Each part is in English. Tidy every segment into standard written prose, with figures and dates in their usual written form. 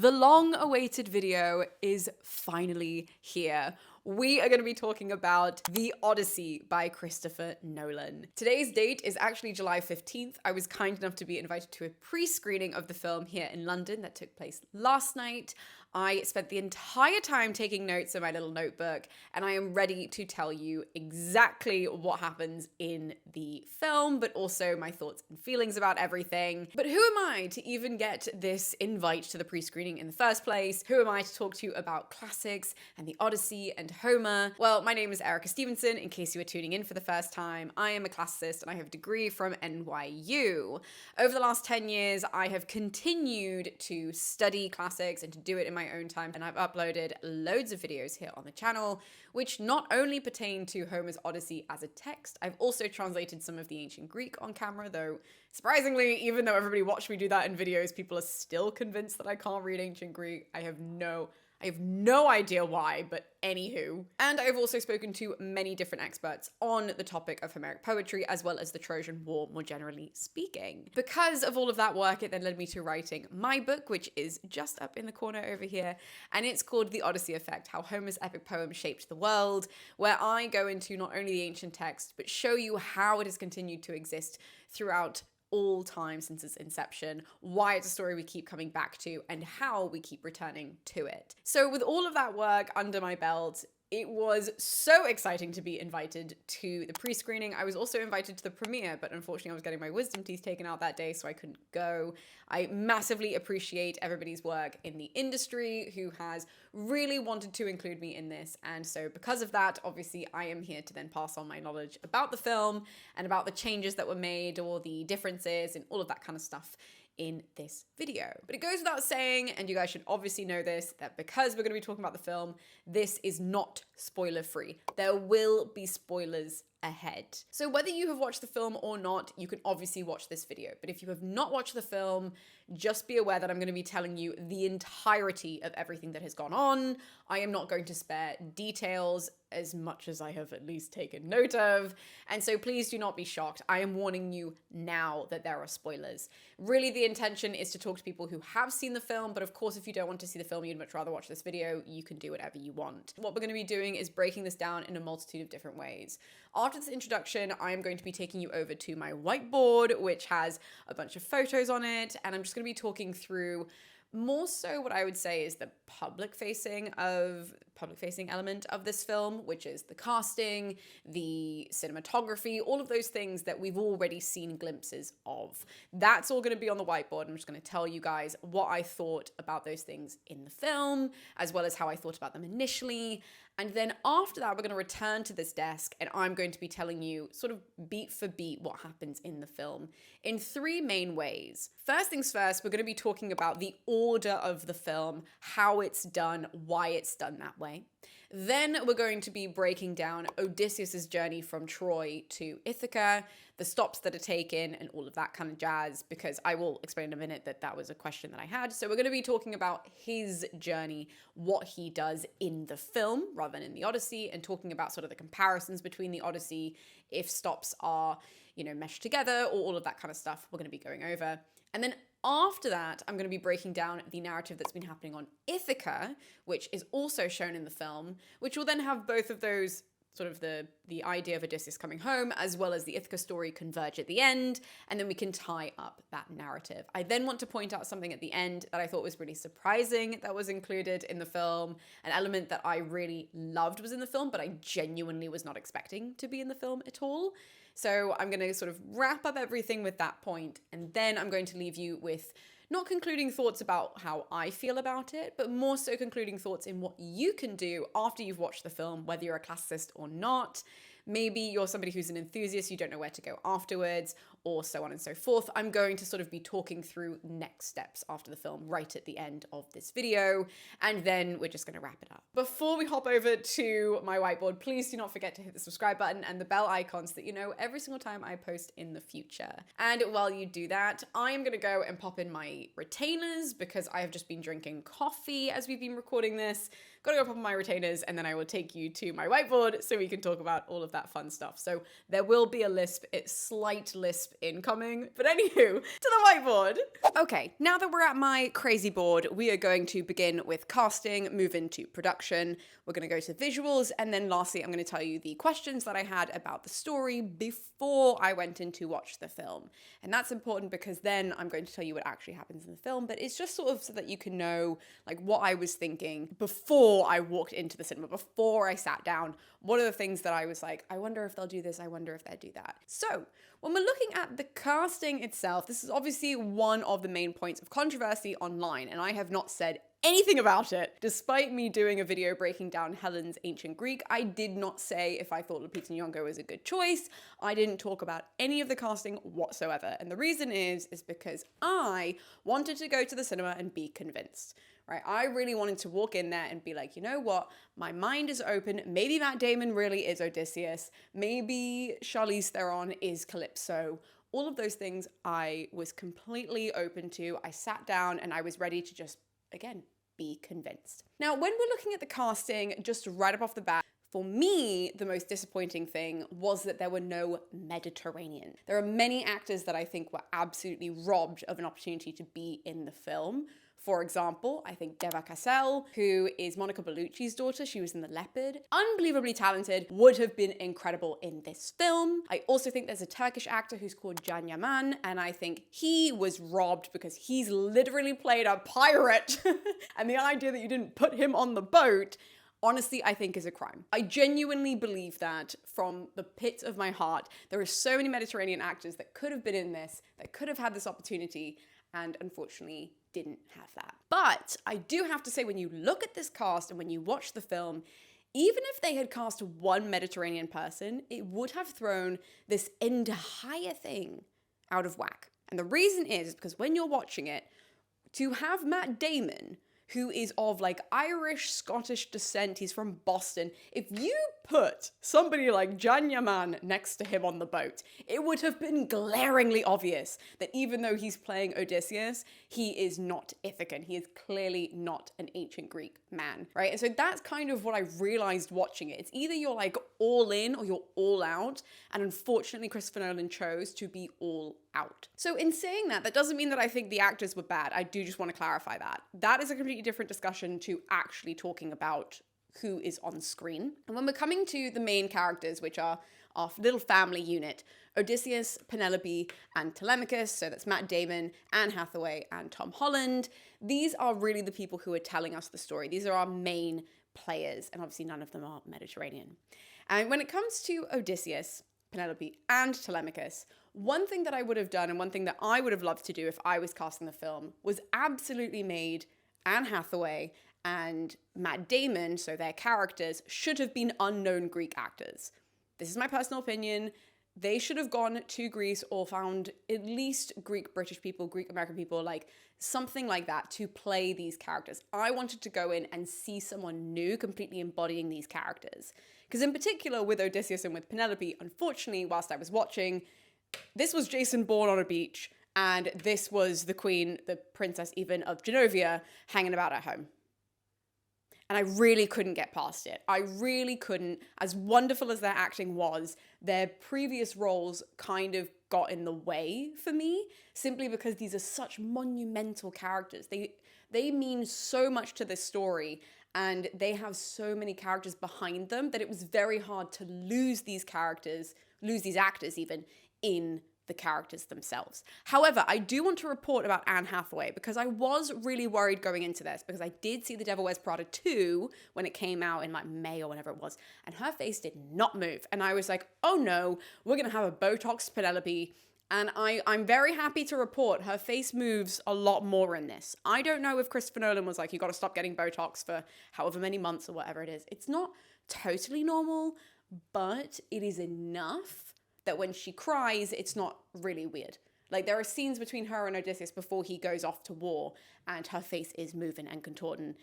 The long-awaited video is finally here. We are going to be talking about The Odyssey by Christopher Nolan. Today's date is actually July 15th. I was kind enough to be invited to a pre-screening of the film here in London that took place last night. I spent the entire time taking notes in my little notebook, and I am ready to tell you exactly what happens in the film, but also my thoughts and feelings about everything. But who am I to even get this invite to the pre-screening in the first place? Who am I to talk to you about classics and the Odyssey and Homer? Well, my name is Erica Stevenson, in case you were tuning in for the first time. I am a classicist and I have a degree from NYU. Over the last 10 years, I have continued to study classics and to do it in my own time, and I've uploaded loads of videos here on the channel, which not only pertain to Homer's Odyssey as a text, I've also translated some of the ancient Greek on camera, though surprisingly, even though everybody watched me do that in videos, people are still convinced that I can't read ancient Greek. I have no idea why, but anywho. And I've also spoken to many different experts on the topic of Homeric poetry, as well as the Trojan War, more generally speaking. Because of all of that work, it then led me to writing my book, which is just up in the corner over here, and it's called The Odyssey Effect: How Homer's Epic Poem Shaped the World, where I go into not only the ancient text, but show you how it has continued to exist throughout all time since its inception, why it's a story we keep coming back to, and how we keep returning to it. So with all of that work under my belt, it was so exciting to be invited to the pre-screening. I was also invited to the premiere, but unfortunately I was getting my wisdom teeth taken out that day, so I couldn't go. I massively appreciate everybody's work in the industry who has really wanted to include me in this. And so because of that, obviously I am here to then pass on my knowledge about the film and about the changes that were made or the differences and all of that kind of stuff in this video. But it goes without saying, and you guys should obviously know this, that because we're going to be talking about the film, this is not spoiler free. There will be spoilers ahead. So whether you have watched the film or not, you can obviously watch this video. But if you have not watched the film, just be aware that I'm going to be telling you the entirety of everything that has gone on. I am not going to spare details, as much as I have at least taken note of. And so please do not be shocked. I am warning you now that there are spoilers. Really, the intention is to talk to people who have seen the film, but of course, if you don't want to see the film, you'd much rather watch this video, you can do whatever you want. What we're going to be doing is breaking this down in a multitude of different ways. After this introduction, I am going to be taking you over to my whiteboard, which has a bunch of photos on it, and I'm just going to be talking through more so what I would say is the public-facing element of this film, which is the casting, the cinematography, all of those things that we've already seen glimpses of. That's all going to be on the whiteboard. I'm just going to tell you guys what I thought about those things in the film, as well as how I thought about them initially. And then after that, we're going to return to this desk and I'm going to be telling you sort of beat for beat what happens in the film in three main ways. First things first, we're going to be talking about the order of the film, how it's done, why it's done that way. Then we're going to be breaking down Odysseus's journey from Troy to Ithaca, the stops that are taken and all of that kind of jazz, because I will explain in a minute that that was a question that I had. So we're going to be talking about his journey, what he does in the film rather than in the Odyssey, and talking about sort of the comparisons between the Odyssey, if stops are, meshed together or all of that kind of stuff we're going to be going over. And then after that, I'm going to be breaking down the narrative that's been happening on Ithaca, which is also shown in the film, which will then have both of those sort of the idea of Odysseus coming home as well as the Ithaca story converge at the end, and then we can tie up that narrative. I then want to point out something at the end that I thought was really surprising that was included in the film, an element that I really loved was in the film, but I genuinely was not expecting to be in the film at all. So I'm going to sort of wrap up everything with that point, and then I'm going to leave you with not concluding thoughts about how I feel about it, but more so concluding thoughts in what you can do after you've watched the film, whether you're a classicist or not. Maybe you're somebody who's an enthusiast, you don't know where to go afterwards, or so on and so forth. I'm going to sort of be talking through next steps after the film right at the end of this video, and then we're just going to wrap it up. Before we hop over to my whiteboard, please do not forget to hit the subscribe button and the bell icon so that you know every single time I post in the future. And while you do that, I am going to go and pop in my retainers because I have just been drinking coffee as we've been recording this. Gotta go pop in my retainers, and then I will take you to my whiteboard so we can talk about all of that fun stuff. So there will be a lisp, it's slight lisp lisp incoming. But anywho, to the whiteboard. Okay, now that we're at my crazy board, we are going to begin with casting, move into production. We're going to go to visuals, and then lastly, I'm going to tell you the questions that I had about the story before I went in to watch the film. And that's important because then I'm going to tell you what actually happens in the film, but it's just sort of so that you can know like what I was thinking before I walked into the cinema, before I sat down. What are the things that I was like, I wonder if they'll do this, I wonder if they'll do that. So when we're looking at the casting itself, this is obviously one of the main points of controversy online, and I have not said anything about it. Despite me doing a video breaking down Helen's ancient Greek, I did not say if I thought Lupita Nyong'o was a good choice. I didn't talk about any of the casting whatsoever. And the reason is because I wanted to go to the cinema and be convinced. Right? I really wanted to walk in there and be like, you know what? My mind is open. Maybe Matt Damon really is Odysseus. Maybe Charlize Theron is Calypso. All of those things I was completely open to. I sat down and I was ready to just, again, be convinced. Now, when we're looking at the casting, just right up off the bat, for me, the most disappointing thing was that there were no Mediterranean. There are many actors that I think were absolutely robbed of an opportunity to be in the film. For example, I think Deva Cassel, who is Monica Bellucci's daughter, she was in The Leopard, unbelievably talented, would have been incredible in this film. I also think there's a Turkish actor who's called Can Yaman, and I think he was robbed because he's literally played a pirate. And the idea that you didn't put him on the boat, honestly, I think is a crime. I genuinely believe that from the pit of my heart. There are so many Mediterranean actors that could have been in this, that could have had this opportunity, and unfortunately didn't have that. But I do have to say, when you look at this cast and when you watch the film, even if they had cast one Mediterranean person, it would have thrown this entire thing out of whack. And the reason is because when you're watching it, to have Matt Damon, who is of like Irish, Scottish descent, he's from Boston. If you put somebody like Can Yaman next to him on the boat, it would have been glaringly obvious that even though he's playing Odysseus, he is not Ithacan. He is clearly not an ancient Greek man, right? And so that's kind of what I realized watching it. It's either you're like all in or you're all out. And unfortunately, Christopher Nolan chose to be all out. So in saying that, that doesn't mean that I think the actors were bad. I do just want to clarify that. That is a completely different discussion to actually talking about who is on screen. And when we're coming to the main characters, which are our little family unit, Odysseus, Penelope, and Telemachus, so that's Matt Damon, Anne Hathaway, and Tom Holland, these are really the people who are telling us the story. These are our main players, and obviously none of them are Mediterranean. And when it comes to Odysseus, Penelope, and Telemachus, one thing that I would have done and one thing that I would have loved to do if I was casting the film was absolutely made Anne Hathaway and Matt Damon, so their characters, should have been unknown Greek actors. This is my personal opinion. They should have gone to Greece or found at least Greek British people, Greek American people, like something like that to play these characters. I wanted to go in and see someone new completely embodying these characters. Because in particular with Odysseus and with Penelope, unfortunately, whilst I was watching, this was Jason Bourne on a beach, and this was the queen, the princess even, of Genovia hanging about at home. And I really couldn't get past it. I really couldn't. As wonderful as their acting was, their previous roles kind of got in the way for me, simply because these are such monumental characters. They mean so much to this story, and they have so many characters behind them that it was very hard to lose these characters, lose these actors even, in the characters themselves. However, I do want to report about Anne Hathaway because I was really worried going into this because I did see The Devil Wears Prada 2 when it came out in like May or whenever it was, and her face did not move. And I was like, oh no, we're going to have a Botox Penelope. And I'm very happy to report her face moves a lot more in this. I don't know if Christopher Nolan was like, you got to stop getting Botox for however many months or whatever it is. It's not totally normal, but it is enough that when she cries, it's not really weird. Like, there are scenes between her and Odysseus before he goes off to war, and her face is moving and contorting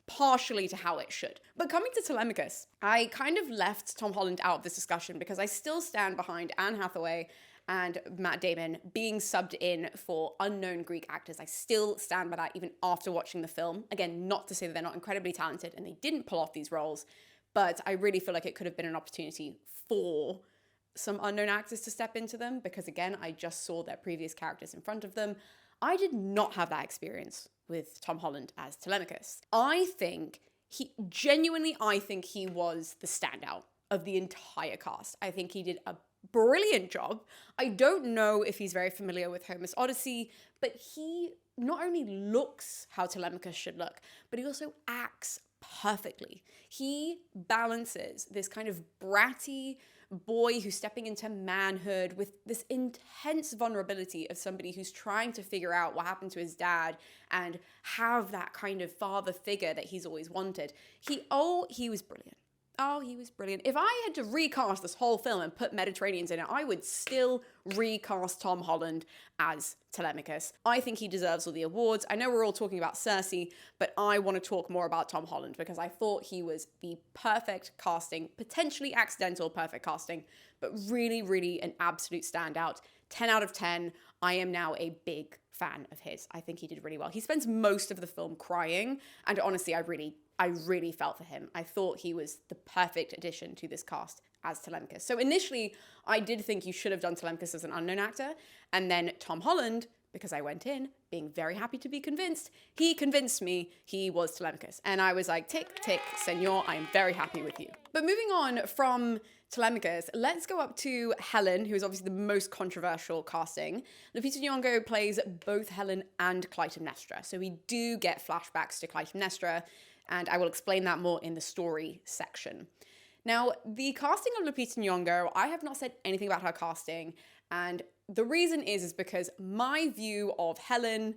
partially to how it should. But coming to Telemachus, I kind of left Tom Holland out of this discussion because I still stand behind Anne Hathaway and Matt Damon being subbed in for unknown Greek actors. I still stand by that even after watching the film. Again, not to say that they're not incredibly talented and they didn't pull off these roles, but I really feel like it could have been an opportunity for some unknown actors to step into them because, again, I just saw their previous characters in front of them. I did not have that experience with Tom Holland as Telemachus. I think he was the standout of the entire cast. I think he did a brilliant job. I don't know if he's very familiar with Homer's Odyssey, but he not only looks how Telemachus should look, but he also acts perfectly. He balances this kind of bratty boy who's stepping into manhood with this intense vulnerability of somebody who's trying to figure out what happened to his dad and have that kind of father figure that he's always wanted. He was brilliant. Oh, he was brilliant. If I had to recast this whole film and put Mediterraneans in it, I would still recast Tom Holland as Telemachus. I think he deserves all the awards. I know we're all talking about Cersei, but I want to talk more about Tom Holland because I thought he was the perfect casting, potentially accidental perfect casting, but really, really an absolute standout. 10 out of 10. I am now a big fan of his. I think he did really well. He spends most of the film crying, and honestly, I really felt for him. I thought he was the perfect addition to this cast as Telemachus. So initially, I did think you should have done Telemachus as an unknown actor, and then Tom Holland, because I went in being very happy to be convinced, he convinced me he was Telemachus. And I was like, tick, tick, senor, I am very happy with you. But moving on from Telemachus, let's go up to Helen, who is obviously the most controversial casting. Lupita Nyong'o plays both Helen and Clytemnestra, so we do get flashbacks to Clytemnestra, and I will explain that more in the story section. Now, the casting of Lupita Nyong'o, I have not said anything about her casting, and the reason is because my view of Helen,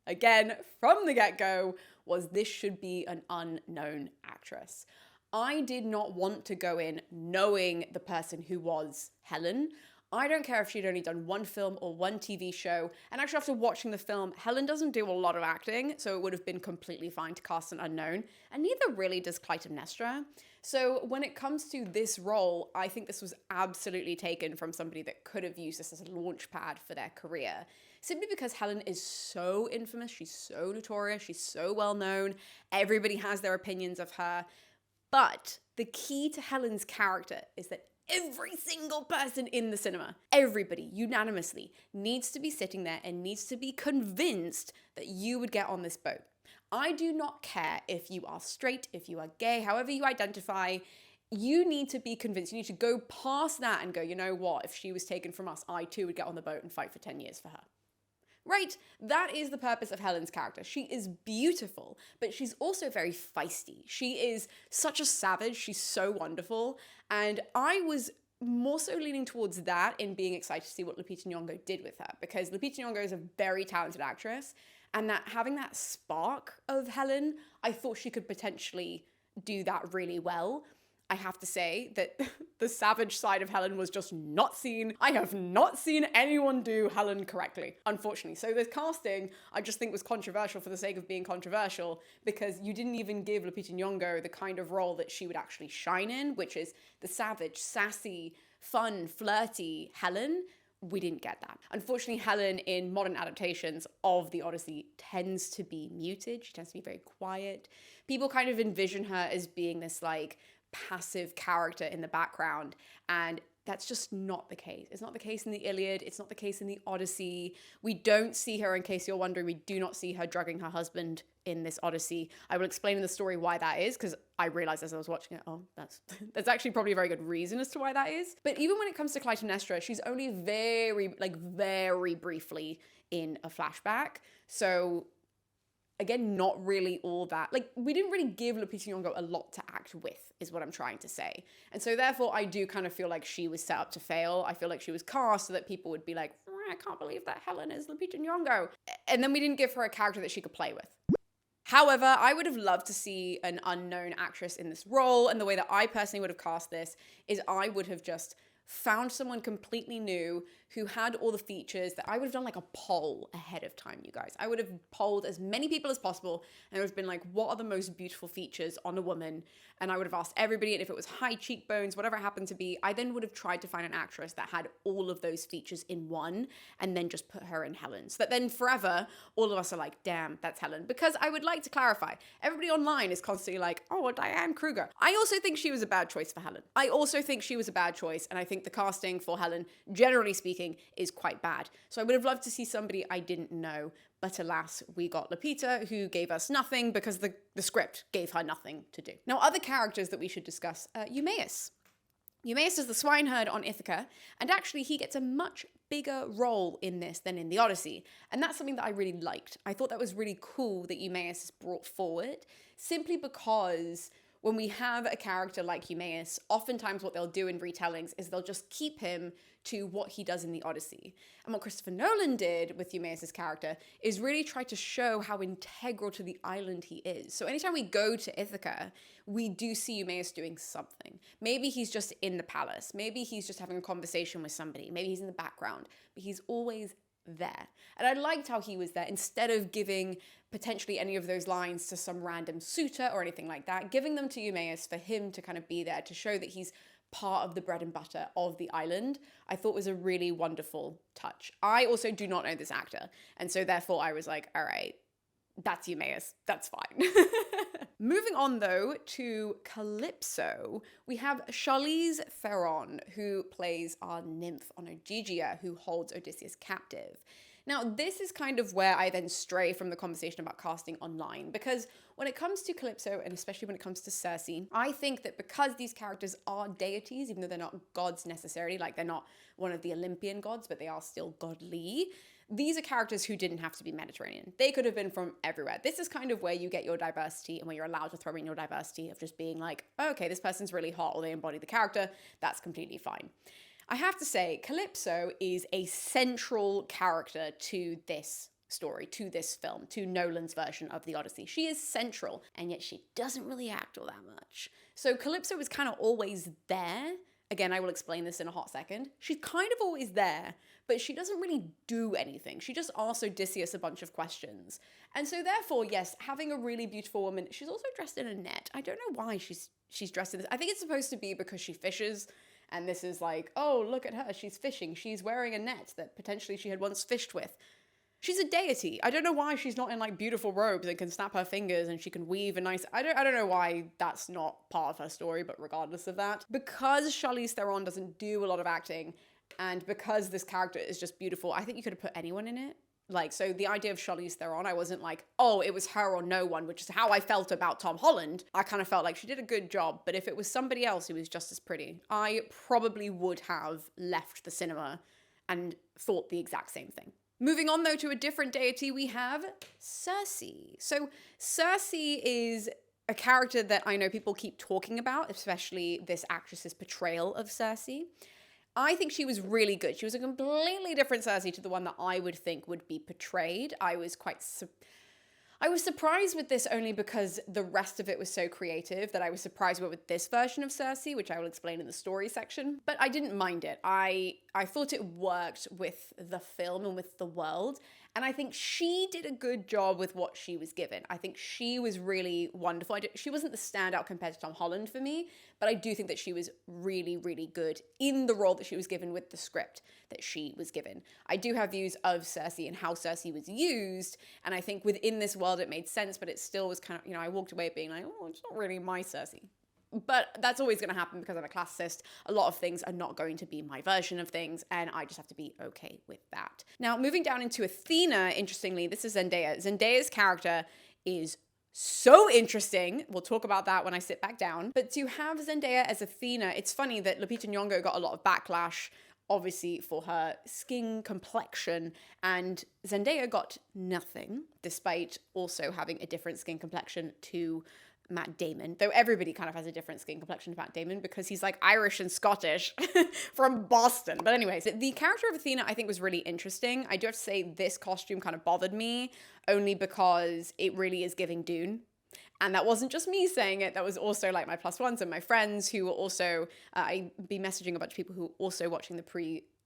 again, from the get-go, was this should be an unknown actress. I did not want to go in knowing the person who was Helen. I don't care if she'd only done one film or one TV show. And actually, after watching the film, Helen doesn't do a lot of acting, so it would have been completely fine to cast an unknown. And neither really does Clytemnestra. So when it comes to this role, I think this was absolutely taken from somebody that could have used this as a launch pad for their career. Simply because Helen is so infamous, she's so notorious, she's so well known, everybody has their opinions of her. But the key to Helen's character is that every single person in the cinema, everybody unanimously needs to be sitting there and needs to be convinced that you would get on this boat. I do not care if you are straight, if you are gay, however you identify, you need to be convinced. You need to go past that and go, you know what, if she was taken from us, I too would get on the boat and fight for 10 years for her. Right? That is the purpose of Helen's character. She is beautiful, but she's also very feisty. She is such a savage. She's so wonderful. And I was more so leaning towards that in being excited to see what Lupita Nyong'o did with her, because Lupita Nyong'o is a very talented actress, and that having that spark of Helen, I thought she could potentially do that really well. I have to say that the savage side of Helen was just not seen. I have not seen anyone do Helen correctly, unfortunately. So the casting, I just think was controversial for the sake of being controversial, because you didn't even give Lupita Nyong'o the kind of role that she would actually shine in, which is the savage, sassy, fun, flirty Helen. We didn't get that. Unfortunately, Helen in modern adaptations of the Odyssey tends to be muted. She tends to be very quiet. People kind of envision her as being this like passive character in the background, and that's just not the case. It's not the case in the Iliad. It's not the case in the Odyssey. We don't see her, in case you're wondering, we do not see her drugging her husband in this Odyssey. I will explain in the story why that is, because I realized as I was watching it, oh, that's actually probably a very good reason as to why that is. But even when it comes to Clytemnestra, she's only very briefly in a flashback. So again, not really all that. Like, we didn't really give Lupita Nyong'o a lot to act with, is what I'm trying to say. And so therefore, I do kind of feel like she was set up to fail. I feel like she was cast so that people would be like, I can't believe that Helen is Lupita Nyong'o. And then we didn't give her a character that she could play with. However, I would have loved to see an unknown actress in this role. And the way that I personally would have cast this is I would have just found someone completely new who had all the features that I would have done like a poll ahead of time, you guys. I would have polled as many people as possible and it would have been like, what are the most beautiful features on a woman? And I would have asked everybody, and if it was high cheekbones, whatever it happened to be, I then would have tried to find an actress that had all of those features in one and then just put her in Helen. So that then forever, all of us are like, damn, that's Helen. Because I would like to clarify, everybody online is constantly like, oh, Diane Kruger. I also think she was a bad choice for Helen. I also think she was a bad choice, and I think the casting for Helen, generally speaking, is quite bad. So I would have loved to see somebody I didn't know, but alas, we got Lupita, who gave us nothing because the script gave her nothing to do. Now, other characters that we should discuss, Eumaeus. Eumaeus is the swineherd on Ithaca, and actually he gets a much bigger role in this than in the Odyssey. And that's something that I really liked. I thought that was really cool that Eumaeus is brought forward, simply because when we have a character like Eumaeus, oftentimes what they'll do in retellings is they'll just keep him to what he does in the Odyssey. And what Christopher Nolan did with Eumaeus' character is really try to show how integral to the island he is. So anytime we go to Ithaca, we do see Eumaeus doing something. Maybe he's just in the palace. Maybe he's just having a conversation with somebody. Maybe he's in the background, but he's always there. And I liked how he was there, instead of giving potentially any of those lines to some random suitor or anything like that, giving them to Eumaeus for him to kind of be there to show that he's part of the bread and butter of the island, I thought was a really wonderful touch. I also do not know this actor, and so therefore I was like, all right, that's Eumaeus, that's fine. Moving on though to Calypso, we have Charlize Theron, who plays our nymph on Ogygia, who holds Odysseus captive. Now, this is kind of where I then stray from the conversation about casting online, because when it comes to Calypso, and especially when it comes to Circe, I think that because these characters are deities, even though they're not gods necessarily, like they're not one of the Olympian gods, but they are still godly, these are characters who didn't have to be Mediterranean. They could have been from everywhere. This is kind of where you get your diversity and where you're allowed to throw in your diversity of just being like, oh, okay, this person's really hot, or they embody the character. That's completely fine. I have to say, Calypso is a central character to this story, to this film, to Nolan's version of the Odyssey. She is central, and yet she doesn't really act all that much. So Calypso is kind of always there. Again, I will explain this in a hot second. She's kind of always there, but she doesn't really do anything. She just asks Odysseus a bunch of questions. And so therefore, yes, having a really beautiful woman, she's also dressed in a net. I don't know why she's dressed in this. I think it's supposed to be because she fishes. And this is like, oh, look at her, she's fishing. She's wearing a net that potentially she had once fished with. She's a deity. I don't know why she's not in like beautiful robes and can snap her fingers and she can weave a nice... I don't know why that's not part of her story, but regardless of that. Because Charlize Theron doesn't do a lot of acting, and because this character is just beautiful, I think you could have put anyone in it. Like, so the idea of Charlize Theron, I wasn't like, oh, it was her or no one, which is how I felt about Tom Holland. I kind of felt like she did a good job, but if it was somebody else who was just as pretty, I probably would have left the cinema and thought the exact same thing. Moving on though to a different deity, we have Circe. So Circe is a character that I know people keep talking about, especially this actress's portrayal of Circe. I think she was really good. She was a completely different Circe to the one that I would think would be portrayed. I was surprised with this only because the rest of it was so creative that I was surprised with this version of Circe, which I will explain in the story section. But I didn't mind it. I thought it worked with the film and with the world. And I think she did a good job with what she was given. I think she was really wonderful. She wasn't the standout compared to Tom Holland for me, but I do think that she was really, really good in the role that she was given with the script that she was given. I do have views of Circe and how Circe was used, and I think within this world it made sense, but it still was kind of, I walked away being like, oh, it's not really my Circe. But that's always going to happen because I'm a classicist. A lot of things are not going to be my version of things, and I just have to be okay with that. Now, moving down into Athena, interestingly, this is Zendaya. Zendaya's character is so interesting. We'll talk about that when I sit back down. But to have Zendaya as Athena, it's funny that Lupita Nyong'o got a lot of backlash, obviously, for her skin complexion, and Zendaya got nothing, despite also having a different skin complexion to Matt Damon, though everybody kind of has a different skin complexion to Matt Damon because he's like Irish and Scottish from Boston. But anyways, the character of Athena I think was really interesting. I do have to say this costume kind of bothered me only because it really is giving Dune. And that wasn't just me saying it, that was also like my plus ones and my friends who were also, I'd be messaging a bunch of people who were also watching the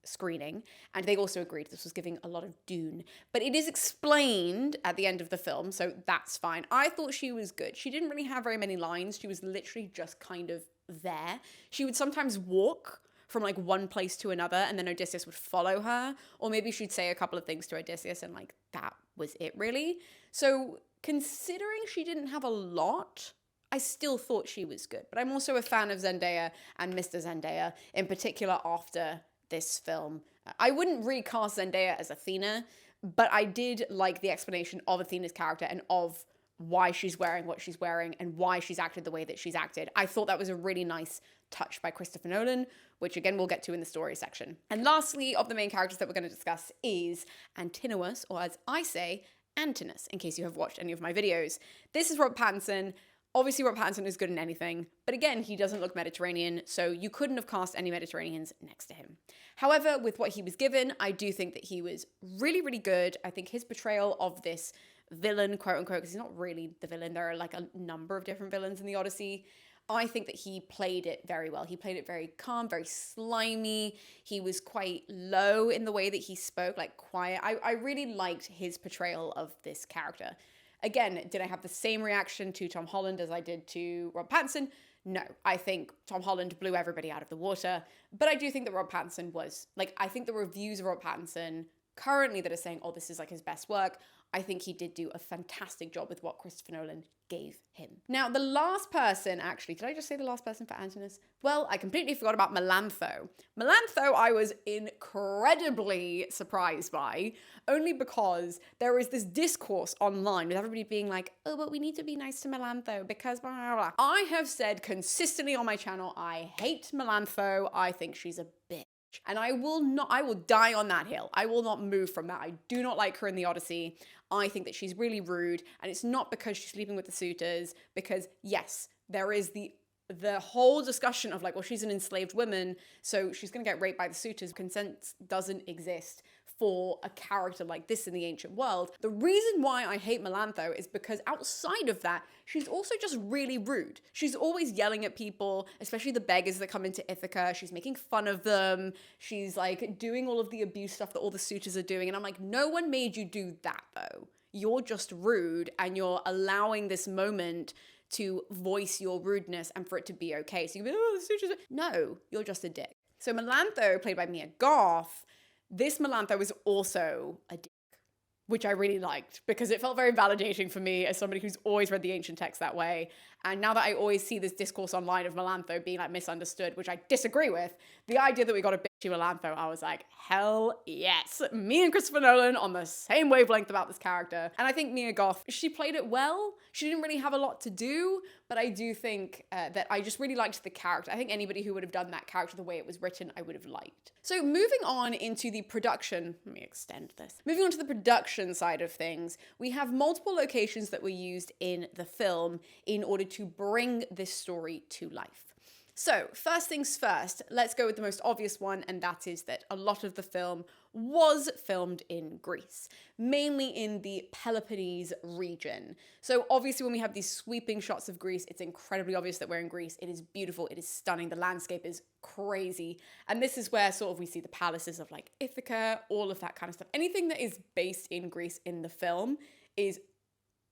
screening, and they also agreed this was giving a lot of Dune. But it is explained at the end of the film, so that's fine. I thought she was good. She didn't really have very many lines. She was literally just kind of there. She would sometimes walk from like one place to another, and then Odysseus would follow her, or maybe she'd say a couple of things to Odysseus, and like that was it really. So considering she didn't have a lot, I still thought she was good. But I'm also a fan of Zendaya and Mr. Zendaya, in particular after this film. I wouldn't recast Zendaya as Athena, but I did like the explanation of Athena's character and of why she's wearing what she's wearing and why she's acted the way that she's acted. I thought that was a really nice touch by Christopher Nolan, which again we'll get to in the story section. And lastly, of the main characters that we're going to discuss is Antinous, or as I say, Antinous, in case you have watched any of my videos. This is Robert Pattinson. Obviously, Robert Pattinson is good in anything, but again, he doesn't look Mediterranean, so you couldn't have cast any Mediterraneans next to him. However, with what he was given, I do think that he was really, really good. I think his portrayal of this villain, quote unquote, because he's not really the villain, there are like a number of different villains in the Odyssey. I think that he played it very well. He played it very calm, very slimy. He was quite low in the way that he spoke, like quiet. I really liked his portrayal of this character. Again, did I have the same reaction to Tom Holland as I did to Rob Pattinson? No, I think Tom Holland blew everybody out of the water, but I do think that Rob Pattinson was, like, I think the reviews of Rob Pattinson currently that are saying, oh, this is like his best work, I think he did do a fantastic job with what Christopher Nolan gave him. Now, the last person, actually, did I just say the last person for Antinous? Well, I completely forgot about Melantho. Melantho, I was incredibly surprised by, only because there is this discourse online with everybody being like, oh, but we need to be nice to Melantho because blah, blah, blah. I have said consistently on my channel, I hate Melantho. I think she's a bitch. And I will die on that hill. I will not move from that. I do not like her in the Odyssey. I think that she's really rude. And it's not because she's sleeping with the suitors, because yes, there is the whole discussion of like, well, she's an enslaved woman, so she's going to get raped by the suitors. Consent doesn't exist for a character like this in the ancient world. The reason why I hate Melantho is because outside of that, she's also just really rude. She's always yelling at people, especially the beggars that come into Ithaca. She's making fun of them. She's like doing all of the abuse stuff that all the suitors are doing. And I'm like, no one made you do that though. You're just rude and you're allowing this moment to voice your rudeness and for it to be okay. So you can be, oh, the suitors. No, you're just a dick. So Melantho, played by Mia Goth, this Melantho was also a dick, which I really liked because it felt very validating for me as somebody who's always read the ancient text that way. And now that I always see this discourse online of Melantho being like misunderstood, which I disagree with, the idea that we got a bitchy Melantho, I was like, hell yes. Me and Christopher Nolan on the same wavelength about this character. And I think Mia Goth, she played it well. She didn't really have a lot to do, but I do think that I just really liked the character. I think anybody who would have done that character the way it was written, I would have liked. So moving on into the production, let me extend this. Moving on to the production side of things, we have multiple locations that were used in the film in order to bring this story to life. So first things first, let's go with the most obvious one, and that is that a lot of the film was filmed in Greece, mainly in the Peloponnese region. So obviously when we have these sweeping shots of Greece, it's incredibly obvious that we're in Greece. It is beautiful, it is stunning, the landscape is crazy. And this is where sort of we see the palaces of like Ithaca, all of that kind of stuff. Anything that is based in Greece in the film is,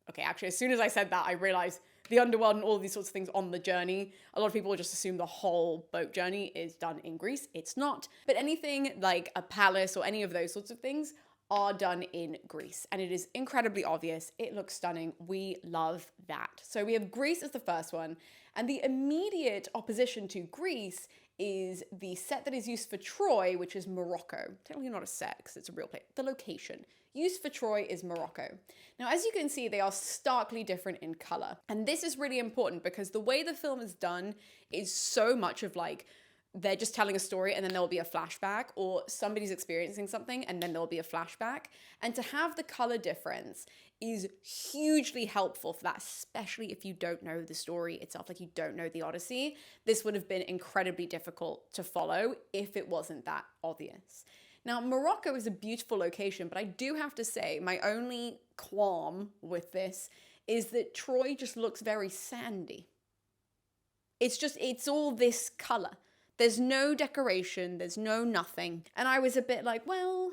okay, actually as soon as I said that, I realized the underworld and all of these sorts of things on the journey. A lot of people just assume the whole boat journey is done in Greece. It's not. But anything like a palace or any of those sorts of things are done in Greece. And it is incredibly obvious. It looks stunning. We love that. So we have Greece as the first one. And the immediate opposition to Greece is the set that is used for Troy, which is Morocco. Technically not a set because it's a real place. The location used for Troy is Morocco. Now, as you can see, they are starkly different in color. And this is really important because the way the film is done is so much of like, they're just telling a story and then there'll be a flashback, or somebody's experiencing something and then there'll be a flashback. And to have the color difference is hugely helpful for that, especially if you don't know the story itself, like you don't know the Odyssey. This would have been incredibly difficult to follow if it wasn't that obvious. Now, Morocco is a beautiful location, but I do have to say my only qualm with this is that Troy just looks very sandy. It's all this color. There's no decoration, there's no nothing. And I was a bit like, well,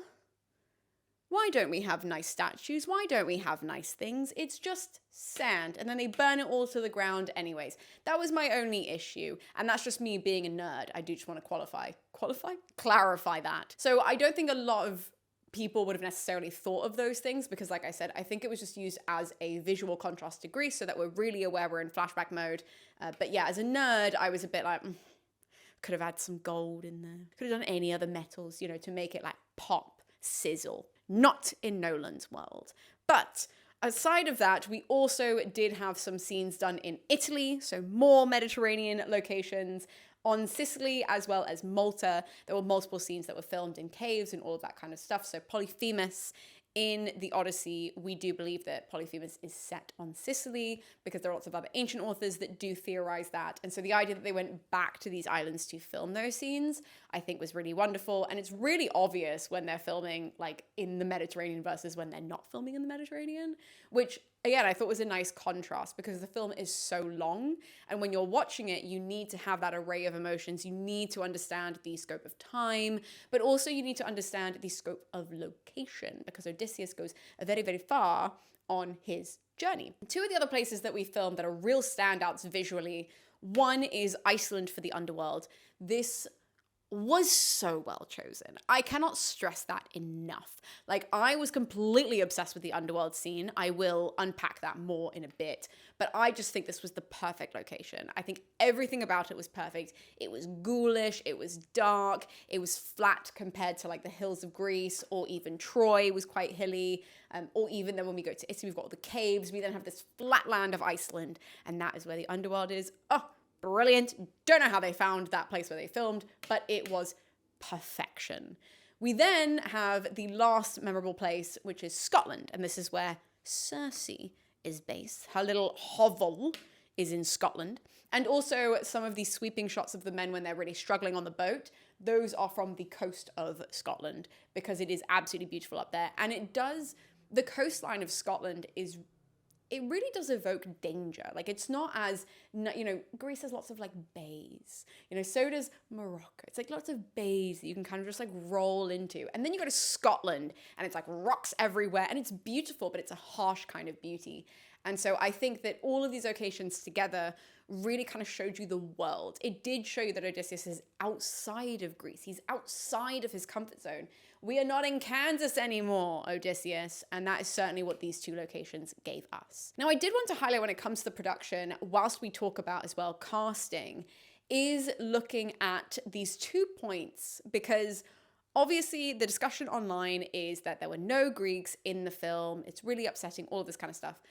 why don't we have nice statues? Why don't we have nice things? It's just sand. And then they burn it all to the ground anyways. That was my only issue. And that's just me being a nerd. I do just want to clarify that. So I don't think a lot of people would have necessarily thought of those things because, like I said, I think it was just used as a visual contrast to Greece so that we're really aware we're in flashback mode. But yeah, as a nerd, I was a bit like, could have had some gold in there. Could have done any other metals, to make it like pop, sizzle. Not in Nolan's world. But aside of that, we also did have some scenes done in Italy, so more Mediterranean locations. On Sicily as well as Malta, there were multiple scenes that were filmed in caves and all of that kind of stuff. So Polyphemus in the Odyssey, we do believe that Polyphemus is set on Sicily because there are lots of other ancient authors that do theorize that. And so the idea that they went back to these islands to film those scenes, I think was really wonderful. And it's really obvious when they're filming like in the Mediterranean versus when they're not filming in the Mediterranean, which again, I thought was a nice contrast because the film is so long. And when you're watching it, you need to have that array of emotions. You need to understand the scope of time, but also you need to understand the scope of location because Odysseus goes very, very far on his journey. Two of the other places that we filmed that are real standouts visually, one is Iceland for the underworld. This was so well chosen. I cannot stress that enough. Like, I was completely obsessed with the underworld scene. I will unpack that more in a bit, but I just think this was the perfect location. I think everything about it was perfect. It was ghoulish, it was dark, it was flat compared to like the hills of Greece, or even Troy was quite hilly, or even then when we go to Italy, we've got all the caves. We then have this flat land of Iceland, and that is where the underworld is. Oh, brilliant. Don't know how they found that place where they filmed, but it was perfection. We then have the last memorable place, which is Scotland. And this is where Circe is based. Her little hovel is in Scotland. And also some of these sweeping shots of the men when they're really struggling on the boat. Those are from the coast of Scotland because it is absolutely beautiful up there. And the coastline of Scotland it really does evoke danger. Like, it's not as, Greece has lots of like bays, so does Morocco. It's like lots of bays that you can kind of just like roll into. And then you go to Scotland and it's like rocks everywhere and it's beautiful, but it's a harsh kind of beauty. And so I think that all of these locations together really kind of showed you the world. It did show you that Odysseus is outside of Greece. He's outside of his comfort zone. We are not in Kansas anymore, Odysseus, and that is certainly what these two locations gave us. Now, I did want to highlight when it comes to the production, whilst we talk about as well casting, is looking at these 2 points, because obviously the discussion online is that there were no Greeks in the film. It's really upsetting, all of this kind of stuff.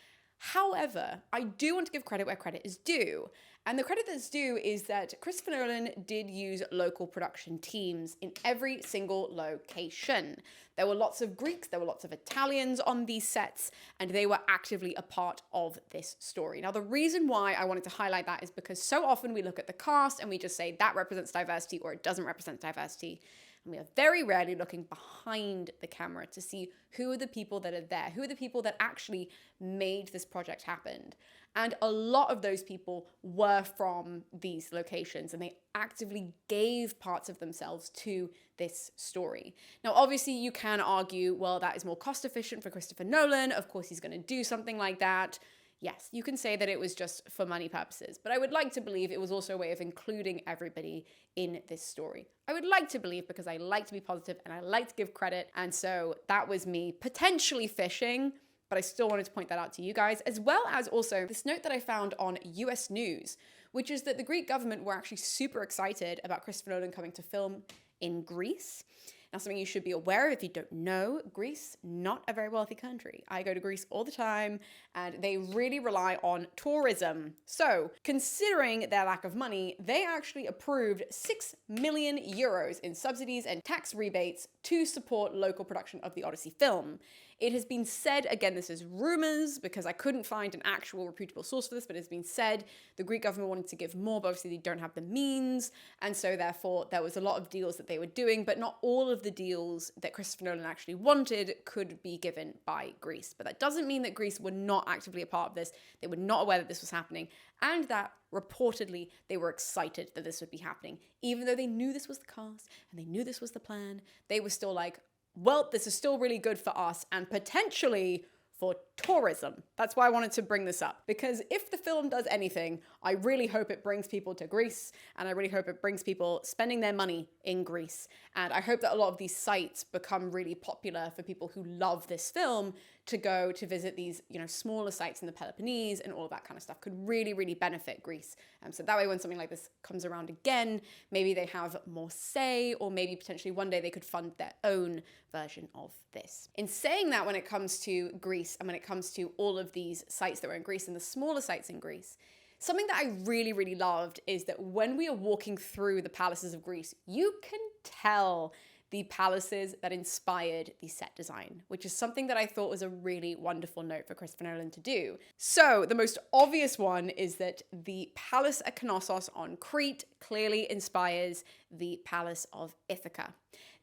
However, I do want to give credit where credit is due. And the credit that's due is that Christopher Nolan did use local production teams in every single location. There were lots of Greeks, there were lots of Italians on these sets, and they were actively a part of this story. Now, the reason why I wanted to highlight that is because so often we look at the cast and we just say that represents diversity or it doesn't represent diversity. And we are very rarely looking behind the camera to see who are the people that are there, who are the people that actually made this project happen. And a lot of those people were from these locations and they actively gave parts of themselves to this story. Now, obviously you can argue, well, that is more cost efficient for Christopher Nolan. Of course, he's going to do something like that. Yes, you can say that it was just for money purposes, but I would like to believe it was also a way of including everybody in this story. I would like to believe because I like to be positive and I like to give credit, and so that was me potentially fishing, but I still wanted to point that out to you guys, as well as also this note that I found on US News, which is that the Greek government were actually super excited about Christopher Nolan coming to film in Greece. Now, something you should be aware of if you don't know, Greece, not a very wealthy country. I go to Greece all the time and they really rely on tourism. So considering their lack of money, they actually approved 6 million euros in subsidies and tax rebates to support local production of the Odyssey film. It has been said, again, this is rumors because I couldn't find an actual reputable source for this, but it's been said the Greek government wanted to give more, but obviously they don't have the means. And so therefore there was a lot of deals that they were doing, but not all of the deals that Christopher Nolan actually wanted could be given by Greece. But that doesn't mean that Greece were not actively a part of this. They were not aware that this was happening, and that reportedly they were excited that this would be happening. Even though they knew this was the cast and they knew this was the plan, they were still like, well, this is still really good for us and potentially for tourism. That's why I wanted to bring this up, because if the film does anything, I really hope it brings people to Greece, and I really hope it brings people spending their money in Greece. And I hope that a lot of these sites become really popular for people who love this film to go to visit these, smaller sites in the Peloponnese, and all of that kind of stuff could really, really benefit Greece. So that way, when something like this comes around again, maybe they have more say, or maybe potentially one day they could fund their own version of this. In saying that, when it comes to Greece and when it comes to all of these sites that were in Greece and the smaller sites in Greece, something that I really, really loved is that when we are walking through the palaces of Greece, you can tell the palaces that inspired the set design, which is something that I thought was a really wonderful note for Christopher Nolan to do. So the most obvious one is that the palace at Knossos on Crete clearly inspires the palace of Ithaca.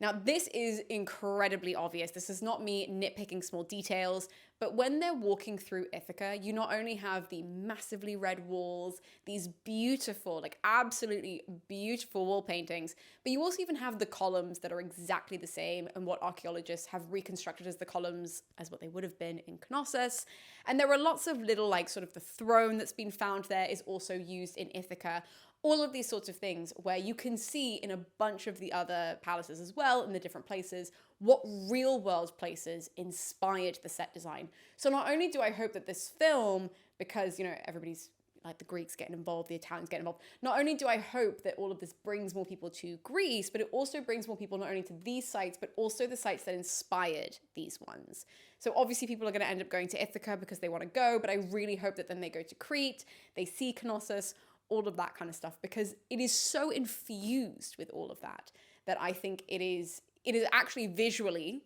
Now, this is incredibly obvious. This is not me nitpicking small details, but when they're walking through Ithaca, you not only have the massively red walls, these beautiful, absolutely beautiful wall paintings, but you also even have the columns that are exactly the same and what archaeologists have reconstructed as the columns as what they would have been in Knossos. And there are lots of little, sort of the throne that's been found there is also used in Ithaca. All of these sorts of things where you can see in a bunch of the other palaces as well, in the different places, what real world places inspired the set design. So not only do I hope that this film, because, everybody's the Greeks getting involved, the Italians getting involved, not only do I hope that all of this brings more people to Greece, but it also brings more people not only to these sites, but also the sites that inspired these ones. So obviously people are going to end up going to Ithaca because they want to go, but I really hope that then they go to Crete, they see Knossos, all of that kind of stuff, because it is so infused with all of that I think it is actually visually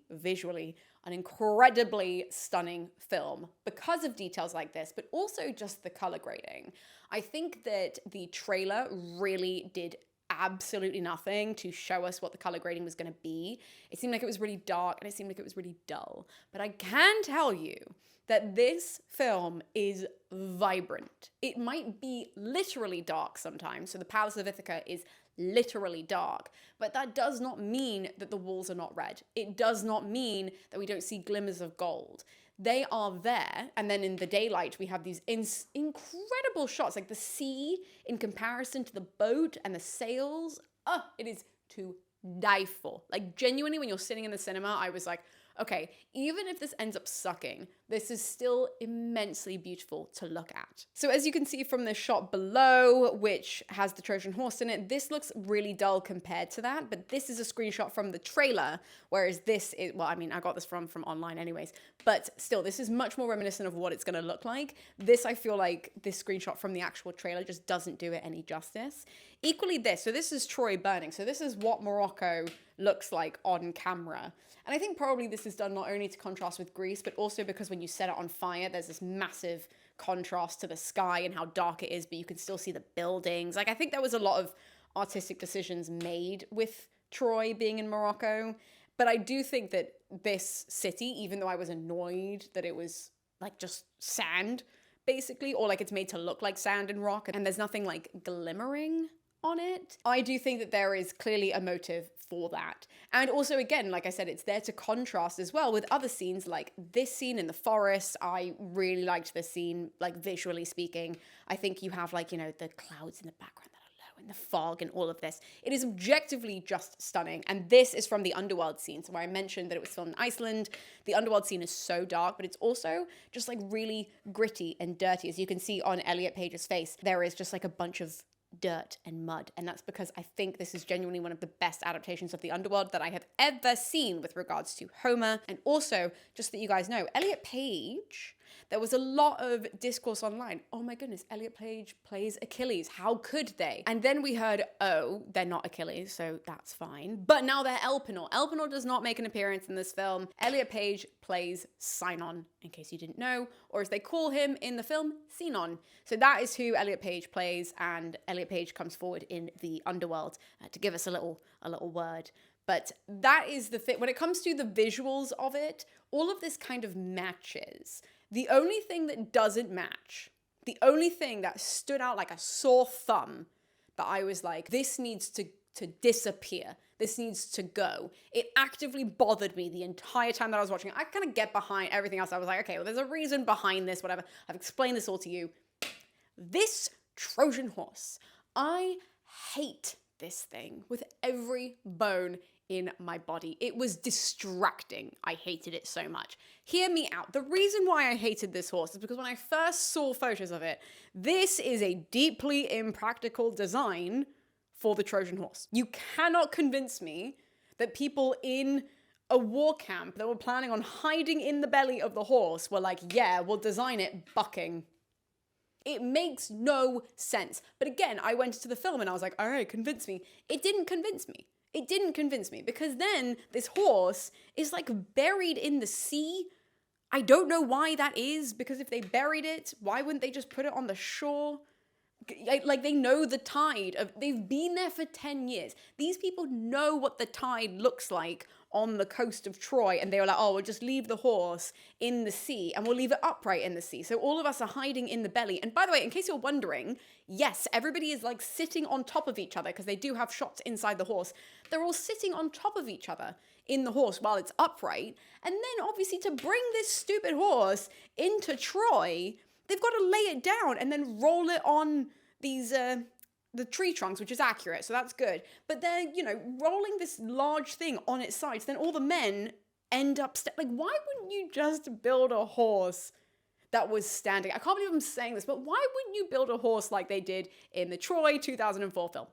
an incredibly stunning film because of details like this, but also just the color grading. I think that the trailer really did absolutely nothing to show us what the color grading was going to be. It seemed like it was really dark and it seemed like it was really dull. But I can tell you that this film is vibrant. It might be literally dark sometimes. So the Palace of Ithaca is literally dark, but that does not mean that the walls are not red. It does not mean that we don't see glimmers of gold. They are there, and then in the daylight we have these incredible shots, like the sea in comparison to the boat and the sails. It is to die for. Genuinely, when you're sitting in the cinema, I was like, okay, even if this ends up sucking, this is still immensely beautiful to look at. So as you can see from the shot below, which has the Trojan horse in it, this looks really dull compared to that, but this is a screenshot from the trailer, whereas this is, I got this from online anyways, but still, this is much more reminiscent of what it's gonna look like. This, I feel like this screenshot from the actual trailer just doesn't do it any justice. Equally so this is Troy burning, so this is what Morocco looks like on camera. And I think probably this is done not only to contrast with Greece, but also because when you set it on fire, there's this massive contrast to the sky and how dark it is, but you can still see the buildings. I think there was a lot of artistic decisions made with Troy being in Morocco. But I do think that this city, even though I was annoyed that it was just sand, basically, or it's made to look like sand and rock, and there's nothing glimmering on it, I do think that there is clearly a motive for that. And also, again, like I said, it's there to contrast as well with other scenes, like this scene in the forest. I really liked this scene, visually speaking. I think you have the clouds in the background that are low and the fog and all of this. It is objectively just stunning. And this is from the underworld scene. So where I mentioned that it was filmed in Iceland, the underworld scene is so dark, but it's also just really gritty and dirty. As you can see on Elliot Page's face, there is just a bunch of dirt and mud, and that's because I think this is genuinely one of the best adaptations of the underworld that I have ever seen with regards to Homer. And also, just that you guys know, Elliot Page There was a lot of discourse online. Oh my goodness, Elliot Page plays Achilles. How could they? And then we heard, oh, they're not Achilles, so that's fine. But now they're Elpenor. Elpenor does not make an appearance in this film. Elliot Page plays Sinon, in case you didn't know, or as they call him in the film, Sinon. So that is who Elliot Page plays, and Elliot Page comes forward in the underworld to give us a little word. But that is the thing. When it comes to the visuals of it, all of this kind of matches. The only thing that doesn't match, the only thing that stood out like a sore thumb, that I was like, this needs to disappear. This needs to go. It actively bothered me the entire time that I was watching it. I kind of get behind everything else. I was like, okay, well, there's a reason behind this, whatever. I've explained this all to you. This Trojan horse. I hate this thing with every bone in my body. It was distracting. I hated it so much. Hear me out. The reason why I hated this horse is because when I first saw photos of it, this is a deeply impractical design for the Trojan horse. You cannot convince me that people in a war camp that were planning on hiding in the belly of the horse were like, yeah, we'll design it bucking. It makes no sense. But again, I went to the film and I was like, all right, convince me. It didn't convince me. It didn't convince me because then this horse is like buried in the sea. I don't know why that is, because if they buried it, why wouldn't they just put it on the shore? Like, they know the tide of, they've been there for 10 years. These people know what the tide looks like on the coast of Troy, and they were like, oh, we'll just leave the horse in the sea and we'll leave it upright in the sea. So all of us are hiding in the belly. And by the way, in case you're wondering, yes, everybody is like sitting on top of each other because they do have shots inside the horse. They're all sitting on top of each other in the horse while it's upright. And then obviously to bring this stupid horse into Troy, they've got to lay it down and then roll it on these the tree trunks, which is accurate, so that's good. But they're, rolling this large thing on its sides, then all the men end up like, why wouldn't you just build a horse that was standing? I can't believe I'm saying this, but why wouldn't you build a horse like they did in the Troy 2004 film?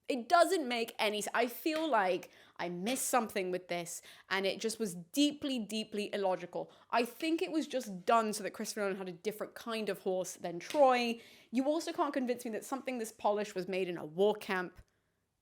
It doesn't make any sense. I feel like I missed something with this, and it just was deeply, deeply illogical. I think it was just done so that Christopher Nolan had a different kind of horse than Troy. You also can't convince me that something this polished was made in a war camp.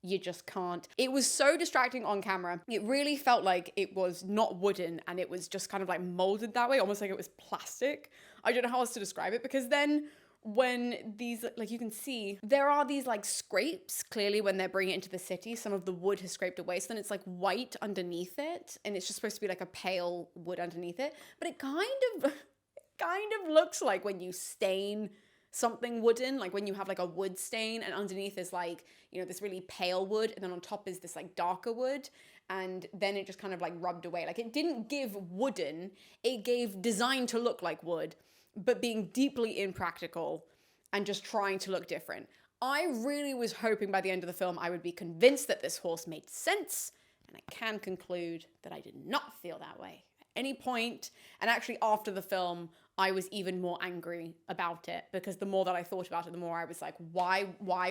You just can't. It was so distracting on camera. It really felt like it was not wooden, and it was just kind of like molded that way, almost like it was plastic. I don't know how else to describe it, because then when these, like, you can see, there are these like scrapes, clearly when they're bringing it into the city, some of the wood has scraped away, so then it's like white underneath it, and it's just supposed to be like a pale wood underneath it, but it kind of looks like when you stain something wooden, like when you have like a wood stain and underneath is like, this really pale wood, and then on top is this like darker wood, and then it just kind of like rubbed away. Like, it didn't give wooden, it gave design to look like wood, but being deeply impractical and just trying to look different. I really was hoping by the end of the film I would be convinced that this horse made sense, and I can conclude that I did not feel that way at any point. And actually after the film, I was even more angry about it, because the more that I thought about it, the more I was like, why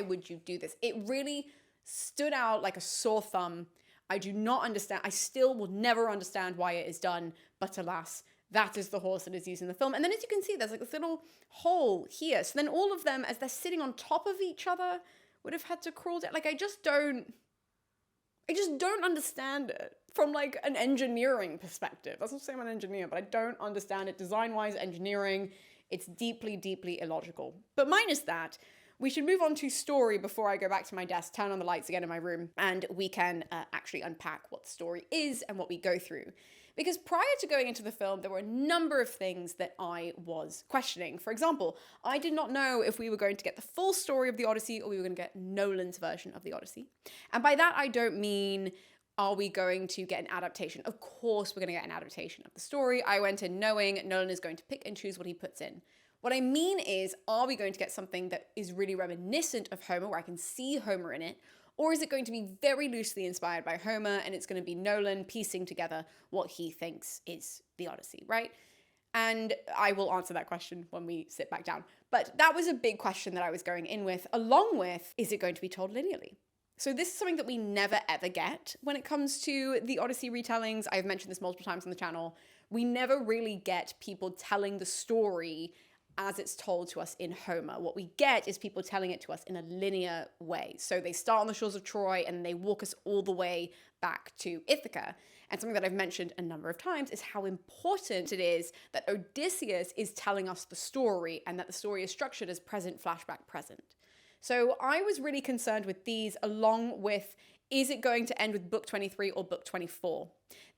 would you do this? It really stood out like a sore thumb. I do not understand. I still will never understand why it is done, but alas, that is the horse that is used in the film. And then as you can see, there's like this little hole here. So then all of them, as they're sitting on top of each other, would have had to crawl down. Like, I just don't understand it from like an engineering perspective. That's not saying I'm an engineer, but I don't understand it design-wise, engineering. It's deeply, deeply illogical. But minus that, we should move on to story before I go back to my desk, turn on the lights again in my room, and we can actually unpack what the story is and what we go through. Because prior to going into the film, there were a number of things that I was questioning. For example, I did not know if we were going to get the full story of the Odyssey or we were going to get Nolan's version of the Odyssey. And by that, I don't mean, are we going to get an adaptation? Of course, we're going to get an adaptation of the story. I went in knowing Nolan is going to pick and choose what he puts in. What I mean is, are we going to get something that is really reminiscent of Homer, where I can see Homer in it? Or is it going to be very loosely inspired by Homer, and it's going to be Nolan piecing together what he thinks is the Odyssey, right? And I will answer that question when we sit back down. But that was a big question that I was going in with, along with, is it going to be told linearly? So this is something that we never ever get when it comes to the Odyssey retellings. I've mentioned this multiple times on the channel. we never really get people telling the story as it's told to us in Homer. What we get is people telling it to us in a linear way. So they start on the shores of Troy and they walk us all the way back to Ithaca. And something that I've mentioned a number of times is how important it is that Odysseus is telling us the story and that the story is structured as present, flashback, present. So I was really concerned with these, along with, is it going to end with book 23 or book 24?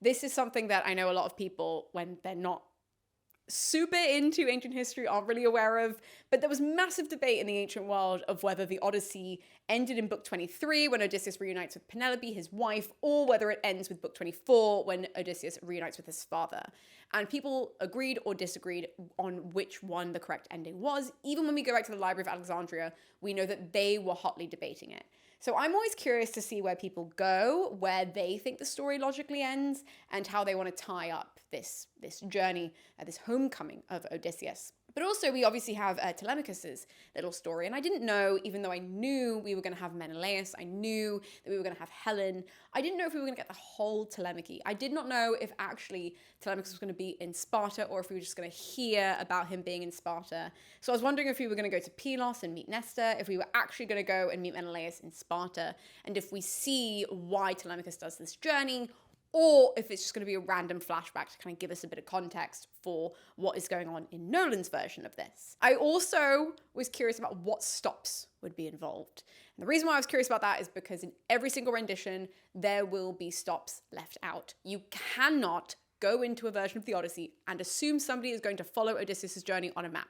This is something that I know a lot of people, when they're not super into ancient history, aren't really aware of, but there was massive debate in the ancient world of whether the Odyssey ended in book 23 when Odysseus reunites with Penelope, his wife, or whether it ends with book 24 when Odysseus reunites with his father. And people agreed or disagreed on which one the correct ending was. Even when we go back to the Library of Alexandria, we know that they were hotly debating it. So I'm always curious to see where people go, where they think the story logically ends, and how they want to tie up this journey, this homecoming of Odysseus. But also we obviously have Telemachus's little story, and I didn't know, even though I knew we were going to have Menelaus, I knew that we were going to have Helen, I didn't know if we were going to get the whole Telemachy. I did not know if actually Telemachus was going to be in Sparta or if we were just going to hear about him being in Sparta. So I was wondering if we were going to go to Pylos and meet Nestor, if we were actually going to go and meet Menelaus in Sparta, and if we see why Telemachus does this journey, or if it's just going to be a random flashback to kind of give us a bit of context for what is going on in Nolan's version of this. I also was curious about what stops would be involved. And the reason why I was curious about that is because in every single rendition, there will be stops left out. You cannot go into a version of the Odyssey and assume somebody is going to follow Odysseus' journey on a map.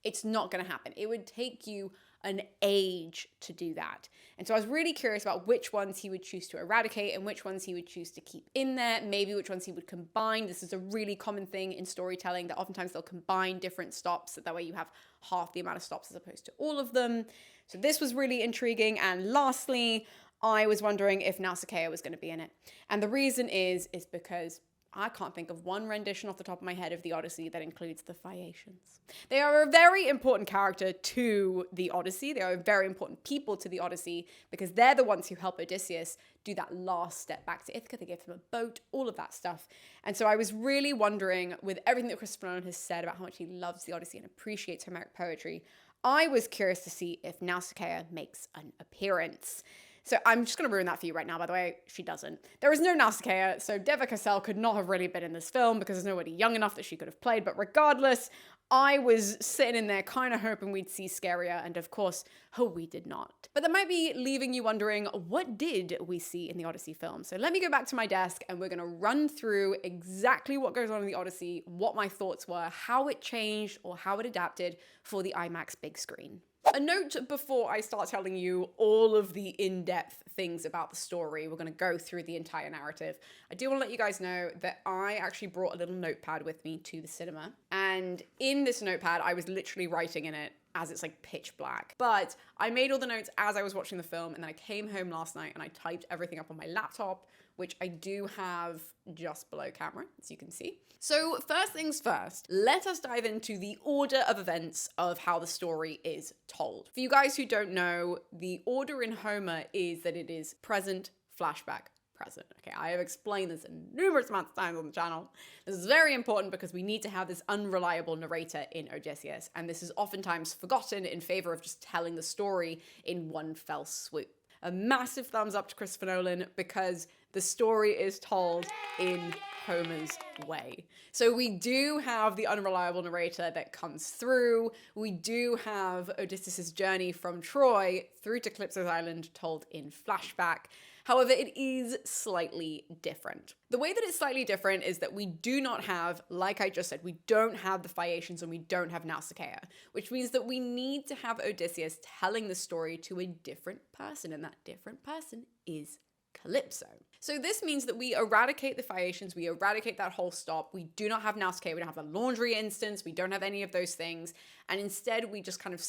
It's not going to happen. It would take you an age to do that. And so I was really curious about which ones he would choose to eradicate and which ones he would choose to keep in there, maybe which ones he would combine. This is a really common thing in storytelling, that oftentimes they'll combine different stops, so that way you have half the amount of stops as opposed to all of them. So this was really intriguing. And lastly, I was wondering if Nausicaa was going to be in it. And the reason is because I can't think of one rendition off the top of my head of the Odyssey that includes the Phaeacians. They are a very important character to the Odyssey. They are very important people to the Odyssey because they're the ones who help Odysseus do that last step back to Ithaca. They gave him a boat, all of that stuff. And so I was really wondering, with everything that Christopher Nolan has said about how much he loves the Odyssey and appreciates Homeric poetry, I was curious to see if Nausicaa makes an appearance. So I'm just going to ruin that for you right now, by the way. She doesn't. There is no Nausicaa, so Deva Cassel could not have really been in this film because there's nobody young enough that she could have played. But regardless, I was sitting in there kind of hoping we'd see Scheria, and of course, we did not. But that might be leaving you wondering, what did we see in the Odyssey film? So let me go back to my desk and we're going to run through exactly what goes on in the Odyssey, what my thoughts were, how it changed or how it adapted for the IMAX big screen. A note before I start telling you all of the in-depth things about the story. We're going to go through the entire narrative. I do want to let you guys know that I actually brought a little notepad with me to the cinema. And in this notepad, I was literally writing in it as it's like pitch black. But I made all the notes as I was watching the film, and then I came home last night and I typed everything up on my laptop, which I do have just below camera, as you can see. So first things first, let us dive into the order of events of how the story is told. For you guys who don't know, the order in Homer is that it is present, flashback, present. Okay, I have explained this numerous amounts of times on the channel. This is very important because we need to have this unreliable narrator in Odysseus, and this is oftentimes forgotten in favor of just telling the story in one fell swoop. A massive thumbs up to Christopher Nolan because the story is told in Homer's way. So we do have the unreliable narrator that comes through. We do have Odysseus' journey from Troy through to Calypso's island told in flashback. However, it is slightly different. The way that it's slightly different is that we do not have, like I just said, we don't have the Phaeacians and we don't have Nausicaa, which means that we need to have Odysseus telling the story to a different person, and that different person is Calypso. So this means that we eradicate the Phaeacians, we eradicate that whole stop. We do not have Nausicaa, we don't have the laundry instance, we don't have any of those things. And instead we just kind of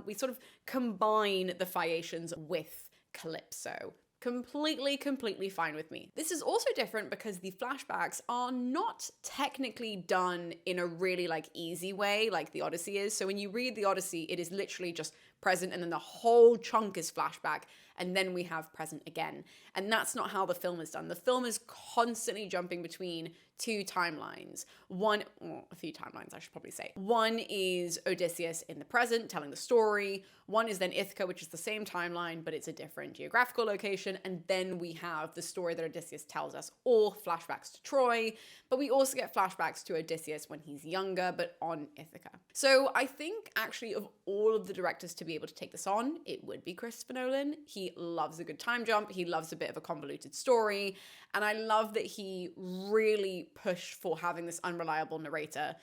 we sort of combine the Phaeacians with Calypso. Completely fine with me. This is also different because the flashbacks are not technically done in a really easy way like the Odyssey is. So when you read the Odyssey, it is literally just present and then the whole chunk is flashback and then we have present again. And that's not how the film is done. The film is constantly jumping between two timelines. A few timelines, I should probably say. One is Odysseus in the present, telling the story. One is then Ithaca, which is the same timeline, but it's a different geographical location. And then we have the story that Odysseus tells us, or flashbacks to Troy. But we also get flashbacks to Odysseus when he's younger, but on Ithaca. So I think actually of all of the directors to be able to take this on, it would be Christopher Nolan. He loves a good time jump. He loves a bit of a convoluted story. And I love that he really pushed for having this unreliable narrator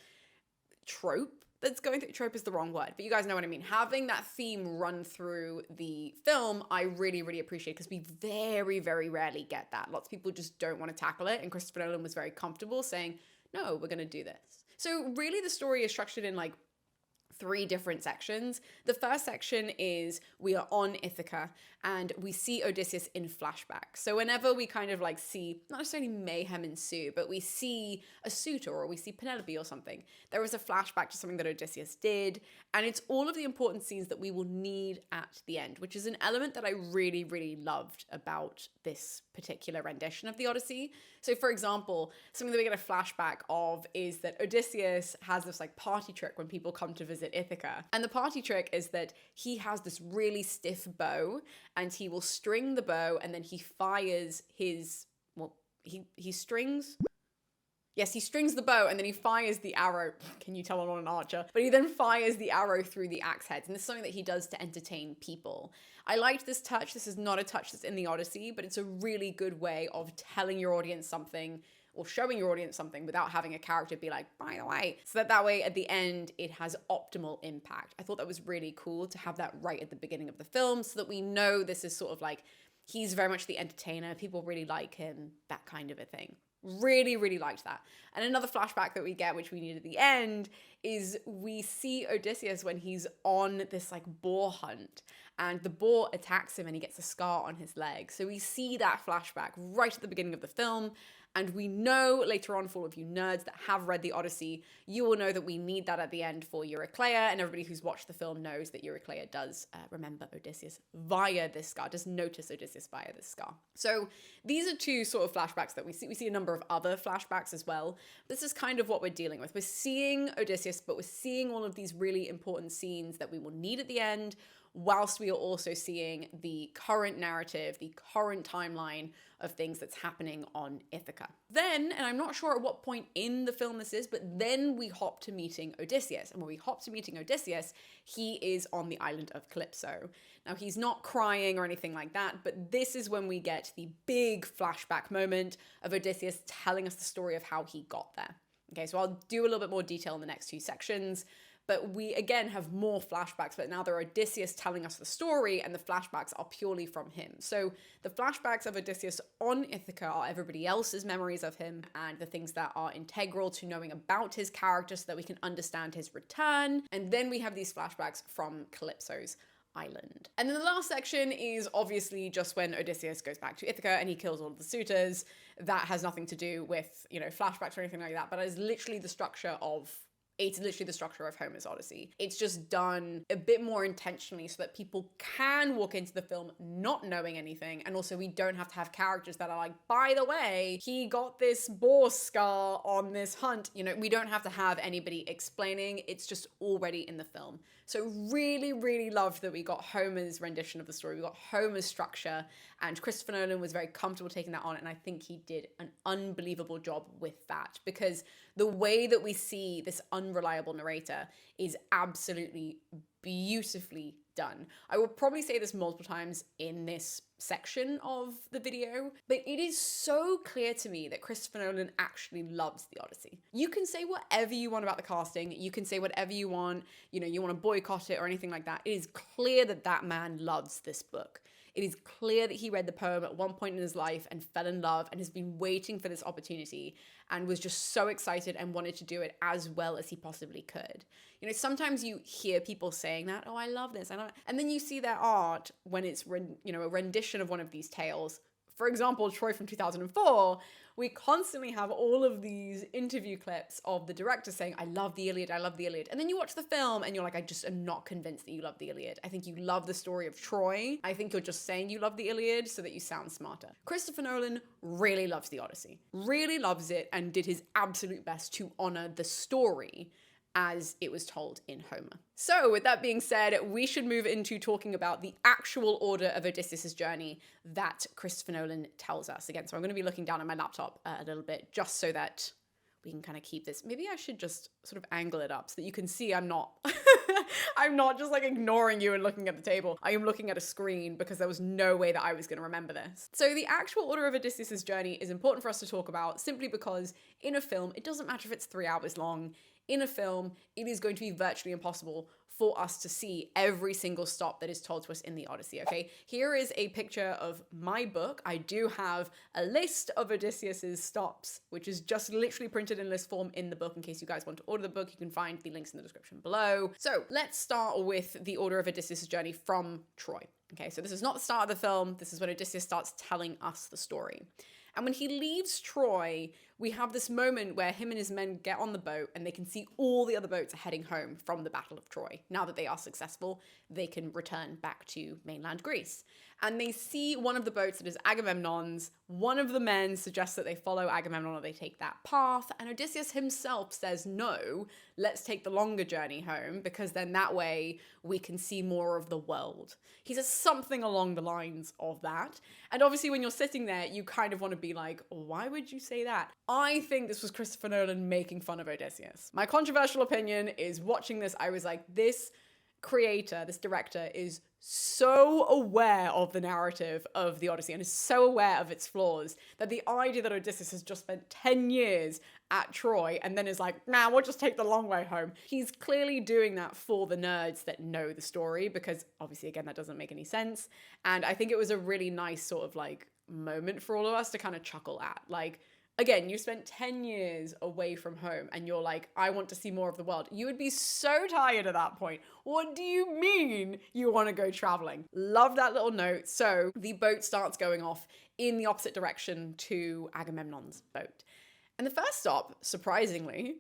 trope that's going through. Trope is the wrong word, but you guys know what I mean. Having that theme run through the film, I really, really appreciate, because we very, very rarely get that. Lots of people just don't want to tackle it. And Christopher Nolan was very comfortable saying, no, we're going to do this. So really the story is structured in like 3 different sections. The first section is we are on Ithaca and we see Odysseus in flashback. So whenever we kind of like see, not necessarily mayhem ensue, but we see a suitor or we see Penelope or something, there is a flashback to something that Odysseus did. And it's all of the important scenes that we will need at the end, which is an element that I really, really loved about this particular rendition of the Odyssey. So for example, something that we get a flashback of is that Odysseus has this like party trick when people come to visit Ithaca. And the party trick is that he has this really stiff bow and he will string the bow and then he fires his, he strings? Yes, he strings the bow and then he fires the arrow. Can you tell I'm not an archer? But he then fires the arrow through the axe heads. And this is something that he does to entertain people. I liked this touch. This is not a touch that's in the Odyssey, but it's a really good way of telling your audience something or showing your audience something without having a character be like, by the way. So that way at the end, it has optimal impact. I thought that was really cool to have that right at the beginning of the film so that we know this is sort of like, he's very much the entertainer. People really like him, that kind of a thing. Really, really liked that. And another flashback that we get, which we need at the end, is we see Odysseus when he's on this like boar hunt and the boar attacks him and he gets a scar on his leg. So we see that flashback right at the beginning of the film. And we know later on, for all of you nerds that have read the Odyssey, you will know that we need that at the end for Eurycleia, and everybody who's watched the film knows that Eurycleia does remember Odysseus via this scar, does notice Odysseus via this scar. So these are 2 sort of flashbacks that we see. We see a number of other flashbacks as well. This is kind of what we're dealing with. We're seeing Odysseus, but we're seeing all of these really important scenes that we will need at the end, whilst we are also seeing the current narrative, the current timeline of things that's happening on Ithaca. Then, and I'm not sure at what point in the film this is, but then we hop to meeting Odysseus. And when we hop to meeting Odysseus, he is on the island of Calypso. Now, he's not crying or anything like that, but this is when we get the big flashback moment of Odysseus telling us the story of how he got there. Okay, so I'll do a little bit more detail in the next 2 sections. But we, again, have more flashbacks, but now they're Odysseus telling us the story, and the flashbacks are purely from him. So the flashbacks of Odysseus on Ithaca are everybody else's memories of him, and the things that are integral to knowing about his character so that we can understand his return. And then we have these flashbacks from Calypso's island. And then the last section is obviously just when Odysseus goes back to Ithaca and he kills all of the suitors. That has nothing to do with, flashbacks or anything like that, but it's literally the structure of Homer's Odyssey. It's just done a bit more intentionally so that people can walk into the film not knowing anything. And also we don't have to have characters that are like, by the way, he got this boar scar on this hunt. We don't have to have anybody explaining. It's just already in the film. So really, really loved that we got Homer's rendition of the story. We got Homer's structure, and Christopher Nolan was very comfortable taking that on. And I think he did an unbelievable job with that, because the way that we see this unreliable narrator is absolutely beautifully done. I will probably say this multiple times in this section of the video, but it is so clear to me that Christopher Nolan actually loves the Odyssey. You can say whatever you want about the casting, you can say whatever you want, you want to boycott it or anything like that. It is clear that that man loves this book. It is clear that he read the poem at one point in his life and fell in love and has been waiting for this opportunity and was just so excited and wanted to do it as well as he possibly could. Sometimes you hear people saying that, oh, I love this. And then you see their art when it's, a rendition of one of these tales For example, Troy from 2004, we constantly have all of these interview clips of the director saying, I love the Iliad, I love the Iliad. And then you watch the film and you're like, I just am not convinced that you love the Iliad. I think you love the story of Troy. I think you're just saying you love the Iliad so that you sound smarter. Christopher Nolan really loves the Odyssey, really loves it, and did his absolute best to honor the story as it was told in Homer. So with that being said, we should move into talking about the actual order of Odysseus' journey that Christopher Nolan tells us. Again, so I'm going to be looking down at my laptop a little bit just so that we can kind of keep this. Maybe I should just sort of angle it up so that you can see I'm not I'm not just like ignoring you and looking at the table. I am looking at a screen because there was no way that I was going to remember this. So the actual order of Odysseus' journey is important for us to talk about simply because in a film, it doesn't matter if it's 3 hours long. In a film, it is going to be virtually impossible for us to see every single stop that is told to us in the Odyssey, okay? Here is a picture of my book. I do have a list of Odysseus's stops, which is just literally printed in list form in the book. In case you guys want to order the book, you can find the links in the description below. So let's start with the order of Odysseus' journey from Troy. Okay, so this is not the start of the film. This is when Odysseus starts telling us the story. And when he leaves Troy, we have this moment where him and his men get on the boat and they can see all the other boats are heading home from the Battle of Troy. Now that they are successful, they can return back to mainland Greece. And they see one of the boats that is Agamemnon's. One of the men suggests that they follow Agamemnon or they take that path. And Odysseus himself says, no, let's take the longer journey home because then that way we can see more of the world. He says something along the lines of that. And obviously when you're sitting there, you kind of want to be like, why would you say that? I think this was Christopher Nolan making fun of Odysseus. My controversial opinion is watching this, I was like, this creator, this director is so aware of the narrative of the Odyssey and is so aware of its flaws that the idea that Odysseus has just spent 10 years at Troy and then is like, nah, we'll just take the long way home. He's clearly doing that for the nerds that know the story because obviously, again, that doesn't make any sense. And I think it was a really nice sort of like moment for all of us to kind of chuckle at. Like, again, you spent 10 years away from home and you're like, I want to see more of the world. You would be so tired at that point. What do you mean you want to go traveling? Love that little note. So the boat starts going off in the opposite direction to Agamemnon's boat. And the first stop, surprisingly,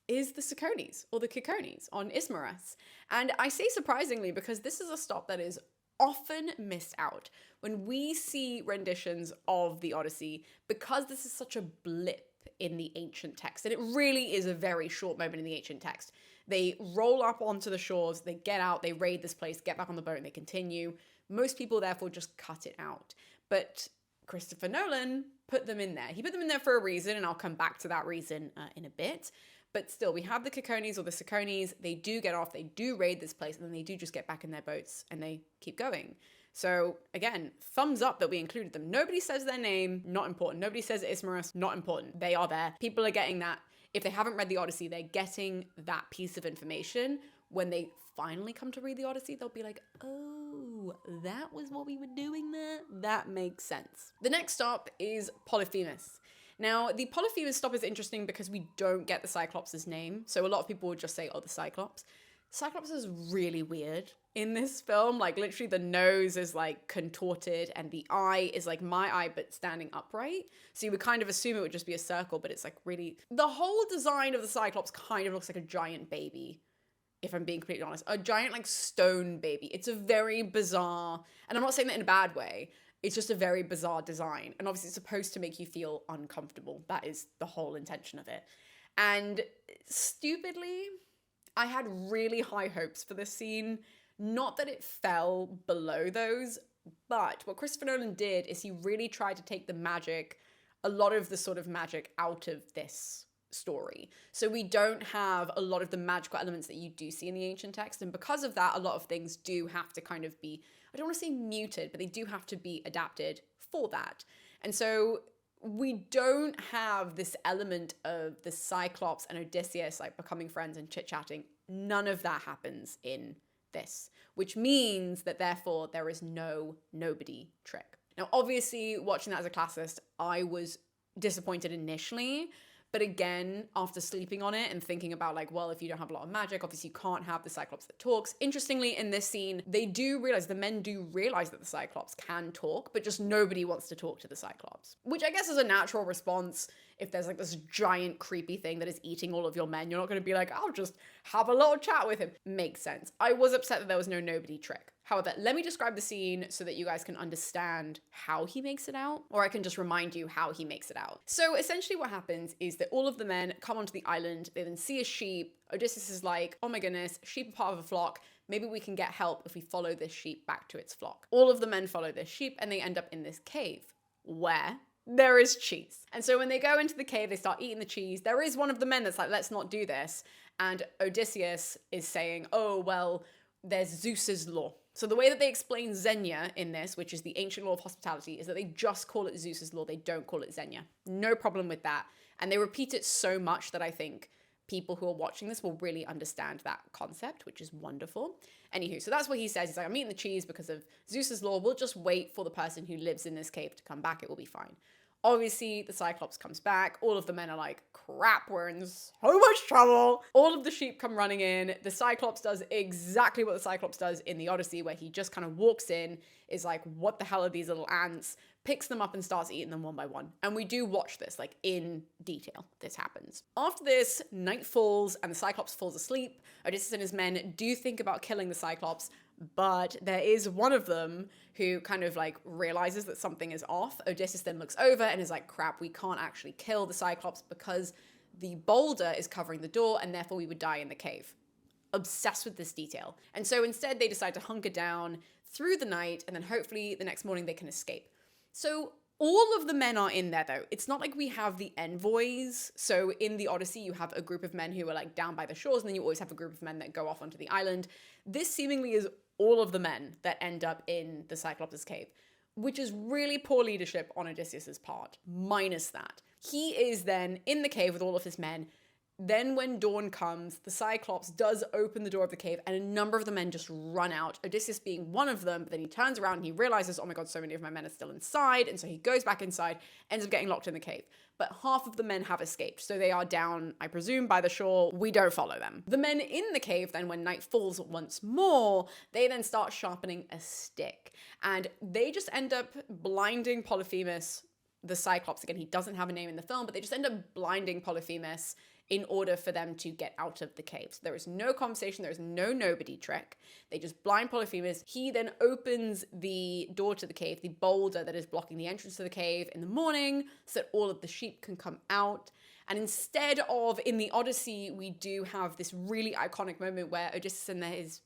is the Cicones or the Cicones on Ismarus. And I say surprisingly because this is a stop that is often missed out when we see renditions of the Odyssey because this is such a blip in the ancient text. And it really is a very short moment in the ancient text. They roll up onto the shores, they get out, they raid this place, get back on the boat, and they continue. Most people, therefore, just cut it out. But Christopher Nolan put them in there. He put them in there for a reason, and I'll come back to that reason in a bit. But still, we have the Cicones or the Cicones. They do get off, they do raid this place, and then they do just get back in their boats and they keep going. So again, thumbs up that we included them. Nobody says their name, not important. Nobody says Ismarus, not important. They are there. People are getting that. If they haven't read the Odyssey, they're getting that piece of information. When they finally come to read the Odyssey, they'll be like, oh, that was what we were doing there? That makes sense. The next stop is Polyphemus. Now, the Polyphemus stop is interesting because we don't get the Cyclops' name. So a lot of people would just say, oh, the Cyclops. Cyclops is really weird in this film. Like, literally the nose is like contorted and the eye is like my eye but standing upright. So you would kind of assume it would just be a circle, but it's like really... The whole design of the Cyclops kind of looks like a giant baby, if I'm being completely honest. A giant like stone baby. It's a very bizarre... And I'm not saying that in a bad way. It's just a very bizarre design. And obviously it's supposed to make you feel uncomfortable. That is the whole intention of it. And stupidly, I had really high hopes for this scene. Not that it fell below those, but what Christopher Nolan did is he really tried to take the magic, a lot of the sort of magic out of this story. So we don't have a lot of the magical elements that you do see in the ancient text. And because of that, a lot of things do have to kind of be, I don't want to say muted, but they do have to be adapted for that. And so we don't have this element of the Cyclops and Odysseus like becoming friends and chit-chatting. None of that happens in this, which means that therefore there is no nobody trick. Now, obviously, watching that as a classicist, I was disappointed initially But again, after sleeping on it and thinking about like, well, if you don't have a lot of magic, obviously you can't have the Cyclops that talks. Interestingly, in this scene, the men do realize that the Cyclops can talk, but just nobody wants to talk to the Cyclops. Which I guess is a natural response. If there's like this giant creepy thing that is eating all of your men, you're not going to be like, I'll just have a little chat with him. Makes sense. I was upset that there was no nobody trick. However, let me describe the scene so that you guys can understand how he makes it out, or I can just remind you how he makes it out. So essentially what happens is that all of the men come onto the island, they then see a sheep. Odysseus is like, oh my goodness, sheep are part of a flock. Maybe we can get help if we follow this sheep back to its flock. All of the men follow this sheep and they end up in this cave where there is cheese. And so when they go into the cave, they start eating the cheese. There is one of the men that's like, let's not do this. And Odysseus is saying, oh, well, there's Zeus's law. So the way that they explain Xenia in this, which is the ancient law of hospitality, is that they just call it Zeus's law. They don't call it Xenia. No problem with that. And they repeat it so much that I think people who are watching this will really understand that concept, which is wonderful. Anywho, so that's what he says. He's like, I'm eating the cheese because of Zeus's law. We'll just wait for the person who lives in this cave to come back. It will be fine. Obviously, the Cyclops comes back. All of the men are like, crap, we're in so much trouble. All of the sheep come running in. The Cyclops does exactly what the Cyclops does in the Odyssey, where he just kind of walks in, is like, what the hell are these little ants? Picks them up and starts eating them one by one. And we do watch this, like, in detail. This happens. After this, night falls and the Cyclops falls asleep. Odysseus and his men do think about killing the Cyclops, but there is one of them who kind of like realizes that something is off. Odysseus then looks over and is like, crap, we can't actually kill the Cyclops because the boulder is covering the door and therefore we would die in the cave. Obsessed with this detail. And so instead they decide to hunker down through the night and then hopefully the next morning they can escape. So all of the men are in there though. It's not like we have the envoys. So in the Odyssey, you have a group of men who are like down by the shores and then you always have a group of men that go off onto the island. This seemingly is all of the men that end up in the Cyclops' cave, which is really poor leadership on Odysseus' part, minus that. He is then in the cave with all of his men. Then when dawn comes, the Cyclops does open the door of the cave and a number of the men just run out, Odysseus being one of them, but then he turns around and he realizes, oh my god, so many of my men are still inside, and so he goes back inside, ends up getting locked in the cave. But half of the men have escaped, so they are down, I presume, by the shore. We don't follow them. The men in the cave then, when night falls once more, they then start sharpening a stick, and they just end up blinding Polyphemus, the Cyclops. Again, he doesn't have a name in the film, but they just end up blinding Polyphemus in order for them to get out of the cave. So there is no conversation, there is no nobody trick. They just blind Polyphemus. He then opens the door to the cave, the boulder that is blocking the entrance to the cave in the morning, so that all of the sheep can come out. And instead of, in the Odyssey, we do have this really iconic moment where Odysseus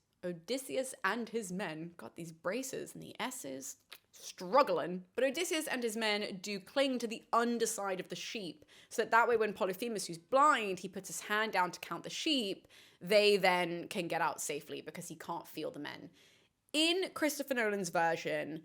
and his men, got these braces and the S's, struggling. But Odysseus and his men do cling to the underside of the sheep, so that way when Polyphemus, who's blind, he puts his hand down to count the sheep, they then can get out safely because he can't feel the men. In Christopher Nolan's version,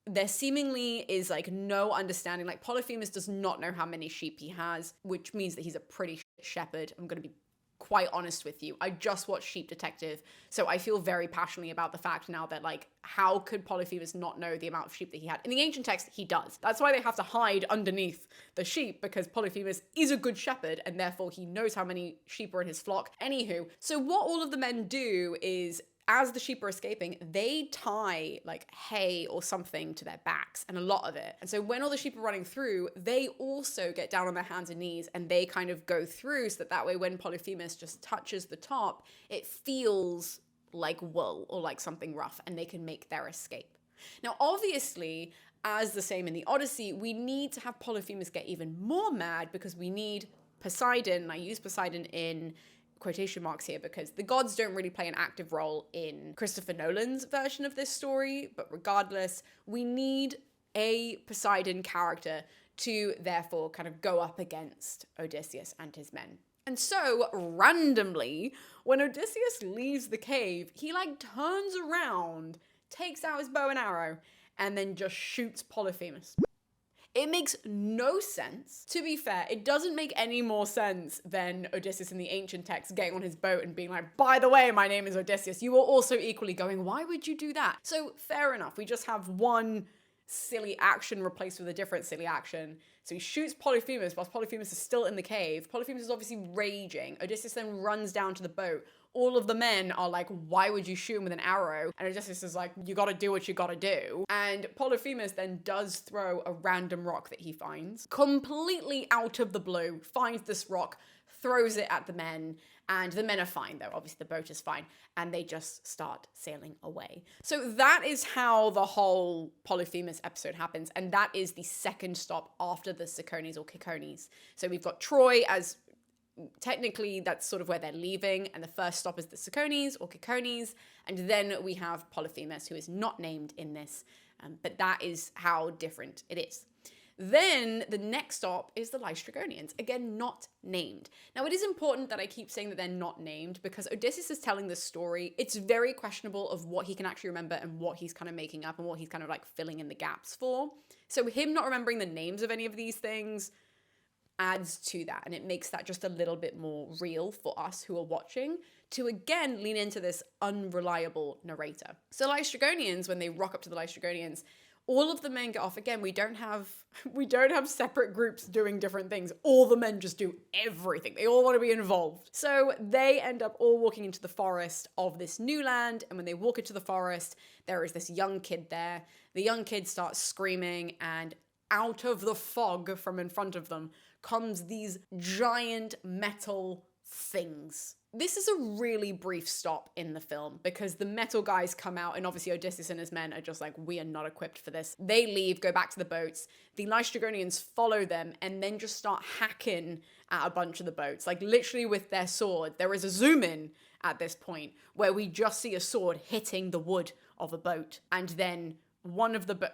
there seemingly is like no understanding. Like Polyphemus does not know how many sheep he has, which means that he's a pretty shit shepherd. I'm going to be quite honest with you. I just watched Sheep Detective, so I feel very passionately about the fact now that, like, how could Polyphemus not know the amount of sheep that he had? In the ancient text, he does. That's why they have to hide underneath the sheep, because Polyphemus is a good shepherd, and therefore he knows how many sheep are in his flock. Anywho, so what all of the men do is, as the sheep are escaping, they tie like hay or something to their backs, and a lot of it. And so when all the sheep are running through, they also get down on their hands and knees and they kind of go through, so that way when Polyphemus just touches the top, it feels like wool or like something rough, and they can make their escape. Now, obviously, as the same in the Odyssey, we need to have Polyphemus get even more mad because we need Poseidon, and I use Poseidon in quotation marks here because the gods don't really play an active role in Christopher Nolan's version of this story, but regardless, we need a Poseidon character to therefore kind of go up against Odysseus and his men. And so, randomly, when Odysseus leaves the cave, he like turns around, takes out his bow and arrow, and then just shoots Polyphemus. It makes no sense. To be fair, it doesn't make any more sense than Odysseus in the ancient text getting on his boat and being like, by the way, my name is Odysseus. You were also equally going, why would you do that? So fair enough. We just have one silly action replaced with a different silly action. So he shoots Polyphemus whilst Polyphemus is still in the cave. Polyphemus is obviously raging. Odysseus then runs down to the boat. All of the men are like, why would you shoot him with an arrow? And Odysseus is like, you gotta do what you gotta do. And Polyphemus then does throw a random rock that he finds. Completely out of the blue, finds this rock, throws it at the men, and the men are fine though. Obviously the boat is fine. And they just start sailing away. So that is how the whole Polyphemus episode happens. And that is the second stop after the Cicones or Cicones. So we've got Troy as technically that's sort of where they're leaving, and the first stop is the Cicones or Cicones, and then we have Polyphemus, who is not named in this, but that is how different it is. Then the next stop is the Lystrygonians, again not named. Now it is important that I keep saying that they're not named because Odysseus is telling this story. It's very questionable of what he can actually remember and what he's kind of making up and what he's kind of like filling in the gaps for. So him not remembering the names of any of these things adds to that, and it makes that just a little bit more real for us who are watching to again lean into this unreliable narrator. So Lystrygonians, when they rock up to the Lystrygonians, all of the men get off. Again, we don't have separate groups doing different things. All the men just do everything. They all want to be involved. So they end up all walking into the forest of this new land, and when they walk into the forest, there is this young kid there. The young kid starts screaming, and out of the fog from in front of them comes these giant metal things. This is a really brief stop in the film because the metal guys come out and obviously Odysseus and his men are just like, we are not equipped for this. They leave, go back to the boats. The Lystrygonians follow them and then just start hacking at a bunch of the boats, like literally with their sword. There is a zoom in at this point where we just see a sword hitting the wood of a boat, and then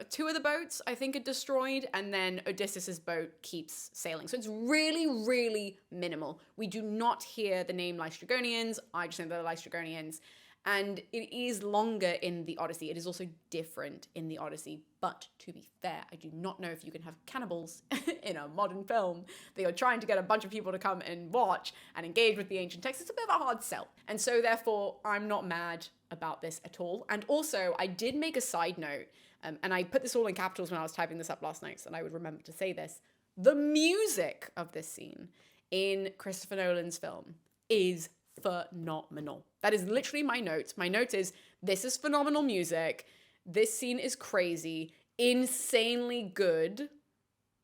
two of the boats, I think, are destroyed, and then Odysseus's boat keeps sailing. So it's really, really minimal. We do not hear the name Lystrygonians. I just know they're Lystrygonians. And it is longer in the Odyssey. It is also different in the Odyssey. But to be fair, I do not know if you can have cannibals in a modern film that you're trying to get a bunch of people to come and watch and engage with the ancient text. It's a bit of a hard sell. And so therefore, I'm not mad about this at all. And also, I did make a side note, and I put this all in capitals when I was typing this up last night, so I would remember to say this. The music of this scene in Christopher Nolan's film is phenomenal. That is literally my note. My note is, this is phenomenal music. This scene is crazy, insanely good.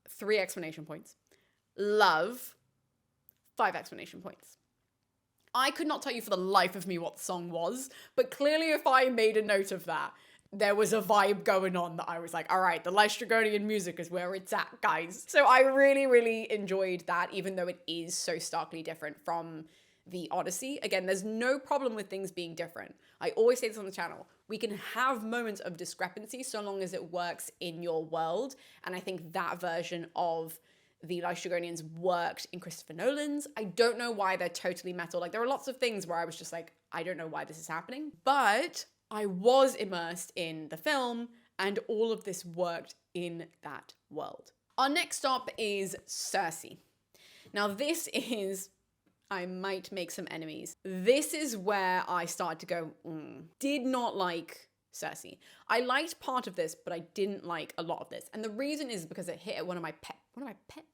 3 exclamation points. Love, 5 exclamation points. I could not tell you for the life of me what the song was, but clearly if I made a note of that, there was a vibe going on that I was like, all right, the Lystrygonian music is where it's at, guys. So I really, really enjoyed that, even though it is so starkly different from the Odyssey. Again, there's no problem with things being different. I always say this on the channel. We can have moments of discrepancy so long as it works in your world. And I think that version of the Lystrygonians worked in Christopher Nolan's. I don't know why they're totally metal. Like, there are lots of things where I was just like, I don't know why this is happening. But I was immersed in the film, and all of this worked in that world. Our next stop is Circe. Now this is, I might make some enemies. This is where I started to go, did not like Circe. I liked part of this, but I didn't like a lot of this. And the reason is because it hit at one of my pet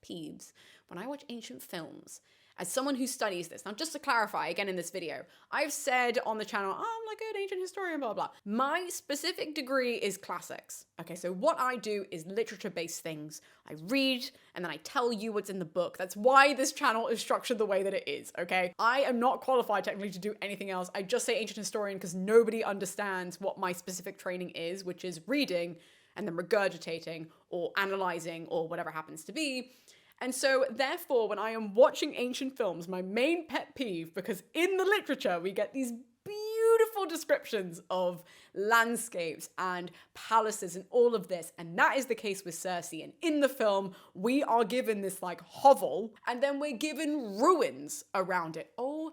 peeves when I watch ancient films. As someone who studies this, now just to clarify again in this video, I've said on the channel, oh, I'm like an ancient historian, blah, blah. My specific degree is classics. Okay, so what I do is literature-based things. I read and then I tell you what's in the book. That's why this channel is structured the way that it is, okay? I am not qualified technically to do anything else. I just say ancient historian because nobody understands what my specific training is, which is reading and then regurgitating or analyzing or whatever happens to be. And so, therefore, when I am watching ancient films, my main pet peeve, because in the literature, we get these beautiful descriptions of landscapes and palaces and all of this, and that is the case with Circe. And in the film, we are given this, like, hovel, and then we're given ruins around it. Oh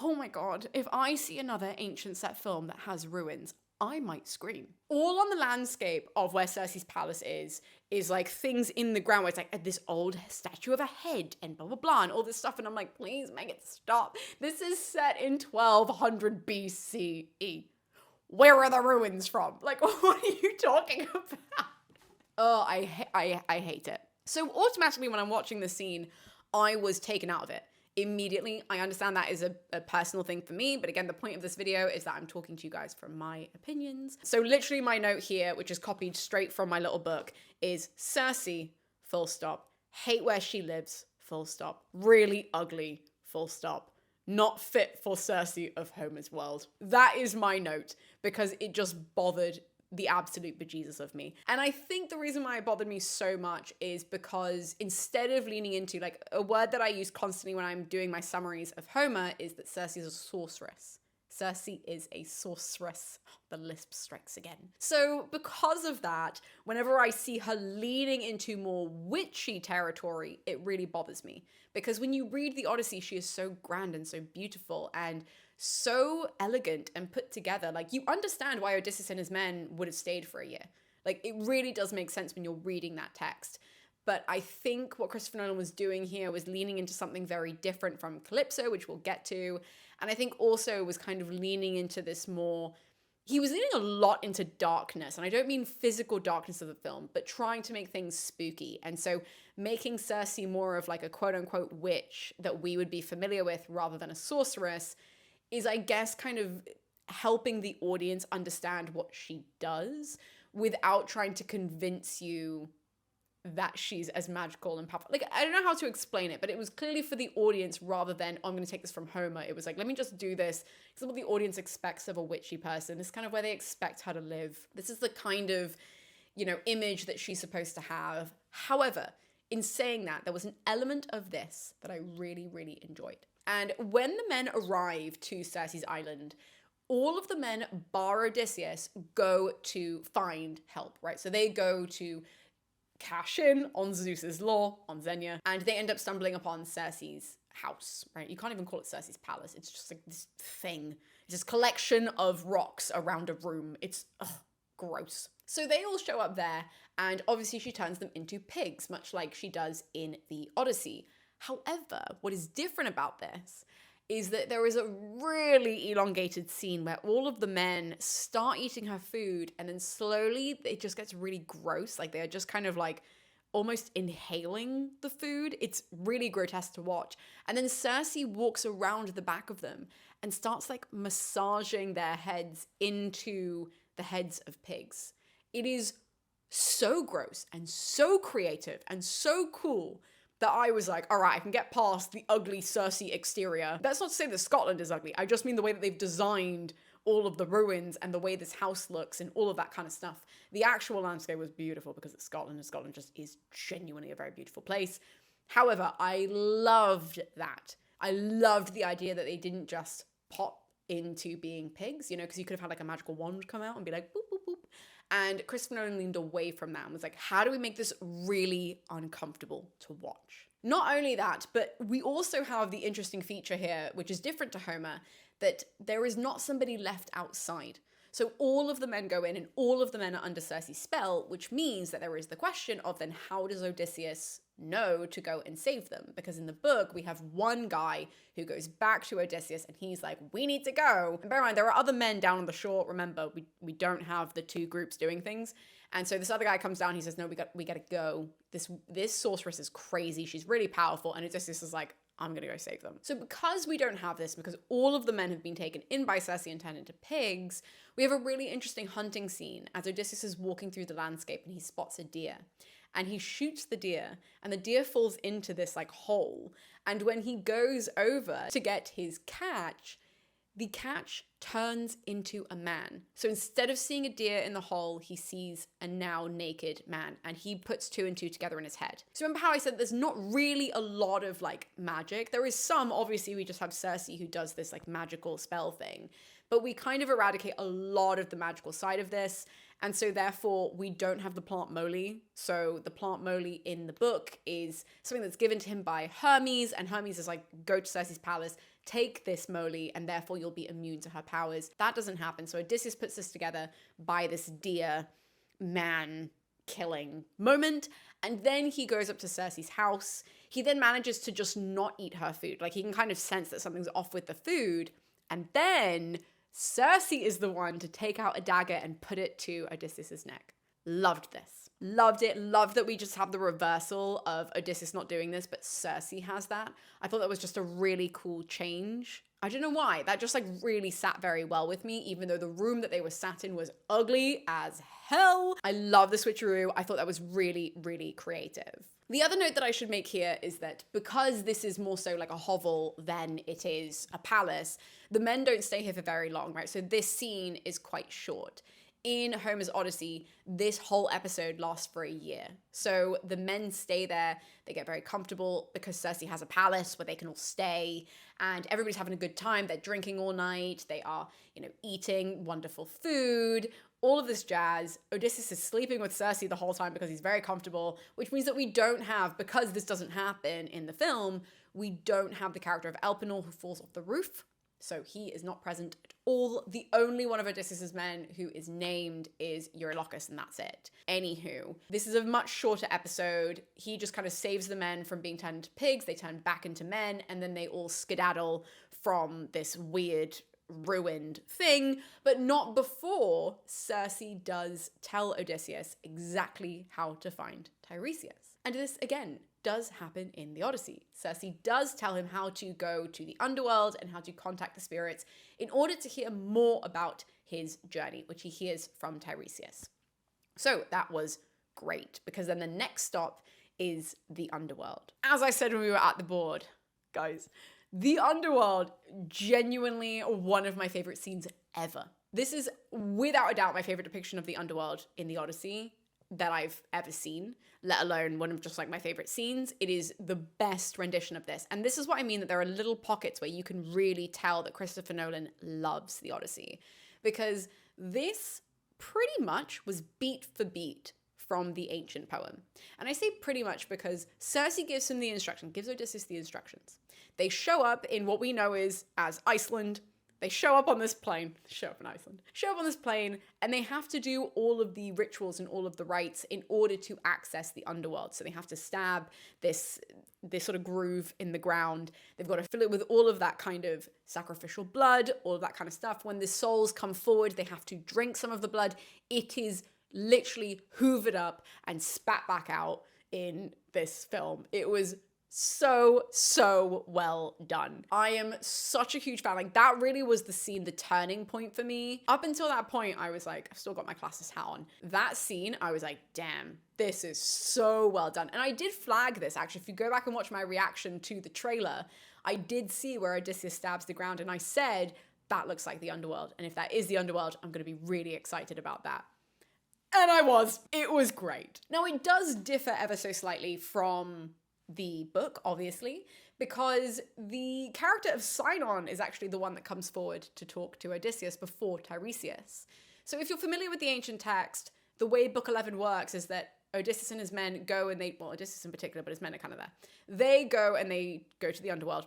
my God, if I see another ancient set film that has ruins, I might scream. All on the landscape of where Circe's palace is like things in the ground where it's like this old statue of a head and blah, blah, blah, and all this stuff. And I'm like, please make it stop. This is set in 1200 BCE. Where are the ruins from? Like, what are you talking about? Oh, I hate it. So automatically when I'm watching this scene, I was taken out of it immediately. I understand that is a personal thing for me, but again, the point of this video is that I'm talking to you guys from my opinions. So literally my note here, which is copied straight from my little book, is Cersei, full stop. Hate where she lives, full stop. Really ugly, full stop. Not fit for Cersei of Homer's world. That is my note, because it just bothered the absolute bejesus of me. And I think the reason why it bothered me so much is because instead of leaning into, like, a word that I use constantly when I'm doing my summaries of Homer is that Cersei is a sorceress. Cersei is a sorceress. The lisp strikes again. So because of that, whenever I see her leaning into more witchy territory, it really bothers me. Because when you read the Odyssey, she is so grand and so beautiful and so elegant and put together. Like, you understand why Odysseus and his men would have stayed for a year. Like, it really does make sense when you're reading that text. But I think what Christopher Nolan was doing here was leaning into something very different from Calypso, which we'll get to. And I think also was kind of leaning into this more, he was leaning a lot into darkness. And I don't mean physical darkness of the film, but trying to make things spooky. And so making Cersei more of like a quote unquote witch that we would be familiar with rather than a sorceress is, I guess, kind of helping the audience understand what she does without trying to convince you that she's as magical and powerful. Like, I don't know how to explain it, but it was clearly for the audience rather than, oh, I'm going to take this from Homer. It was like, let me just do this. This is what the audience expects of a witchy person. This is kind of where they expect her to live. This is the kind of, you know, image that she's supposed to have. However, in saying that, there was an element of this that I really, really enjoyed. And when the men arrive to Cersei's island, all of the men, bar Odysseus, go to find help, right? So they go to cash in on Zeus's law, on Xenia, and they end up stumbling upon Cersei's house, right? You can't even call it Cersei's palace. It's just like this thing. It's this collection of rocks around a room. It's gross. So they all show up there, and obviously she turns them into pigs, much like she does in the Odyssey. However, what is different about this is that there is a really elongated scene where all of the men start eating her food and then slowly it just gets really gross. Like, they are just kind of like almost inhaling the food. It's really grotesque to watch. And then Cersei walks around the back of them and starts like massaging their heads into the heads of pigs. It is so gross and so creative and so cool that I was like, all right, I can get past the ugly Cersei exterior. That's not to say that Scotland is ugly. I just mean the way that they've designed all of the ruins and the way this house looks and all of that kind of stuff. The actual landscape was beautiful because it's Scotland, and Scotland just is genuinely a very beautiful place. However, I loved that. I loved the idea that they didn't just pop into being pigs, you know, because you could have had like a magical wand come out and be like, boop, boop, boop. And Christopher Nolan leaned away from that and was like, how do we make this really uncomfortable to watch? Not only that, but we also have the interesting feature here, which is different to Homer, that there is not somebody left outside. So all of the men go in and all of the men are under Cersei's spell, which means that there is the question of then how does Odysseus know to go and save them? Because in the book, we have one guy who goes back to Odysseus and he's like, we need to go. And bear in mind, there are other men down on the shore. Remember, we don't have the two groups doing things. And so this other guy comes down, he says, no, we gotta go. This sorceress is crazy. She's really powerful. And Odysseus is like, I'm gonna go save them. So because we don't have this, because all of the men have been taken in by Cersei and turned into pigs, we have a really interesting hunting scene as Odysseus is walking through the landscape and he spots a deer. And he shoots the deer, and the deer falls into this like hole. And when he goes over to get his catch, the catch turns into a man. So instead of seeing a deer in the hole, he sees a now naked man, and he puts two and two together in his head. So remember how I said there's not really a lot of like magic? There is some, obviously we just have Cersei who does this like magical spell thing, but we kind of eradicate a lot of the magical side of this. And so therefore we don't have the plant moly. So the plant moly in the book is something that's given to him by Hermes, and Hermes is like, go to Cersei's palace, take this moly, and therefore you'll be immune to her powers. That doesn't happen. So Odysseus puts this together by this deer man killing moment. And then he goes up to Cersei's house. He then manages to just not eat her food. Like, he can kind of sense that something's off with the food. And then Cersei is the one to take out a dagger and put it to Odysseus's neck. Loved this. Loved it. Loved that we just have the reversal of Odysseus not doing this, but Circe has that. I thought that was just a really cool change. I don't know why. That just like really sat very well with me, even though the room that they were sat in was ugly as hell. I love the switcheroo. I thought that was really, really creative. The other note that I should make here is that because this is more so like a hovel than it is a palace, the men don't stay here for very long, right? So this scene is quite short. In Homer's Odyssey, this whole episode lasts for a year. So the men stay there, they get very comfortable because Circe has a palace where they can all stay and everybody's having a good time. They're drinking all night, they are, eating wonderful food, all of this jazz. Odysseus is sleeping with Circe the whole time because he's very comfortable, which means that we don't have, because this doesn't happen in the film, we don't have the character of Elpenor who falls off the roof. So he is not present at all. The only one of Odysseus's men who is named is Eurylochus, and that's it. Anywho, this is a much shorter episode. He just kind of saves the men from being turned into pigs. They turn back into men, and then they all skedaddle from this weird, ruined thing, but not before Circe does tell Odysseus exactly how to find Tiresias. And this, again, does happen in the Odyssey. Circe does tell him how to go to the underworld and how to contact the spirits in order to hear more about his journey, which he hears from Tiresias. So that was great, because then the next stop is the underworld. As I said when we were at the board, guys, the underworld, genuinely one of my favorite scenes ever. This is without a doubt my favorite depiction of the underworld in the Odyssey that I've ever seen, let alone one of just like my favorite scenes. It is the best rendition of this. And this is what I mean, that there are little pockets where you can really tell that Christopher Nolan loves the Odyssey, because this pretty much was beat for beat from the ancient poem. And I say pretty much because Circe gives him the instruction, gives Odysseus the instructions. They show up in what we know is as Iceland. They show up on this plane, show up on this plane, and they have to do all of the rituals and all of the rites in order to access the underworld. So they have to stab this sort of groove in the ground. They've got to fill it with all of that kind of sacrificial blood, all of that kind of stuff. When the souls come forward, they have to drink some of the blood. It is literally hoovered up and spat back out in this film. It was so well done. I am such a huge fan. Like, that really was the scene, the turning point for me. Up until that point, I was like, I've still got my Classicist hat on. That scene, I was like, damn, this is so well done. And I did flag this, actually. If you go back and watch my reaction to the trailer, I did see where Odysseus stabs the ground, and I said, that looks like the underworld. And if that is the underworld, I'm going to be really excited about that. And I was. It was great. Now, it does differ ever so slightly from the book, obviously, because the character of Sinon is actually the one that comes forward to talk to Odysseus before Tiresias. So if you're familiar with the ancient text, the way Book 11 works is that Odysseus and his men go and Odysseus in particular, but his men are kind of there. They go to the underworld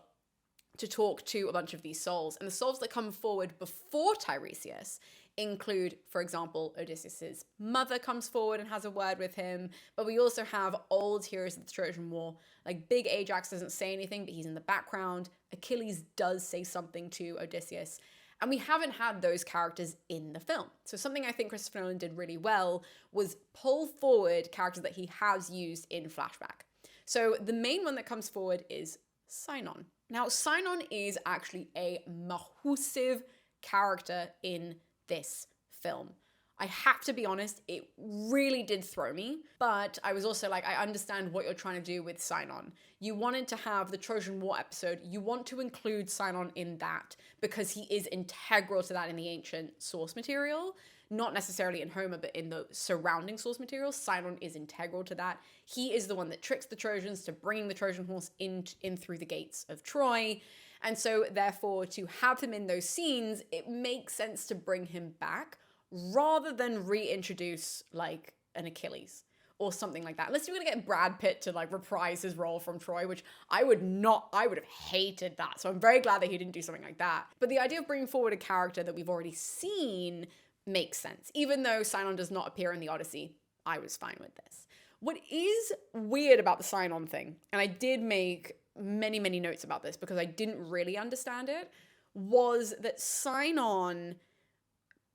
to talk to a bunch of these souls. And the souls that come forward before Tiresias include, for example, Odysseus's mother comes forward and has a word with him. But we also have old heroes of the Trojan War. Like, big Ajax doesn't say anything, but he's in the background. Achilles does say something to Odysseus. And we haven't had those characters in the film. So something I think Christopher Nolan did really well was pull forward characters that he has used in flashback. So the main one that comes forward is Sinon. Now, Sinon is actually a massive character in this film. I have to be honest, it really did throw me, but I was also like, I understand what you're trying to do with Sinon. You wanted to have the Trojan War episode, you want to include Sinon in that because he is integral to that in the ancient source material, not necessarily in Homer, but in the surrounding source material. Sinon is integral to that. He is the one that tricks the Trojans to bringing the Trojan horse in through the gates of Troy. And so therefore, to have him in those scenes, it makes sense to bring him back rather than reintroduce like an Achilles or something like that. Unless you're gonna get Brad Pitt to like reprise his role from Troy, which I would have hated that. So I'm very glad that he didn't do something like that. But the idea of bringing forward a character that we've already seen makes sense. Even though Sinon does not appear in the Odyssey, I was fine with this. What is weird about the Sinon thing, and I did make many notes about this because I didn't really understand it, was that Sinon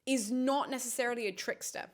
is not necessarily a trickster.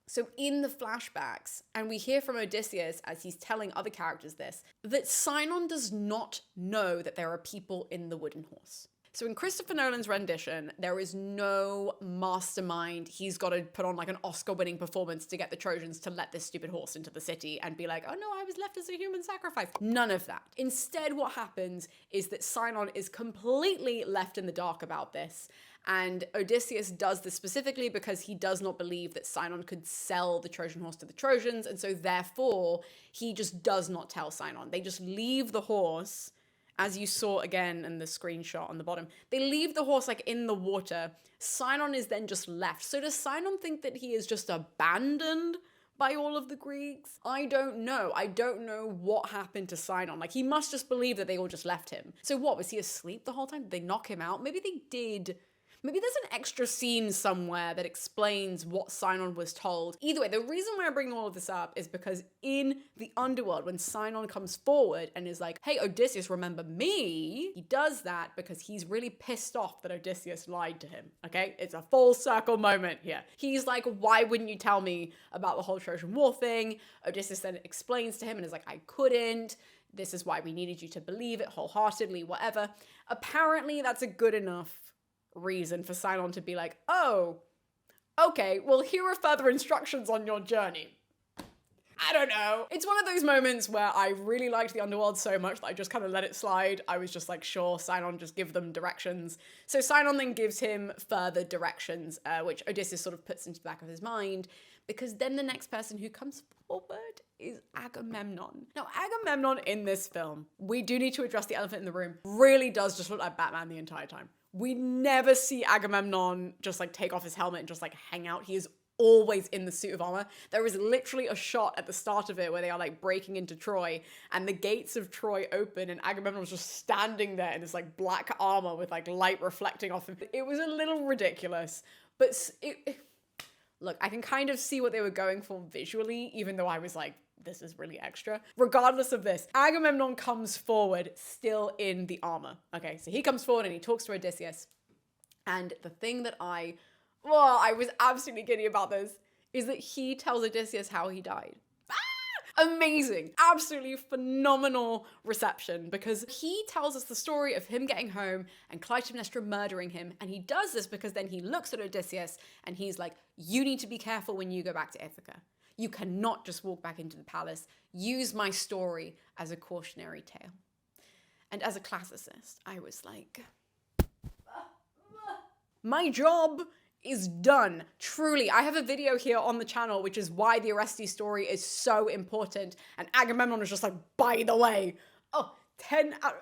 So in the flashbacks, and we hear from Odysseus as he's telling other characters this, that Sinon does not know that there are people in the wooden horse. So in Christopher Nolan's rendition, there is no mastermind. He's got to put on like an Oscar-winning performance to get the Trojans to let this stupid horse into the city and be like, oh no, I was left as a human sacrifice. None of that. Instead, what happens is that Sinon is completely left in the dark about this. And Odysseus does this specifically because he does not believe that Sinon could sell the Trojan horse to the Trojans. And so therefore, he just does not tell Sinon. They just leave the horse, as you saw again in the screenshot on the bottom. They leave the horse like in the water. Sinon is then just left. So does Sinon think that he is just abandoned by all of the Greeks? I don't know. I don't know what happened to Sinon. Like, he must just believe that they all just left him. So what, was he asleep the whole time? Did they knock him out? Maybe they did. Maybe there's an extra scene somewhere that explains what Sinon was told. Either way, the reason why I'm bringing all of this up is because in the underworld, when Sinon comes forward and is like, hey, Odysseus, remember me? He does that because he's really pissed off that Odysseus lied to him, okay? It's a full circle moment here. He's like, why wouldn't you tell me about the whole Trojan War thing? Odysseus then explains to him and is like, I couldn't. This is why we needed you to believe it wholeheartedly, whatever. Apparently, that's a good enough reason for Sinon to be like, oh, okay, well, here are further instructions on your journey. I don't know. It's one of those moments where I really liked the underworld so much that I just kind of let it slide. I was just like, sure, Sinon, just give them directions. So Sinon then gives him further directions, which Odysseus sort of puts into the back of his mind, because then the next person who comes forward is Agamemnon. Now, Agamemnon in this film, we do need to address the elephant in the room, really does just look like Batman the entire time. We never see Agamemnon just like take off his helmet and just like hang out. He is always in the suit of armor. There is literally a shot at the start of it where they are like breaking into Troy and the gates of Troy open and Agamemnon's just standing there in this like black armor with like light reflecting off him. It was a little ridiculous, but look, I can kind of see what they were going for visually, even though I was like, this is really extra. Regardless of this, Agamemnon comes forward still in the armor. Okay, so he comes forward and he talks to Odysseus. And the thing that I was absolutely giddy about this is that he tells Odysseus how he died. Amazing, absolutely phenomenal reception, because he tells us the story of him getting home and Clytemnestra murdering him. And he does this because then he looks at Odysseus and he's like, you need to be careful when you go back to Ithaca. You cannot just walk back into the palace. Use my story as a cautionary tale. And as a classicist, I was like, my job is done. Truly, I have a video here on the channel, which is why the Orestes story is so important. And Agamemnon was just like, by the way, 10 out.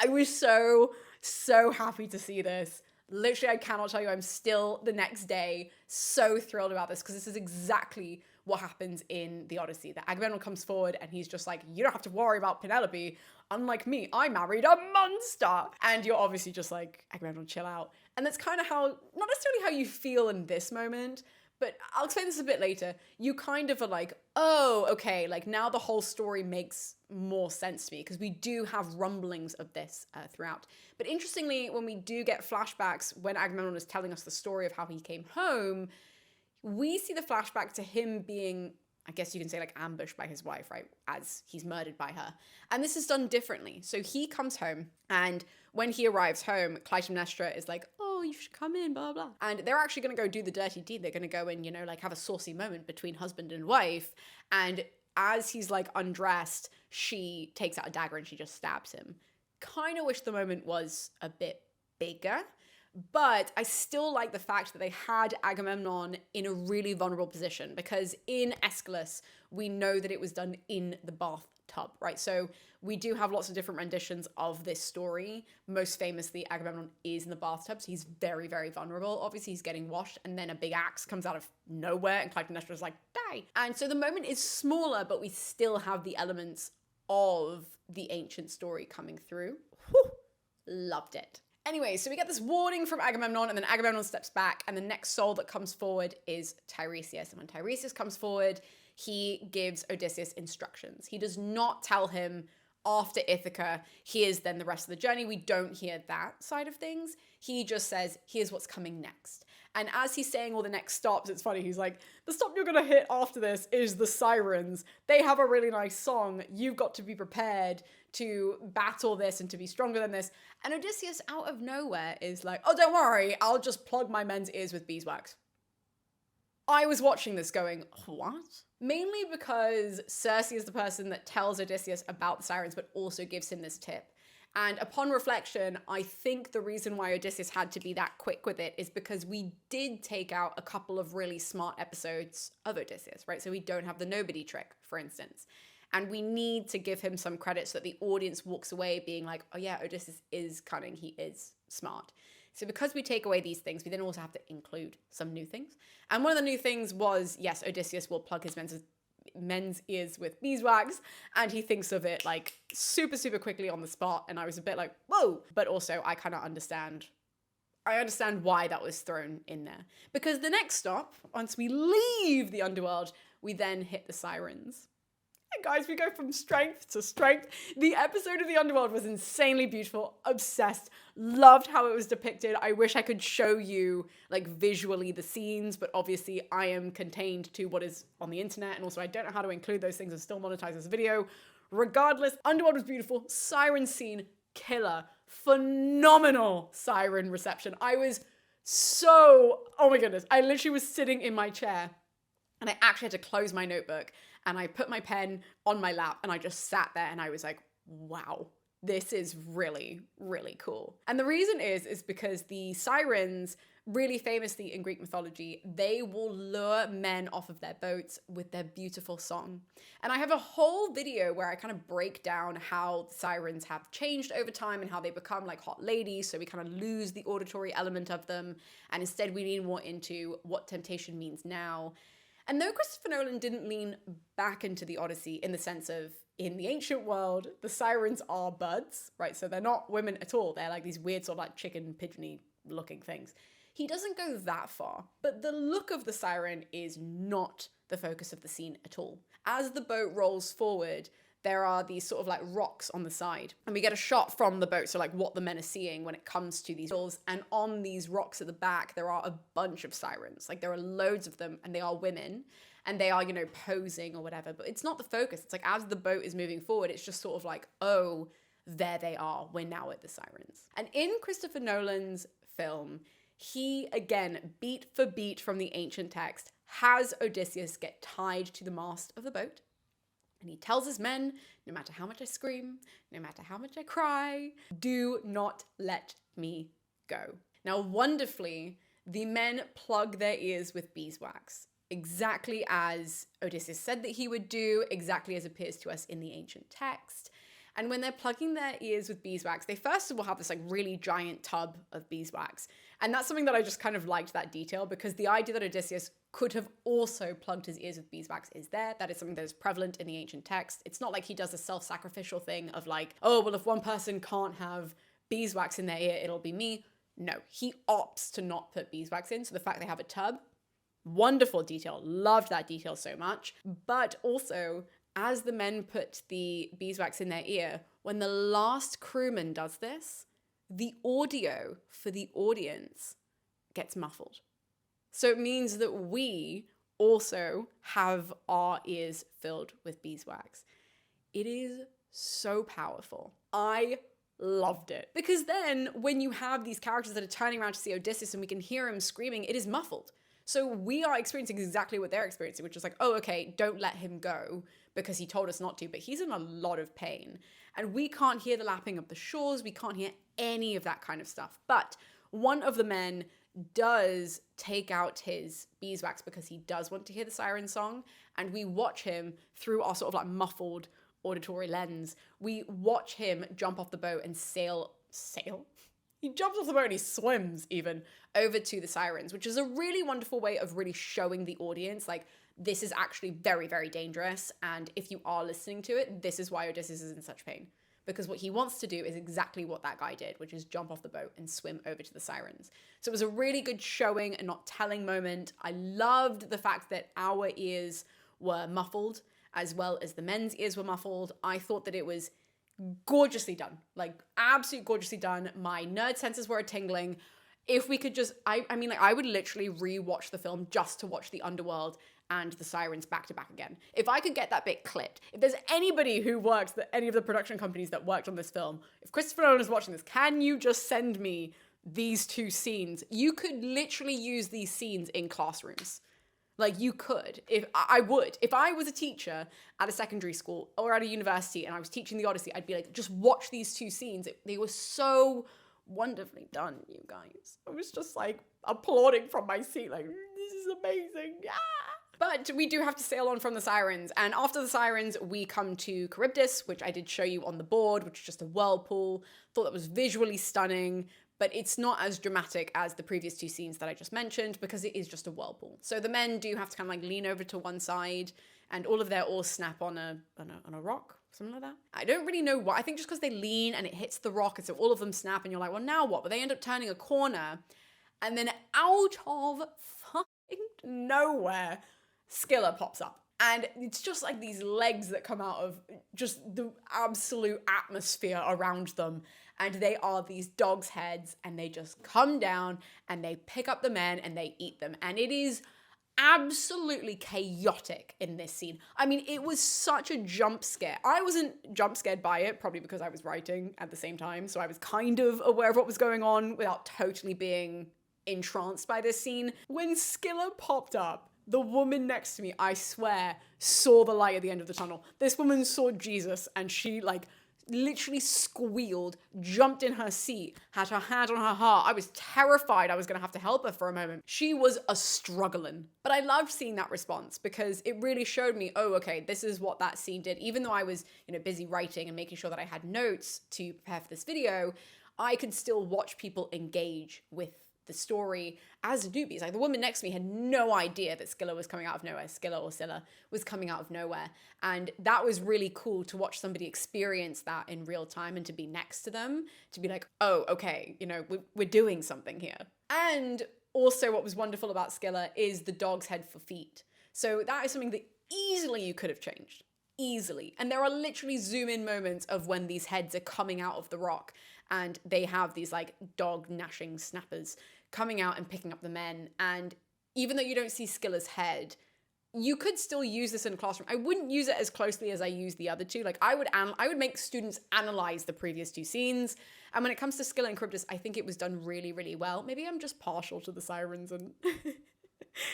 I was so happy to see this. Literally, I cannot tell you, I'm still the next day so thrilled about this, because this is exactly what happens in the Odyssey. That Agamemnon comes forward and he's just like, you don't have to worry about Penelope. Unlike me, I married a monster. And you're obviously just like, Agamemnon, chill out. And that's kind of how, not necessarily how you feel in this moment, but I'll explain this a bit later. You kind of are like, oh, okay, like now the whole story makes more sense to me, because we do have rumblings of this throughout. But interestingly, when we do get flashbacks, when Agamemnon is telling us the story of how he came home, we see the flashback to him being, I guess you can say, like ambushed by his wife, right? As he's murdered by her. And this is done differently. So he comes home, and when he arrives home, Clytemnestra is like, oh, you should come in, blah, blah. And they're actually going to go do the dirty deed. They're going to go and, you know, like have a saucy moment between husband and wife. And as he's like undressed, she takes out a dagger and she just stabs him. Kind of wish the moment was a bit bigger. But I still like the fact that they had Agamemnon in a really vulnerable position, because in Aeschylus, we know that it was done in the bathtub, right? So we do have lots of different renditions of this story. Most famously, Agamemnon is in the bathtub, so he's very, very vulnerable. Obviously, he's getting washed, and then a big axe comes out of nowhere, and Clytemnestra's like, die. And so the moment is smaller, but we still have the elements of the ancient story coming through. Whew, loved it. Anyway, so we get this warning from Agamemnon, and then Agamemnon steps back, and the next soul that comes forward is Tiresias. And when Tiresias comes forward, he gives Odysseus instructions. He does not tell him after Ithaca, here's then the rest of the journey. We don't hear that side of things. He just says, here's what's coming next. And as he's saying all the next stops, it's funny. He's like, the stop you're going to hit after this is the sirens. They have a really nice song. You've got to be prepared to battle this and to be stronger than this. And Odysseus, out of nowhere, is like, oh, don't worry. I'll just plug my men's ears with beeswax. I was watching this going, what? Mainly because Circe is the person that tells Odysseus about the sirens, but also gives him this tip. And upon reflection, I think the reason why Odysseus had to be that quick with it is because we did take out a couple of really smart episodes of Odysseus, right? So we don't have the nobody trick, for instance. And we need to give him some credit so that the audience walks away being like, oh yeah, Odysseus is cunning, he is smart. So because we take away these things, we then also have to include some new things. And one of the new things was, yes, Odysseus will plug his men's ears with beeswax, and he thinks of it like super, super quickly on the spot. And I was a bit like, whoa. But also I kind of understand why that was thrown in there. Because the next stop, once we leave the underworld, we then hit the sirens. And guys, we go from strength to strength. The episode of the underworld was insanely beautiful, obsessed, loved how it was depicted. I wish I could show you like visually the scenes, but obviously I am contained to what is on the internet, and also I don't know how to include those things and still monetize this video. Regardless, underworld was beautiful, siren scene, killer, phenomenal siren reception. I was so, oh my goodness, I literally was sitting in my chair and I actually had to close my notebook. And I put my pen on my lap and I just sat there and I was like, wow, this is really, really cool. And the reason is because the sirens, really famously in Greek mythology, they will lure men off of their boats with their beautiful song. And I have a whole video where I kind of break down how the sirens have changed over time and how they become like hot ladies. So we kind of lose the auditory element of them. And instead we lean more into what temptation means now. And though Christopher Nolan didn't lean back into the Odyssey in the sense of, in the ancient world, the sirens are birds, right? So they're not women at all. They're like these weird sort of like chicken pigeony looking things. He doesn't go that far, but the look of the siren is not the focus of the scene at all. As the boat rolls forward, there are these sort of like rocks on the side. And we get a shot from the boat, so like what the men are seeing when it comes to these hills. And on these rocks at the back, there are a bunch of sirens. Like there are loads of them, and they are women. And they are, you know, posing or whatever. But it's not the focus. It's like as the boat is moving forward, it's just sort of like, oh, there they are. We're now at the sirens. And in Christopher Nolan's film, he, again, beat for beat from the ancient text, has Odysseus get tied to the mast of the boat. And he tells his men, no matter how much I scream, no matter how much I cry, do not let me go. Now, wonderfully, the men plug their ears with beeswax, exactly as Odysseus said that he would do, exactly as appears to us in the ancient text. And when they're plugging their ears with beeswax, they first of all have this like really giant tub of beeswax. And that's something that I just kind of liked, that detail, because the idea that Odysseus could have also plugged his ears with beeswax is there. That is something that is prevalent in the ancient text. It's not like he does a self-sacrificial thing of like, oh, well, if one person can't have beeswax in their ear, it'll be me. No, he opts to not put beeswax in. So the fact they have a tub, wonderful detail. Loved that detail so much. But also, as the men put the beeswax in their ear, when the last crewman does this, the audio for the audience gets muffled. So it means that we also have our ears filled with beeswax. It is so powerful. I loved it. Because then when you have these characters that are turning around to see Odysseus and we can hear him screaming, it is muffled. So we are experiencing exactly what they're experiencing, which is like, oh, okay, don't let him go because he told us not to, but he's in a lot of pain. And we can't hear the lapping of the shores. We can't hear any of that kind of stuff. But one of the men does take out his beeswax because he does want to hear the siren song. And we watch him through our sort of like muffled auditory lens. We watch him jump off the boat and sail? He jumps off the boat and he swims even over to the sirens, which is a really wonderful way of really showing the audience, like, this is actually very, very dangerous. And if you are listening to it, this is why Odysseus is in such pain. Because what he wants to do is exactly what that guy did, which is jump off the boat and swim over to the sirens. So it was a really good showing and not telling moment. I loved the fact that our ears were muffled as well as the men's ears were muffled. I thought that it was gorgeously done, like absolutely gorgeously done. My nerd senses were tingling. If we could just, I mean, like, I would literally rewatch the film just to watch the underworld and the sirens back to back again. If I could get that bit clipped, if there's anybody who works, any of the production companies that worked on this film, if Christopher Nolan is watching this, can you just send me these two scenes? You could literally use these scenes in classrooms. Like, you could. If I would. If I was a teacher at a secondary school or at a university and I was teaching the Odyssey, I'd be like, just watch these two scenes. They were so wonderfully done, you guys. I was just like applauding from my seat, like, this is amazing. Yeah. But we do have to sail on from the sirens, and after the sirens, we come to Charybdis, which I did show you on the board, which is just a whirlpool. Thought that was visually stunning, but it's not as dramatic as the previous two scenes that I just mentioned because it is just a whirlpool. So the men do have to kind of like lean over to one side, and all of their oars snap on a rock, something like that. I don't really know why. I think just because they lean and it hits the rock, and so all of them snap, and you're like, well, now what? But they end up turning a corner, and then out of fucking nowhere, Skilla pops up. And it's just like these legs that come out of just the absolute atmosphere around them. And they are these dogs' heads, and they just come down and they pick up the men and they eat them. And it is absolutely chaotic in this scene. I mean, it was such a jump scare. I wasn't jump scared by it, probably because I was writing at the same time. So I was kind of aware of what was going on without totally being entranced by this scene. When Skilla popped up, the woman next to me, I swear, saw the light at the end of the tunnel. This woman saw Jesus, and she like literally squealed, jumped in her seat, had her hand on her heart. I was terrified I was gonna have to help her for a moment. She was a struggling. But I loved seeing that response because it really showed me, oh, okay, this is what that scene did. Even though I was, busy writing and making sure that I had notes to prepare for this video, I could still watch people engage with the story as newbies. Like, the woman next to me had no idea that Skilla was coming out of nowhere. Skilla or Scylla was coming out of nowhere. And that was really cool to watch somebody experience that in real time and to be next to them, to be like, oh, okay, we're doing something here. And also what was wonderful about Skilla is the dog's head for feet. So that is something that easily you could have changed. Easily. And there are literally zoom in moments of when these heads are coming out of the rock and they have these like dog gnashing snappers coming out and picking up the men. And even though you don't see Scylla's head, you could still use this in a classroom. I wouldn't use it as closely as I use the other two. Like, I would make students analyze the previous two scenes. And when it comes to Scylla and Charybdis, I think it was done really, really well. Maybe I'm just partial to the sirens and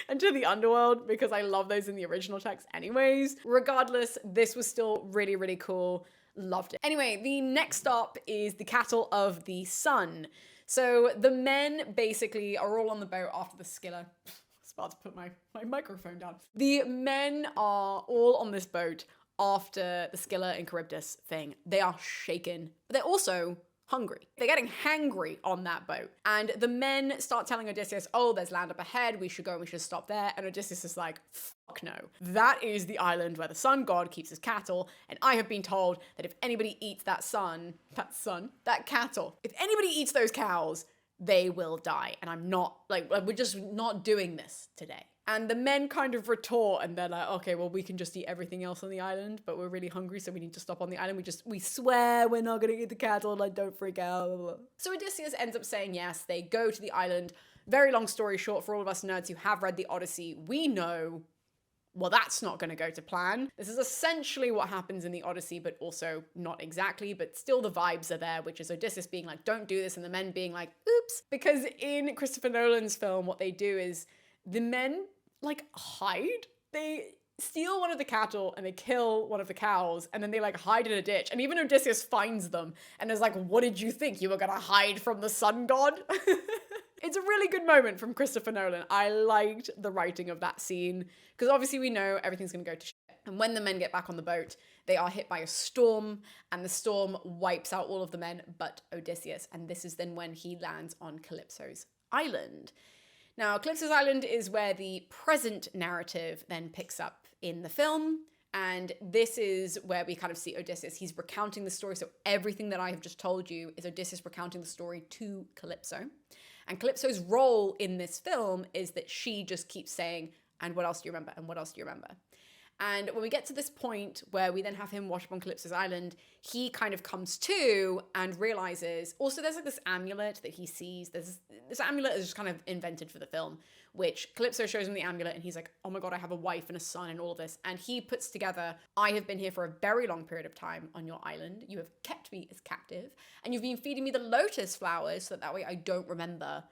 and to the underworld because I love those in the original text anyways. Regardless, this was still really, really cool. Loved it. Anyway, the next stop is the Cattle of the Sun. So the men basically are all on the boat after the Scylla. I was about to put my microphone down. The men are all on this boat after the Scylla and Charybdis thing. They are shaken, but they're also hungry. They're getting hangry on that boat. And the men start telling Odysseus, oh, there's land up ahead. We should go and we should stop there. And Odysseus is like, fuck no. That is the island where the sun god keeps his cattle. And I have been told that if anybody eats that cattle, if anybody eats those cows, they will die. And I'm not, we're just not doing this today. And the men kind of retort and they're like, okay, well, we can just eat everything else on the island, but we're really hungry, so we need to stop on the island. We swear we're not going to eat the cattle, like, don't freak out. Blah, blah, blah. So Odysseus ends up saying yes. They go to the island. Very long story short, for all of us nerds who have read the Odyssey, we know, well, that's not going to go to plan. This is essentially what happens in the Odyssey, but also not exactly, but still the vibes are there, which is Odysseus being like, don't do this, and the men being like, oops. Because in Christopher Nolan's film, what they do is the men hide. They steal one of the cattle and they kill one of the cows, and then they hide in a ditch. And even Odysseus finds them and is like, what did you think? You were gonna hide from the sun god? It's a really good moment from Christopher Nolan. I liked the writing of that scene because obviously we know everything's gonna go to shit. And when the men get back on the boat, they are hit by a storm, and the storm wipes out all of the men but Odysseus. And this is then when he lands on Calypso's island. Now, Calypso's Island is where the present narrative then picks up in the film, and this is where we kind of see Odysseus. He's recounting the story, so everything that I have just told you is Odysseus recounting the story to Calypso. And Calypso's role in this film is that she just keeps saying, and what else do you remember? And what else do you remember? And when we get to this point where we then have him wash up on Calypso's island, he kind of comes to and realizes, also there's like this amulet that he sees. There's this amulet is just kind of invented for the film, which Calypso shows him the amulet and he's like, oh my God, I have a wife and a son and all of this. And he puts together, I have been here for a very long period of time on your island. You have kept me as captive and you've been feeding me the lotus flowers so that way I don't remember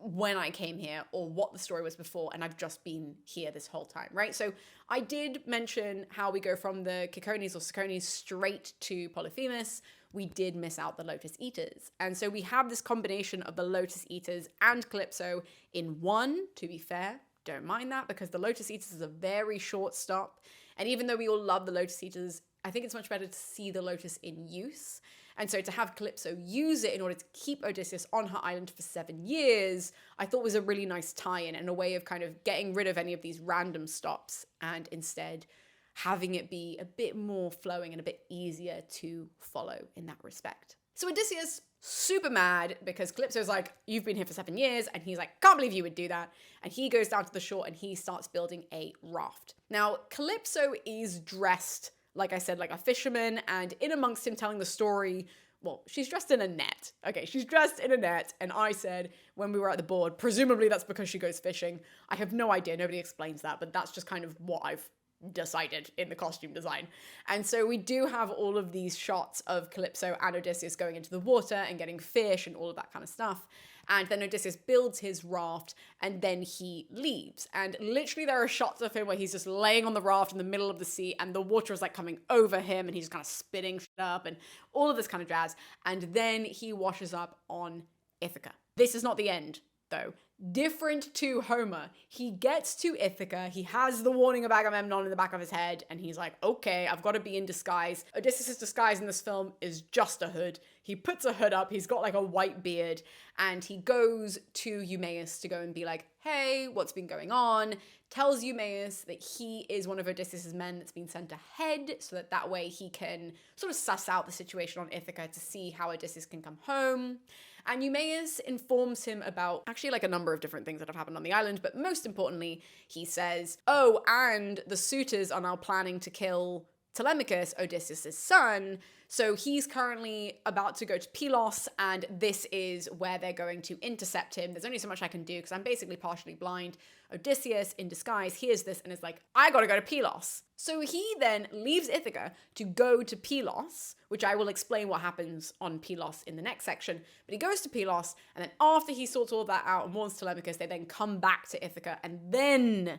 when I came here or what the story was before, and I've just been here this whole time, right? So I did mention how we go from the Cicones or Cicones straight to Polyphemus. We did miss out the Lotus Eaters. And so we have this combination of the Lotus Eaters and Calypso in one, to be fair. Don't mind that because the Lotus Eaters is a very short stop. And even though we all love the Lotus Eaters, I think it's much better to see the Lotus in use. And so to have Calypso use it in order to keep Odysseus on her island for 7 years, I thought was a really nice tie-in and a way of kind of getting rid of any of these random stops and instead having it be a bit more flowing and a bit easier to follow in that respect. So Odysseus, super mad because Calypso's like, you've been here for 7 years. And he's like, can't believe you would do that. And he goes down to the shore and he starts building a raft. Now, Calypso is dressed, like I said, like a fisherman, and in amongst him telling the story, well, she's dressed in a net. Okay, she's dressed in a net, and I said when we were at the board, presumably that's because she goes fishing. I have no idea, nobody explains that, but that's just kind of what I've decided in the costume design. And so we do have all of these shots of Calypso and Odysseus going into the water and getting fish and all of that kind of stuff. And then Odysseus builds his raft and then he leaves. And literally there are shots of him where he's just laying on the raft in the middle of the sea and the water is like coming over him and he's just kind of spitting shit up and all of this kind of jazz. And then he washes up on Ithaca. This is not the end, though. Different to Homer, he gets to Ithaca, he has the warning of Agamemnon in the back of his head, and he's like, okay, I've got to be in disguise. Odysseus' disguise in this film is just a hood. He puts a hood up, he's got like a white beard, and he goes to Eumaeus to go and be like, hey, what's been going on? Tells Eumaeus that he is one of Odysseus' men that's been sent ahead, so that way he can sort of suss out the situation on Ithaca to see how Odysseus can come home. And Eumaeus informs him about actually like a number of different things that have happened on the island, but most importantly, he says, oh, and the suitors are now planning to kill Telemachus, Odysseus' son, so he's currently about to go to Pylos, and this is where they're going to intercept him. There's only so much I can do because I'm basically partially blind. Odysseus, in disguise, hears this and is like, I gotta go to Pylos. So he then leaves Ithaca to go to Pylos, which I will explain what happens on Pylos in the next section. But he goes to Pylos, and then after he sorts all that out and warns Telemachus, they then come back to Ithaca, and then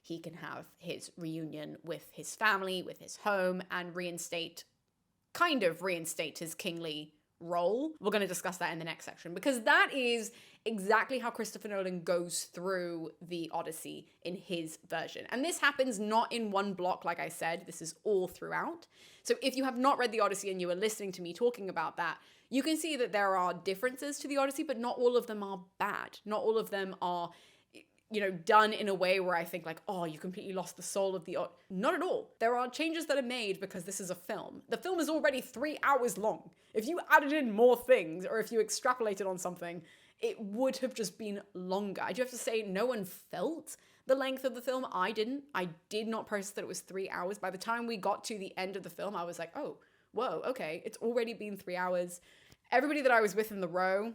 he can have his reunion with his family, with his home, and reinstate his kingly role. We're going to discuss that in the next section because that is exactly how Christopher Nolan goes through the Odyssey in his version. And this happens not in one block, like I said, this is all throughout. So if you have not read the Odyssey and you are listening to me talking about that, you can see that there are differences to the Odyssey, but not all of them are bad. Not all of them are, done in a way where I think like, oh, you completely lost the soul of the Not at all. There are changes that are made because this is a film. The film is already 3 hours long. If you added in more things or if you extrapolated on something, it would have just been longer. I do have to say, no one felt the length of the film. I didn't. I did not process that it was 3 hours. By the time we got to the end of the film, I was like, oh, whoa, okay, it's already been 3 hours. Everybody that I was with in the row,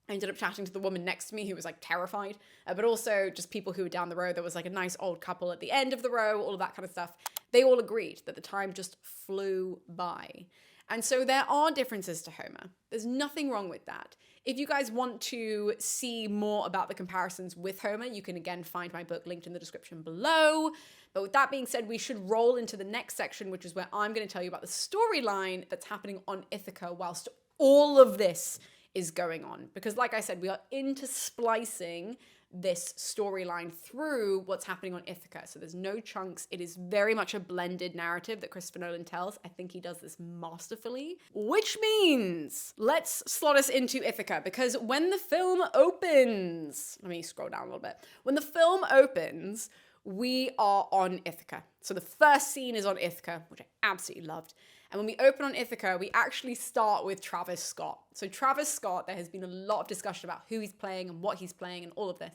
I ended up chatting to the woman next to me who was like terrified, but also just people who were down the road. There was like a nice old couple at the end of the row, all of that kind of stuff. They all agreed that the time just flew by. And so there are differences to Homer. There's nothing wrong with that. If you guys want to see more about the comparisons with Homer, you can again find my book linked in the description below. But with that being said, we should roll into the next section, which is where I'm going to tell you about the storyline that's happening on Ithaca whilst all of this is going on. Because like I said, we are intersplicing this storyline through what's happening on Ithaca. So there's no chunks. It is very much a blended narrative that Christopher Nolan tells. I think he does this masterfully, which means let's slot us into Ithaca, because when the film opens, let me scroll down a little bit. When the film opens, we are on Ithaca. So the first scene is on Ithaca, which I absolutely loved. And when we open on Ithaca, we actually start with Travis Scott. So Travis Scott, there has been a lot of discussion about who he's playing and what he's playing and all of this.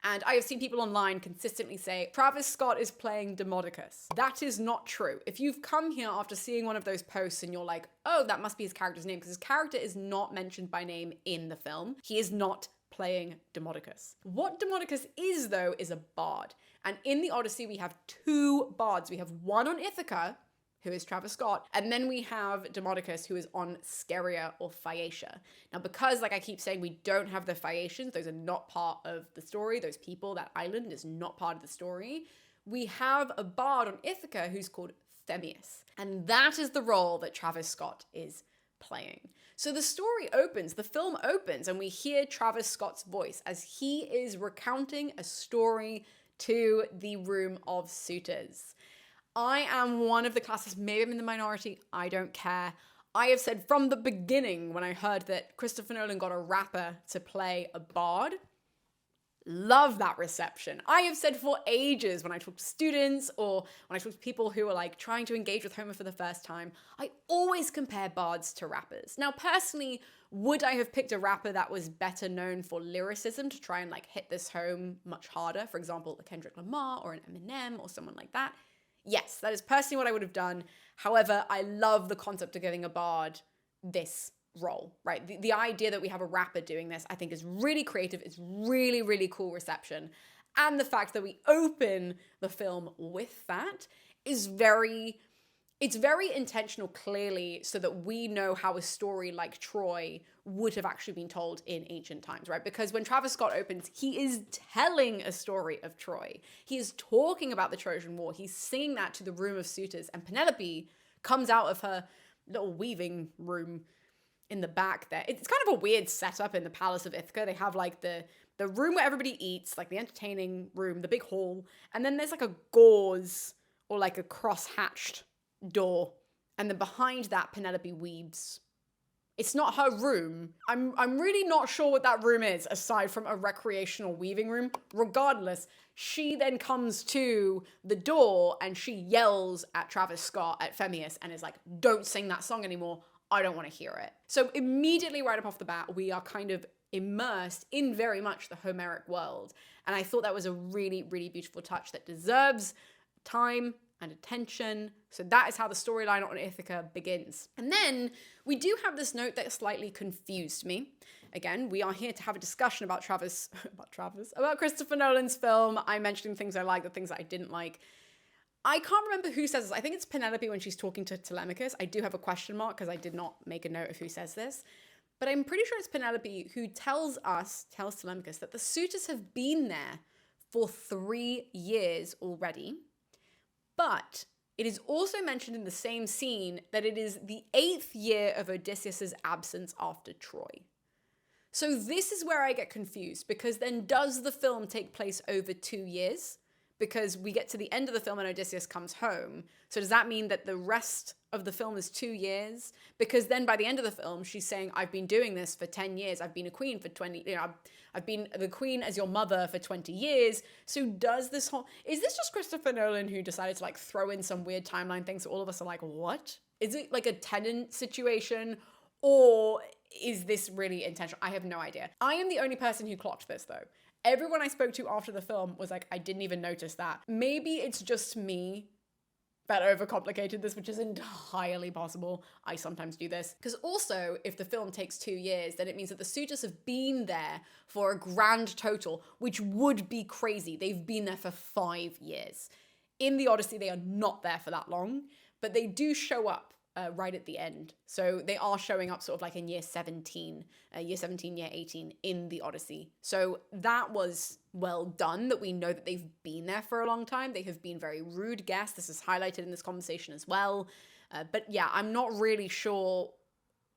And I have seen people online consistently say, Travis Scott is playing Demodocus. That is not true. If you've come here after seeing one of those posts and you're like, oh, that must be his character's name, because his character is not mentioned by name in the film. He is not playing Demodocus. What Demodocus is, though, is a bard. And in the Odyssey, we have two bards. We have one on Ithaca, who is Travis Scott, and then we have Demodocus, who is on Scheria or Phaeacia. Now, because, like I keep saying, we don't have the Phaeacians, those are not part of the story, those people, that island is not part of the story, we have a bard on Ithaca who's called Phemius. And that is the role that Travis Scott is playing. So the story opens, the film opens, and we hear Travis Scott's voice as he is recounting a story to the Room of Suitors. I am one of the classists, maybe I'm in the minority, I don't care. I have said from the beginning when I heard that Christopher Nolan got a rapper to play a bard, love that reception. I have said for ages when I talk to students or when I talk to people who are like trying to engage with Homer for the first time, I always compare bards to rappers. Now, personally, would I have picked a rapper that was better known for lyricism to try and like hit this home much harder? For example, a Kendrick Lamar or an Eminem or someone like that. Yes, that is personally what I would have done. However, I love the concept of giving a bard this role, right? The idea that we have a rapper doing this, I think is really creative. It's really, really cool reception. And the fact that we open the film with that is it's very intentional, clearly, so that we know how a story like Troy would have actually been told in ancient times, right? Because when Travis Scott opens, he is telling a story of Troy. He is talking about the Trojan War. He's singing that to the Room of Suitors, and Penelope comes out of her little weaving room in the back there. It's kind of a weird setup in the Palace of Ithaca. They have like the room where everybody eats, like the entertaining room, the big hall, and then there's like a gauze or like a cross-hatched door, and then behind that Penelope weaves. It's not her room. I'm really not sure what that room is aside from a recreational weaving room. Regardless, she then comes to the door and she yells at Travis Scott, at Phemius, and is like, don't sing that song anymore. I don't want to hear it. So immediately right up off the bat, we are kind of immersed in very much the Homeric world. And I thought that was a really, really beautiful touch that deserves time and attention. So that is how the storyline on Ithaca begins. And then we do have this note that slightly confused me. Again, we are here to have a discussion about about Christopher Nolan's film. I'm mentioning things I like, the things that I didn't like. I can't remember who says this. I think it's Penelope when she's talking to Telemachus. I do have a question mark because I did not make a note of who says this. But I'm pretty sure it's Penelope who tells Telemachus that the suitors have been there for 3 years already. But it is also mentioned in the same scene that it is the 8th year of Odysseus's absence after Troy. So this is where I get confused, because then does the film take place over 2 years? Because we get to the end of the film and Odysseus comes home. So does that mean that the rest of the film is 2 years? Because then by the end of the film, she's saying, I've been doing this for 10 years. I've been a queen for 20, I've been the queen as your mother for 20 years. So is this just Christopher Nolan who decided to like throw in some weird timeline thing so all of us are like, what? Is it like a Tenant situation? Or is this really intentional? I have no idea. I am the only person who clocked this though. Everyone I spoke to after the film was like, I didn't even notice that. Maybe it's just me that overcomplicated this, which is entirely possible. I sometimes do this. Because also, if the film takes 2 years, then it means that the suitors have been there for a grand total, which would be crazy. They've been there for 5 years. In the Odyssey, they are not there for that long, but they do show up right at the end. So they are showing up sort of like in year 17, year 18 in the Odyssey. So that was well done, that we know that they've been there for a long time. They have been very rude guests. This is highlighted in this conversation as well. But yeah, I'm not really sure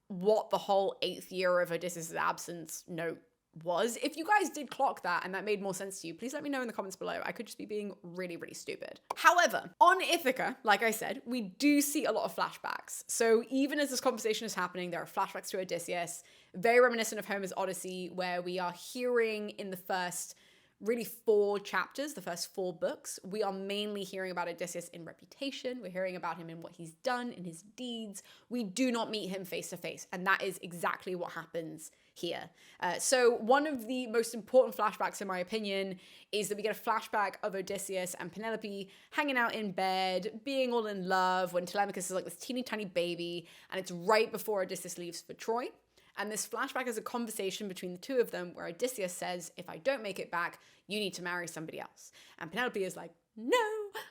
what the whole 8th year of Odysseus' absence note was. If you guys did clock that and that made more sense to you, please let me know in the comments below. I could just be being really, really stupid. However, on Ithaca, like I said, we do see a lot of flashbacks. So even as this conversation is happening, there are flashbacks to Odysseus, very reminiscent of Homer's Odyssey, where we are hearing in the first really 4 chapters, the first 4 books, we are mainly hearing about Odysseus in reputation. We're hearing about him in what he's done, in his deeds. We do not meet him face to face. And that is exactly what happens here. So one of the most important flashbacks, in my opinion, is that we get a flashback of Odysseus and Penelope hanging out in bed, being all in love, when Telemachus is like this teeny tiny baby, and it's right before Odysseus leaves for Troy. And this flashback is a conversation between the two of them where Odysseus says, if I don't make it back, you need to marry somebody else. And Penelope is like, no,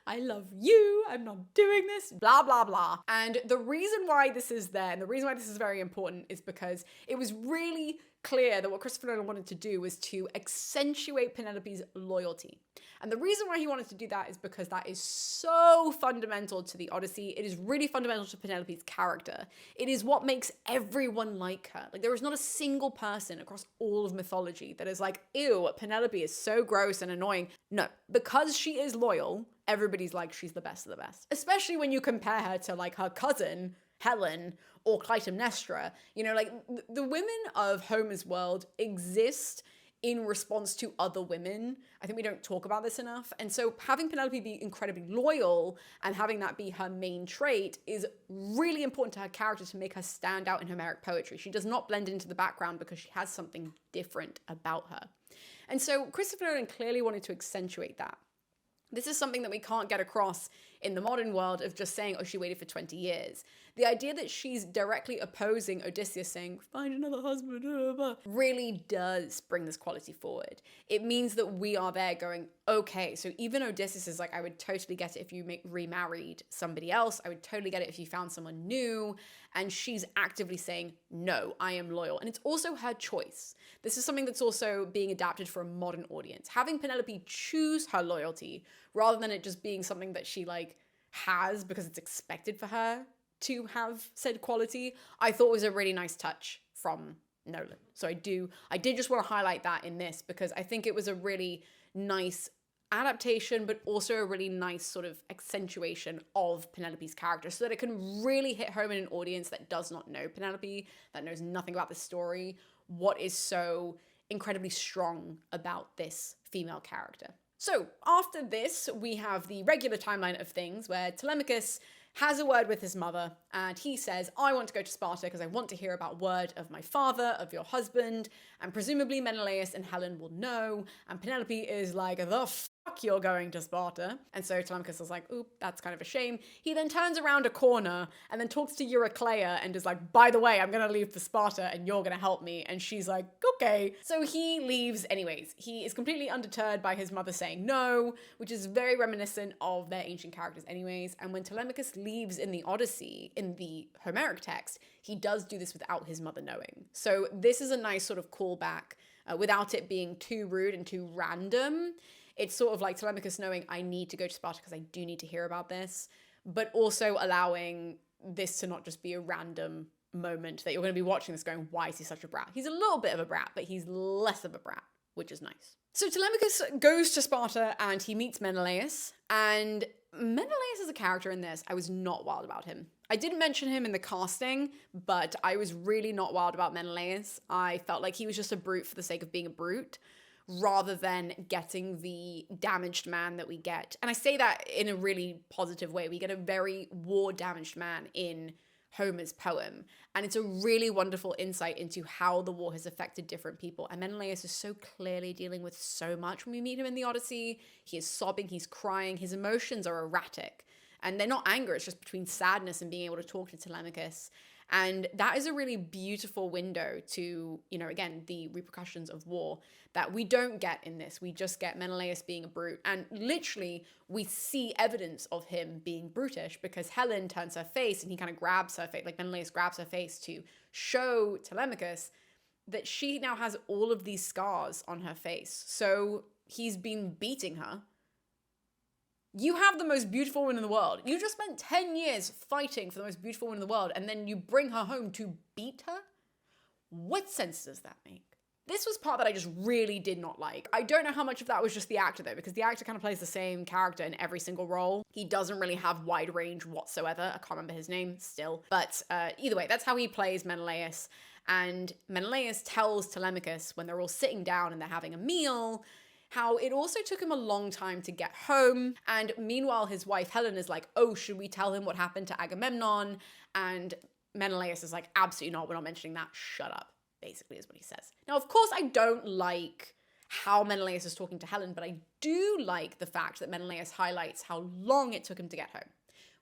I love you, I'm not doing this, blah, blah, blah. And the reason why this is there, and the reason why this is very important, is because it was really clear that what Christopher Nolan wanted to do was to accentuate Penelope's loyalty. And the reason why he wanted to do that is because that is so fundamental to the Odyssey. It is really fundamental to Penelope's character. It is what makes everyone like her. Like, there is not a single person across all of mythology that is like, ew, Penelope is so gross and annoying. No, because she is loyal, everybody's like, she's the best of the best. Especially when you compare her to like her cousin, Helen, or Clytemnestra. You know, like the women of Homer's world exist in response to other women. I think we don't talk about this enough. And so having Penelope be incredibly loyal and having that be her main trait is really important to her character to make her stand out in Homeric poetry. She does not blend into the background because she has something different about her. And so Christopher Nolan clearly wanted to accentuate that. This is something that we can't get across in the modern world of just saying, oh, she waited for 20 years. The idea that she's directly opposing Odysseus saying, find another husband, really does bring this quality forward. It means that we are there going, okay, so even Odysseus is like, I would totally get it if you remarried somebody else. I would totally get it if you found someone new. And she's actively saying, no, I am loyal. And it's also her choice. This is something that's also being adapted for a modern audience. Having Penelope choose her loyalty rather than it just being something that she like has because it's expected for her to have said quality, I thought was a really nice touch from Nolan. So I did just want to highlight that in this because I think it was a really nice adaptation, but also a really nice sort of accentuation of Penelope's character so that it can really hit home in an audience that does not know Penelope, that knows nothing about the story, what is so incredibly strong about this female character. So after this, we have the regular timeline of things where Telemachus has a word with his mother and he says, I want to go to Sparta because I want to hear about word of my father, of your husband, and presumably Menelaus and Helen will know. And Penelope is like, the fuck you're going to Sparta. And so Telemachus is like, oop, that's kind of a shame. He then turns around a corner and then talks to Eurycleia and is like, by the way, I'm going to leave for Sparta and you're going to help me. And she's like, okay. So he leaves anyways. He is completely undeterred by his mother saying no, which is very reminiscent of their ancient characters anyways. And when Telemachus leaves in the Odyssey, in the Homeric text, he does do this without his mother knowing. So this is a nice sort of callback without it being too rude and too random. It's sort of like Telemachus knowing I need to go to Sparta because I do need to hear about this, but also allowing this to not just be a random moment that you're going to be watching this going, why is he such a brat? He's a little bit of a brat, but he's less of a brat, which is nice. So Telemachus goes to Sparta and he meets Menelaus, and Menelaus as a character in this, I was not wild about him. I didn't mention him in the casting, but I was really not wild about Menelaus. I felt like he was just a brute for the sake of being a brute, rather than getting the damaged man that we get. And I say that in a really positive way. We get a very war-damaged man in Homer's poem. And it's a really wonderful insight into how the war has affected different people. And Menelaus is so clearly dealing with so much when we meet him in the Odyssey. He is sobbing, he's crying, his emotions are erratic. And they're not anger, it's just between sadness and being able to talk to Telemachus. And that is a really beautiful window to, you know, again, the repercussions of war that we don't get in this. We just get Menelaus being a brute. And literally, we see evidence of him being brutish because Helen turns her face and he kind of grabs her face, like Menelaus grabs her face to show Telemachus that she now has all of these scars on her face. So he's been beating her. You have the most beautiful woman in the world. You just spent 10 years fighting for the most beautiful woman in the world, and then you bring her home to beat her? What sense does that make? This was part that I just really did not like. I don't know how much of that was just the actor though, because the actor kind of plays the same character in every single role. He doesn't really have wide range whatsoever. I can't remember his name still. But either way, that's how he plays Menelaus. And Menelaus tells Telemachus when they're all sitting down and they're having a meal, how it also took him a long time to get home. And meanwhile, his wife Helen is like, oh, should we tell him what happened to Agamemnon? And Menelaus is like, absolutely not, we're not mentioning that, shut up. basically is what he says. Now, of course, I don't like how Menelaus is talking to Helen, but I do like the fact that Menelaus highlights how long it took him to get home.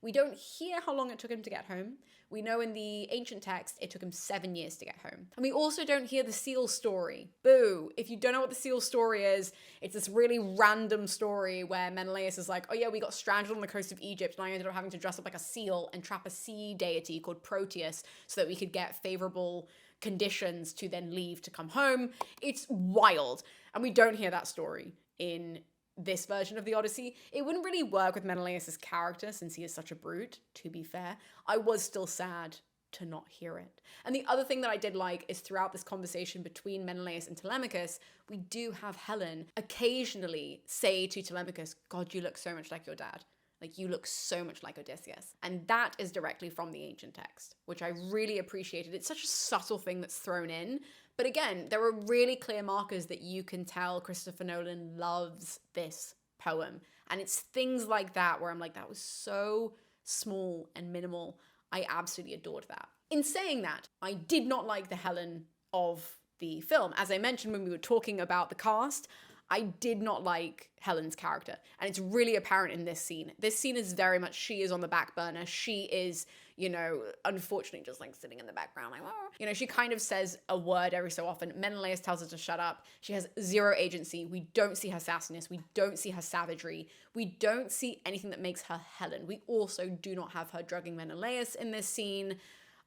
We don't hear how long it took him to get home. We know in the ancient text, it took him 7 years to get home. And we also don't hear the seal story. Boo. If you don't know what the seal story is, it's this really random story where Menelaus is like, oh yeah, we got stranded on the coast of Egypt and I ended up having to dress up like a seal and trap a sea deity called Proteus so that we could get favorable conditions to then leave to come home. It's wild. And we don't hear that story in this version of the Odyssey. It wouldn't really work with Menelaus' character since he is such a brute, to be fair. I was still sad to not hear it. And the other thing that I did like is throughout this conversation between Menelaus and Telemachus, we do have Helen occasionally say to Telemachus, God, you look so much like your dad. Like, you look so much like Odysseus. And that is directly from the ancient text, which I really appreciated. It's such a subtle thing that's thrown in. But again, there are really clear markers that you can tell Christopher Nolan loves this poem. And it's things like that where I'm like, that was so small and minimal. I absolutely adored that. In saying that, I did not like the Helen of the film. As I mentioned when we were talking about the cast, I did not like Helen's character. And it's really apparent in this scene. This scene is very much, she is on the back burner. She is, you know, unfortunately just like sitting in the background like, oh. You know, she kind of says a word every so often. Menelaus tells her to shut up. She has zero agency. We don't see her sassiness. We don't see her savagery. We don't see anything that makes her Helen. We also do not have her drugging Menelaus in this scene.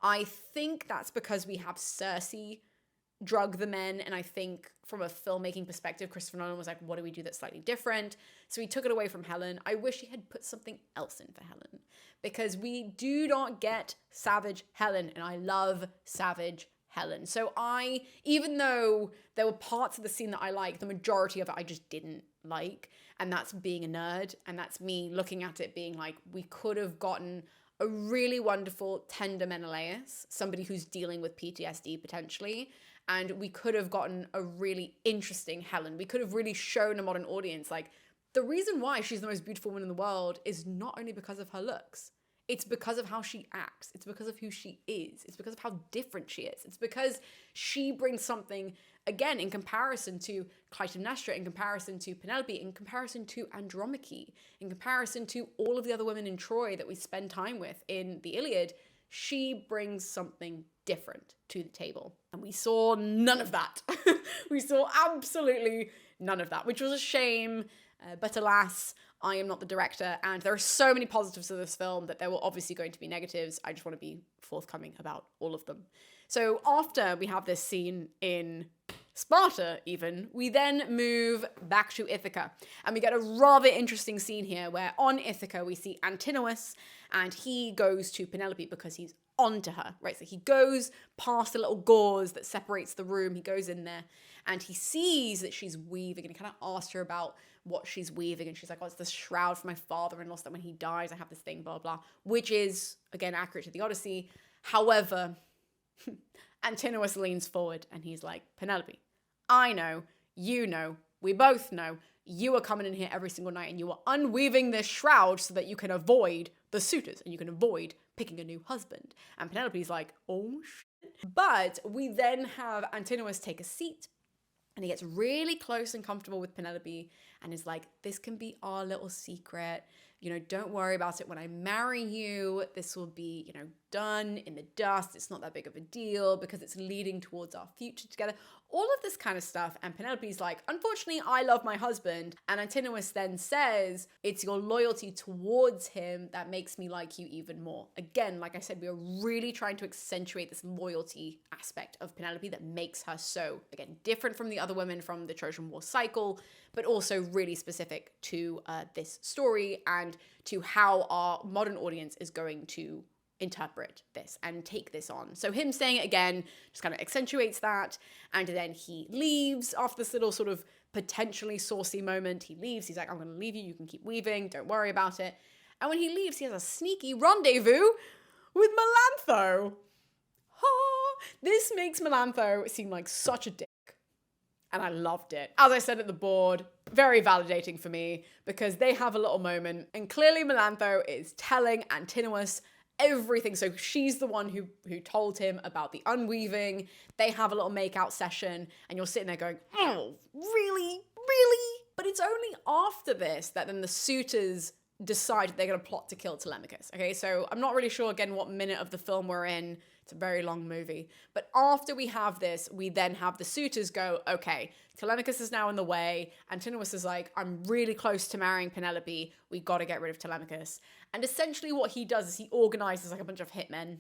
I think that's because we have Circe drug the men, and I think from a filmmaking perspective, Christopher Nolan was like, what do we do that's slightly different? So he took it away from Helen. I wish he had put something else in for Helen, because we do not get savage Helen, and I love savage Helen. So even though there were parts of the scene that I liked, the majority of it I just didn't like, and that's being a nerd, and that's me looking at it being like, we could have gotten a really wonderful, tender Menelaus, somebody who's dealing with PTSD potentially, and we could have gotten a really interesting Helen. We could have really shown a modern audience, like, the reason why she's the most beautiful woman in the world is not only because of her looks. It's because of how she acts. It's because of who she is. It's because of how different she is. It's because she brings something, again, in comparison to Clytemnestra, in comparison to Penelope, in comparison to Andromache, in comparison to all of the other women in Troy that we spend time with in the Iliad, she brings something different to the table. And we saw none of that. We saw absolutely none of that, which was a shame. But alas, I am not the director, and there are so many positives to this film that there were obviously going to be negatives. I just want to be forthcoming about all of them. So after we have this scene in Sparta even, we then move back to Ithaca, and we get a rather interesting scene here where on Ithaca we see Antinous, and he goes to Penelope because he's onto her, right? So he goes past the little gauze that separates the room, he goes in there, and he sees that she's weaving, and he kind of asks her about what she's weaving, and she's like, oh, it's this shroud for my father-in-law, so that when he dies I have this thing, blah, blah, which is, again, accurate to the Odyssey. However, Antinous leans forward and he's like, Penelope, I know, you know, we both know, you are coming in here every single night and you are unweaving this shroud so that you can avoid the suitors and you can avoid picking a new husband. And Penelope's like, oh shit. But we then have Antinous take a seat, and he gets really close and comfortable with Penelope and is like, this can be our little secret. You know, don't worry about it. When I marry you, this will be, you know, done in the dust. It's not that big of a deal because it's leading towards our future together. All of this kind of stuff. And Penelope's like, unfortunately, I love my husband. And Antinous then says, it's your loyalty towards him that makes me like you even more. Again, like I said, we are really trying to accentuate this loyalty aspect of Penelope that makes her so, again, different from the other women from the Trojan War cycle, but also really specific to this story and to how our modern audience is going to interpret this and take this on. So him saying it again just kind of accentuates that, and then he leaves after this little sort of potentially saucy moment. He leaves, he's like, I'm gonna leave you, you can keep weaving, don't worry about it. And when he leaves, he has a sneaky rendezvous with Melantho. This makes Melantho seem like such a dick, and I loved it. As I said at the board, very validating for me, because they have a little moment, and clearly Melantho is telling Antinous everything. So she's the one who told him about the unweaving. They have a little makeout session, and you're sitting there going, oh, really? Really? But it's only after this that then the suitors decide they're going to plot to kill Telemachus. Okay, so I'm not really sure, again, what minute of the film we're in. It's a very long movie. But after we have this, we then have the suitors go, okay, Telemachus is now in the way. Antinous is like, I'm really close to marrying Penelope. We got to get rid of Telemachus. And essentially what he does is he organizes like a bunch of hitmen.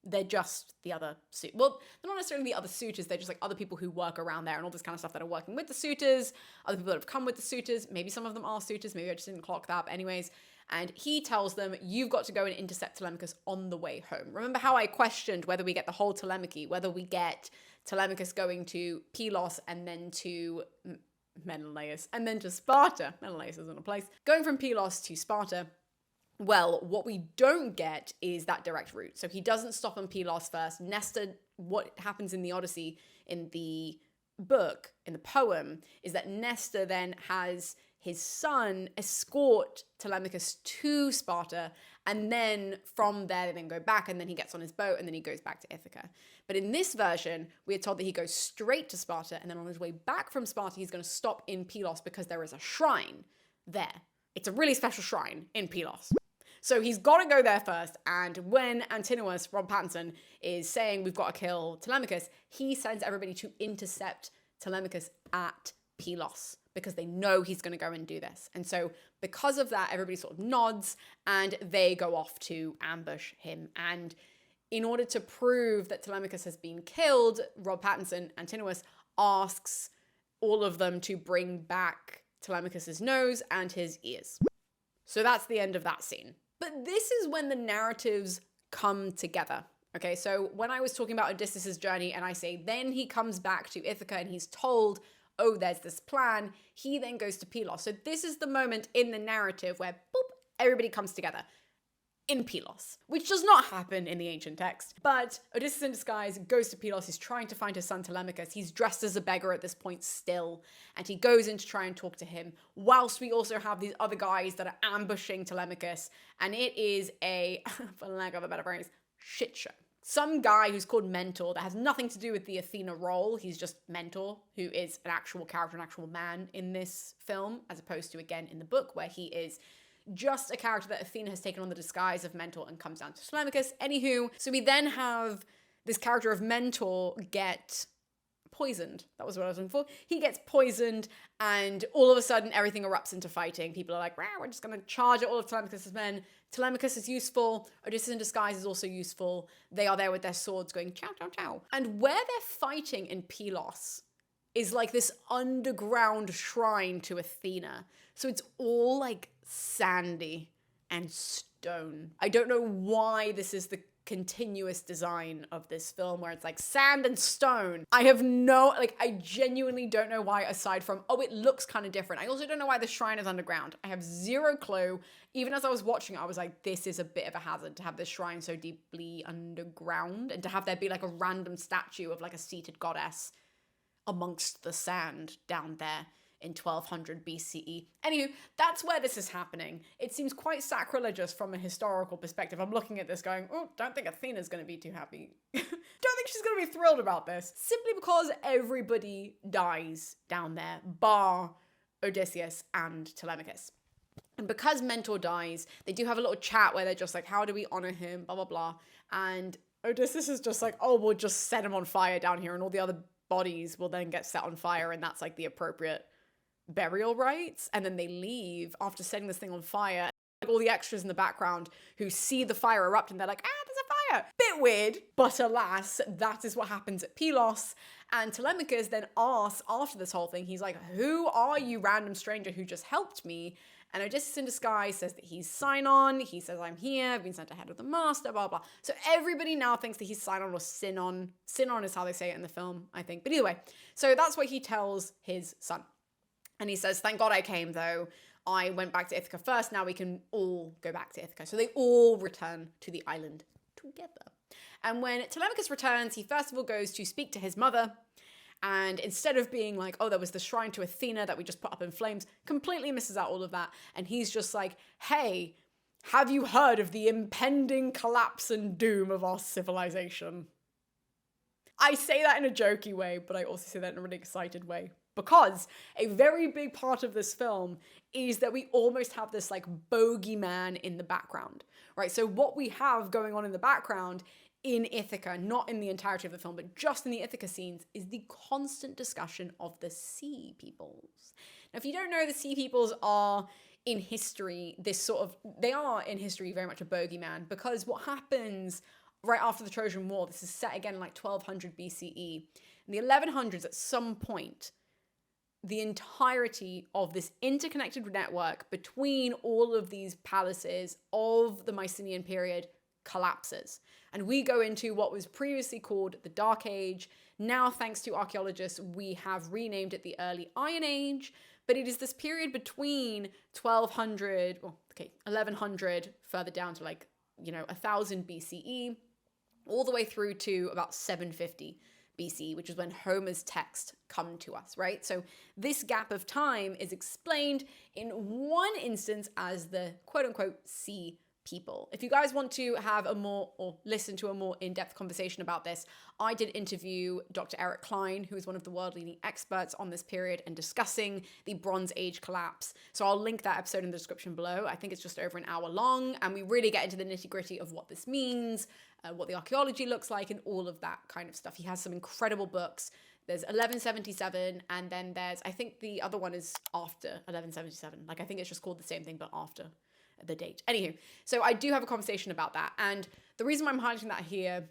They're just the other suitors. Well, they're not necessarily the other suitors. They're just like other people who work around there and all this kind of stuff that are working with the suitors. Other people that have come with the suitors. Maybe some of them are suitors. Maybe I just didn't clock that. But anyways, and he tells them, you've got to go and intercept Telemachus on the way home. Remember how I questioned whether we get the whole Telemachy, whether we get Telemachus going to Pylos and then to Menelaus and then to Sparta. Menelaus isn't a place. Going from Pylos to Sparta. Well, what we don't get is that direct route. So he doesn't stop on Pylos first. Nestor, what happens in the Odyssey, in the book, in the poem, is that Nestor then has his son escort Telemachus to Sparta, and then from there they then go back, and then he gets on his boat, and then he goes back to Ithaca. But in this version, we are told that he goes straight to Sparta, and then on his way back from Sparta, he's going to stop in Pylos because there is a shrine there. It's a really special shrine in Pylos. So he's got to go there first, and when Antinous, Rob Pattinson, is saying we've got to kill Telemachus, he sends everybody to intercept Telemachus at Pylos because they know he's going to go and do this. And so because of that, everybody sort of nods, and they go off to ambush him. And in order to prove that Telemachus has been killed, Rob Pattinson, Antinous, asks all of them to bring back Telemachus's nose and his ears. So that's the end of that scene. But this is when the narratives come together. Okay, so when I was talking about Odysseus' journey and I say, then he comes back to Ithaca and he's told, oh, there's this plan, he then goes to Pylos. So this is the moment in the narrative where, boop, everybody comes together in Pylos, which does not happen in the ancient text. But Odysseus in disguise goes to Pylos. He's trying to find his son Telemachus. He's dressed as a beggar at this point still, and he goes in to try and talk to him, whilst we also have these other guys that are ambushing Telemachus, and it is a, for lack of a better phrase, shit show. Some guy who's called Mentor that has nothing to do with the Athena role. He's just Mentor, who is an actual character, an actual man in this film, as opposed to, again, in the book, where he is just a character that Athena has taken on the disguise of Mentor and comes down to Telemachus. Anywho, so we then have this character of Mentor get poisoned. That was what I was looking for. He gets poisoned, and all of a sudden everything erupts into fighting. People are like, wow, we're just going to charge at all of Telemachus' men. Telemachus is useful. Odysseus in disguise is also useful. They are there with their swords going chow, chow, chow. And where they're fighting in Pylos is like this underground shrine to Athena. So it's all like sandy and stone. I don't know why this is the continuous design of this film where it's like sand and stone. I genuinely don't know why, aside from, oh, it looks kind of different. I also don't know why the shrine is underground. I have zero clue. Even as I was watching it, I was like, this is a bit of a hazard to have this shrine so deeply underground and to have there be like a random statue of like a seated goddess amongst the sand down there in 1200 BCE. Anywho, that's where this is happening. It seems quite sacrilegious from a historical perspective. I'm looking at this going, oh, don't think Athena's going to be too happy. Don't think she's going to be thrilled about this. Simply because everybody dies down there, bar Odysseus and Telemachus. And because Mentor dies, they do have a little chat where they're just like, how do we honor him, blah, blah, blah. And Odysseus is just like, oh, we'll just set him on fire down here and all the other bodies will then get set on fire, and that's like the appropriate burial rites. And then they leave after setting this thing on fire. Like all the extras in the background who see the fire erupt and they're like, there's a fire. Bit weird, but alas, that is what happens at Pylos. And Telemachus then asks, after this whole thing, he's like, who are you, random stranger who just helped me? And Odysseus in disguise says that he's Sinon. He says, I'm here, I've been sent ahead of the master, blah, blah. So everybody now thinks that he's Sinon or Sinon. Sinon is how they say it in the film, I think. But either way, so that's what he tells his son. And he says, thank God I came, though. I went back to Ithaca first. Now we can all go back to Ithaca. So they all return to the island together. And when Telemachus returns, he first of all goes to speak to his mother. And instead of being like, oh, there was the shrine to Athena that we just put up in flames, completely misses out all of that. And he's just like, hey, Have you heard of the impending collapse and doom of our civilization? I say that in a jokey way, but I also say that in a really excited way. Because a very big part of this film is that we almost have this like bogeyman in the background, right? So what we have going on in the background in Ithaca, not in the entirety of the film, but just in the Ithaca scenes, is the constant discussion of the sea peoples. Now, if you don't know, the sea peoples are in history, they are in history very much a bogeyman, because what happens right after the Trojan War, this is set again in like 1200 BCE, in the 1100s at some point, the entirety of this interconnected network between all of these palaces of the Mycenaean period collapses. And we go into what was previously called the Dark Age. Now, thanks to archaeologists, we have renamed it the Early Iron Age. But it is this period between 1100, further down to 1000 BCE, all the way through to about 750 BC, which is when Homer's text come to us, right? So this gap of time is explained in one instance as the quote-unquote sea people. If you guys want to have listen to a more in-depth conversation about this, I did interview Dr. Eric Klein, who is one of the world-leading experts on this period and discussing the Bronze Age collapse. So I'll link that episode in the description below. I think it's just over an hour long, and we really get into the nitty-gritty of what this means, what the archaeology looks like, and all of that kind of stuff. He has some incredible books. There's 1177, and then I think the other one is after 1177. I think it's just called the same thing, but after the date. Anywho, so I do have a conversation about that. And the reason why I'm highlighting that here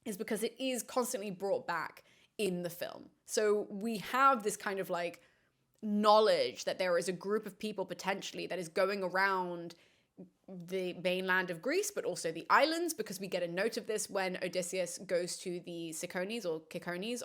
is because it is constantly brought back in the film. So we have this kind of knowledge that there is a group of people potentially that is going around the mainland of Greece, but also the islands, because we get a note of this when Odysseus goes to the Cicones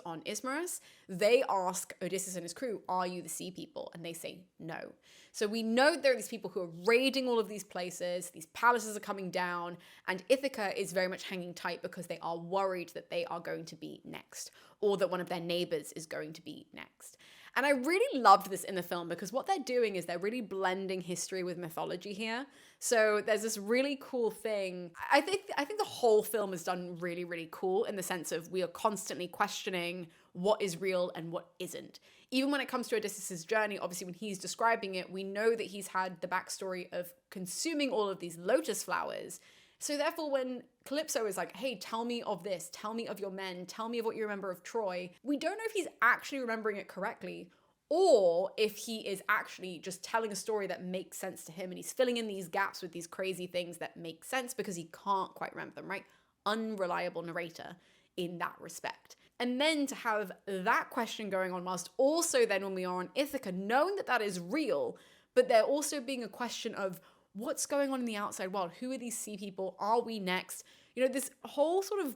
on Ismarus. They ask Odysseus and his crew, "Are you the sea people?" And they say no. So we know there are these people who are raiding all of these places, these palaces are coming down, and Ithaca is very much hanging tight because they are worried that they are going to be next, or that one of their neighbors is going to be next. And I really loved this in the film because what they're doing is they're really blending history with mythology here. So there's this really cool thing. I think the whole film is done really, really cool in the sense of we are constantly questioning what is real and what isn't. Even when it comes to Odysseus' journey, obviously when he's describing it, we know that he's had the backstory of consuming all of these lotus flowers. So therefore, when Calypso is like, "Hey, tell me of this, tell me of your men, tell me of what you remember of Troy," we don't know if he's actually remembering it correctly, or if he is actually just telling a story that makes sense to him, and he's filling in these gaps with these crazy things that make sense because he can't quite remember them, right? Unreliable narrator in that respect. And then to have that question going on whilst also then when we are on Ithaca, knowing that that is real, but there also being a question of what's going on in the outside world? Who are these sea people? Are we next? This whole sort of,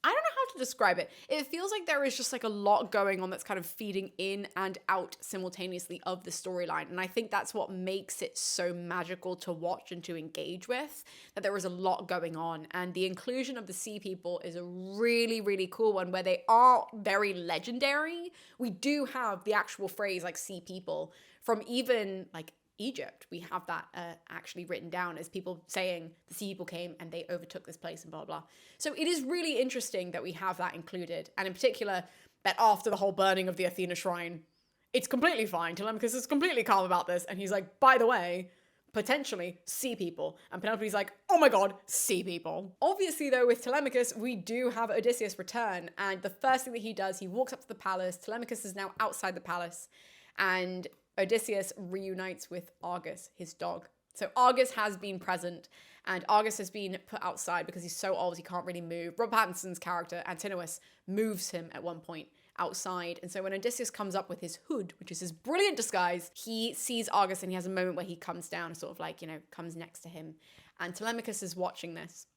I don't know how to describe it. It feels like there is just a lot going on that's kind of feeding in and out simultaneously of the storyline. And I think that's what makes it so magical to watch and to engage with, that there is a lot going on. And the inclusion of the sea people is a really, really cool one where they are very legendary. We do have the actual phrase sea people from even Egypt. We have that actually written down as people saying the sea people came and they overtook this place and blah, blah. So it is really interesting that we have that included. And in particular, that after the whole burning of the Athena shrine, it's completely fine. Telemachus is completely calm about this. And he's like, by the way, potentially sea people. And Penelope's like, oh my God, sea people. Obviously though, with Telemachus, we do have Odysseus return. And the first thing that he does, he walks up to the palace. Telemachus is now outside the palace. And Odysseus reunites with Argus, his dog. So Argus has been present, and Argus has been put outside because he's so old he can't really move. Rob Pattinson's character, Antinous, moves him at one point outside. And so when Odysseus comes up with his hood, which is his brilliant disguise, he sees Argus and he has a moment where he comes down, sort of comes next to him. And Telemachus is watching this.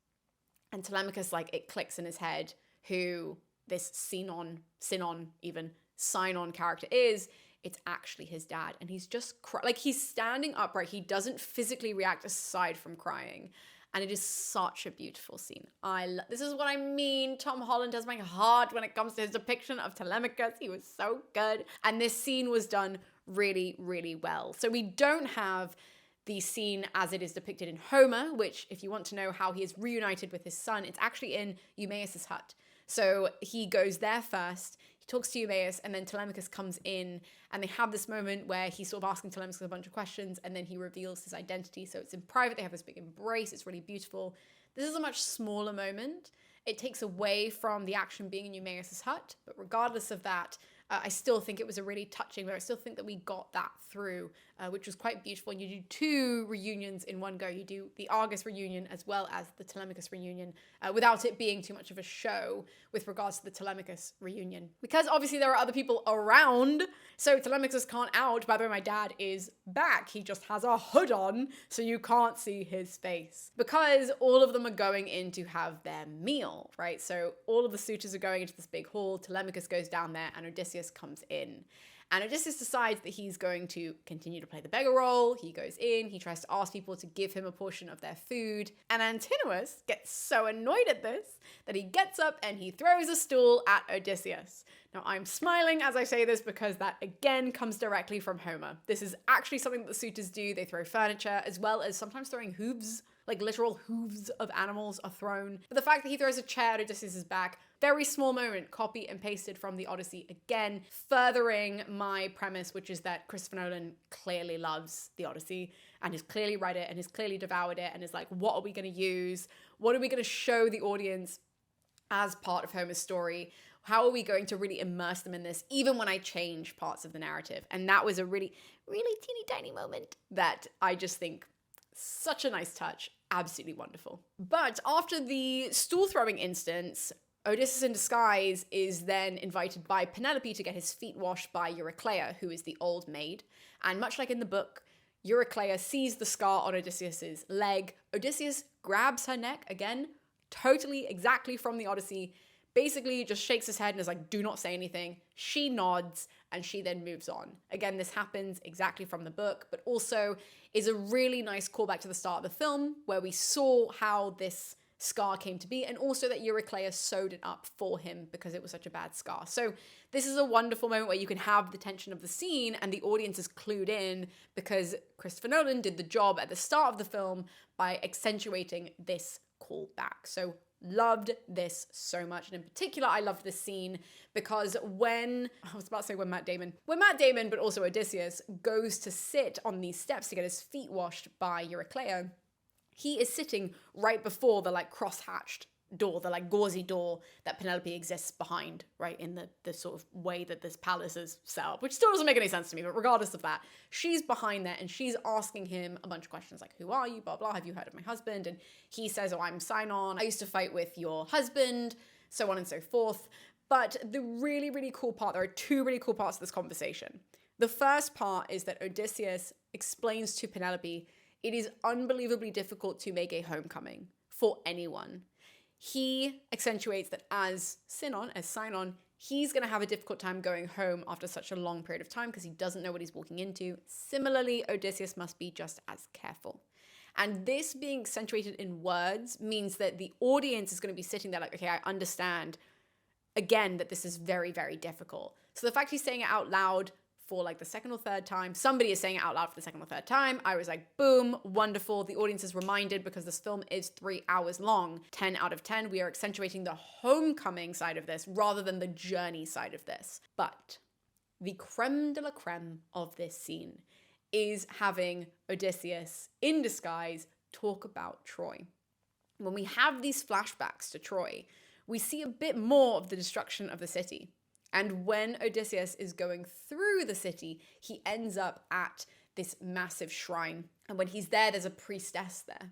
And Telemachus, it clicks in his head who this Sinon character is. It's actually his dad, and he's just he's standing upright. He doesn't physically react aside from crying, and it is such a beautiful scene. This is what I mean. Tom Holland does my heart when it comes to his depiction of Telemachus. He was so good, and this scene was done really, really well. So we don't have the scene as it is depicted in Homer, which if you want to know how he is reunited with his son, it's actually in Eumaeus' hut. So he goes there first, he talks to Eumaeus, and then Telemachus comes in, and they have this moment where he's sort of asking Telemachus a bunch of questions, and then he reveals his identity. So it's in private, they have this big embrace, it's really beautiful. This is a much smaller moment. It takes away from the action being in Eumaeus' hut, but regardless of that, I still think it was a really touching moment. I still think that we got that through, which was quite beautiful. And you do two reunions in one go. You do the Argus reunion as well as the Telemachus reunion, without it being too much of a show with regards to the Telemachus reunion. Because obviously there are other people around, so Telemachus can't out. By the way, my dad is back. He just has a hood on, so you can't see his face. Because all of them are going in to have their meal, right? So all of the suitors are going into this big hall. Telemachus goes down there and Odysseus comes in. And Odysseus decides that he's going to continue to play the beggar role. He goes in, he tries to ask people to give him a portion of their food. And Antinous gets so annoyed at this that he gets up and he throws a stool at Odysseus. Now, I'm smiling as I say this because that again comes directly from Homer. This is actually something that the suitors do. They throw furniture as well as sometimes throwing hooves, like literal hooves of animals are thrown. But the fact that he throws a chair at Odysseus' back, very small moment, copy and pasted from the Odyssey, again, furthering my premise, which is that Christopher Nolan clearly loves the Odyssey and has clearly read it and has clearly devoured it and is like, what are we going to use? What are we going to show the audience as part of Homer's story? How are we going to really immerse them in this, even when I change parts of the narrative? And that was a really, really teeny tiny moment that I just think such a nice touch, absolutely wonderful. But after the stool throwing instance, Odysseus in disguise is then invited by Penelope to get his feet washed by Eurycleia, who is the old maid. And much like in the book, Eurycleia sees the scar on Odysseus's leg. Odysseus grabs her neck, again, totally exactly from the Odyssey, basically just shakes his head and is like, do not say anything. She nods and she then moves on. Again, this happens exactly from the book, but also is a really nice callback to the start of the film where we saw how this scar came to be and also that Eurycleia sewed it up for him because it was such a bad scar. So this is a wonderful moment where you can have the tension of the scene and the audience is clued in because Christopher Nolan did the job at the start of the film by accentuating this callback. So loved this so much. And in particular, I loved this scene because when Matt Damon, but also Odysseus goes to sit on these steps to get his feet washed by Eurycleia, he is sitting right before the cross-hatched door, the gauzy door that Penelope exists behind, right, in the sort of way that this palace is set up, which still doesn't make any sense to me, but regardless of that, she's behind there and she's asking him a bunch of questions like, who are you, blah, blah, have you heard of my husband? And he says, oh, I'm Sinon, I used to fight with your husband, so on and so forth. But the really, really cool part, there are two really cool parts of this conversation. The first part is that Odysseus explains to Penelope, it is unbelievably difficult to make a homecoming for anyone. He accentuates that as Sinon, he's going to have a difficult time going home after such a long period of time because he doesn't know what he's walking into. Similarly, Odysseus must be just as careful. And this being accentuated in words means that the audience is going to be sitting there like, okay, I understand, again, that this is very, very difficult. So the fact he's saying it out loud for the second or third time, somebody is saying it out loud for the second or third time, I was like, boom, wonderful. The audience is reminded because this film is 3 hours long. 10 out of 10, we are accentuating the homecoming side of this rather than the journey side of this. But the creme de la creme of this scene is having Odysseus in disguise talk about Troy. When we have these flashbacks to Troy, we see a bit more of the destruction of the city. And when Odysseus is going through the city, he ends up at this massive shrine. And when he's there, there's a priestess there.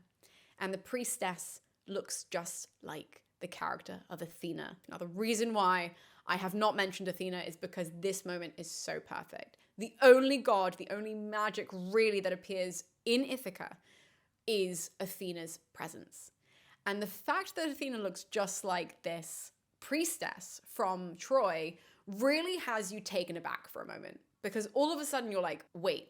And the priestess looks just like the character of Athena. Now, the reason why I have not mentioned Athena is because this moment is so perfect. The only god, the only magic really that appears in Ithaca is Athena's presence. And the fact that Athena looks just like this priestess from Troy really has you taken aback for a moment, because all of a sudden you're like, wait,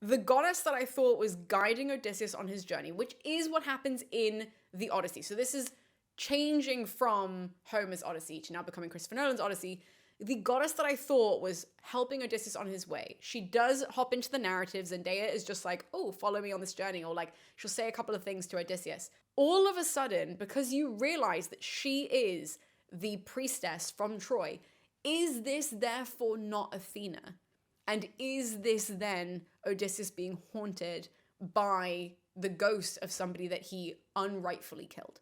the goddess that I thought was guiding Odysseus on his journey, which is what happens in the Odyssey. So this is changing from Homer's Odyssey to now becoming Christopher Nolan's Odyssey. the goddess that I thought was helping Odysseus on his way. She does hop into the narrative. Zendaya is just like, oh, follow me on this journey. Or like, she'll say a couple of things to Odysseus. All of a sudden, because you realize that she is the priestess from Troy, is this therefore not Athena? And is this then Odysseus being haunted by the ghost of somebody that he unrightfully killed?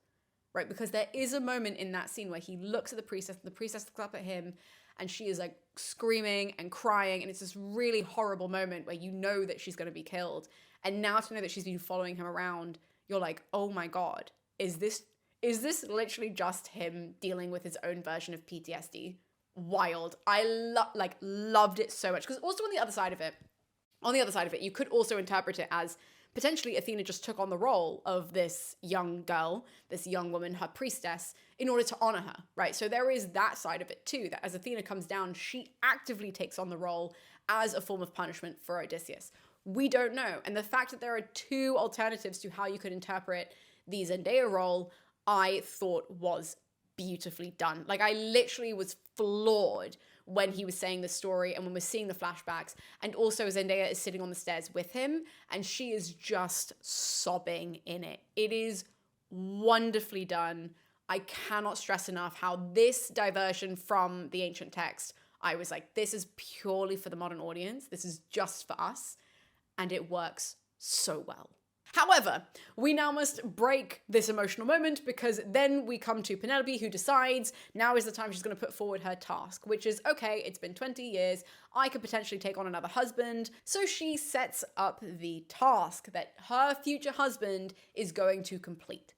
Right? Because there is a moment in that scene where he looks at the priestess, and the priestess looks up at him, and she is like screaming and crying, and it's this really horrible moment where you know that she's going to be killed. And now to know that she's been following him around, you're like, oh my God, is this literally just him dealing with his own version of PTSD? Wild. I loved it so much. Because also on the other side of it, you could also interpret it as potentially Athena just took on the role of this young girl, this young woman, her priestess, in order to honor her, right? So there is that side of it too, that as Athena comes down, she actively takes on the role as a form of punishment for Odysseus. We don't know. And the fact that there are two alternatives to how you could interpret the Zendaya role, I thought was beautifully done. Like, I literally was floored when he was saying the story and when we're seeing the flashbacks. And also Zendaya is sitting on the stairs with him and she is just sobbing in it. It is wonderfully done. I cannot stress enough how this diversion from the ancient text, I was like, this is purely for the modern audience. This is just for us. And it works so well. However, we now must break this emotional moment because then we come to Penelope, who decides now is the time she's going to put forward her task, which is, okay, it's been 20 years, I could potentially take on another husband. So she sets up the task that her future husband is going to complete.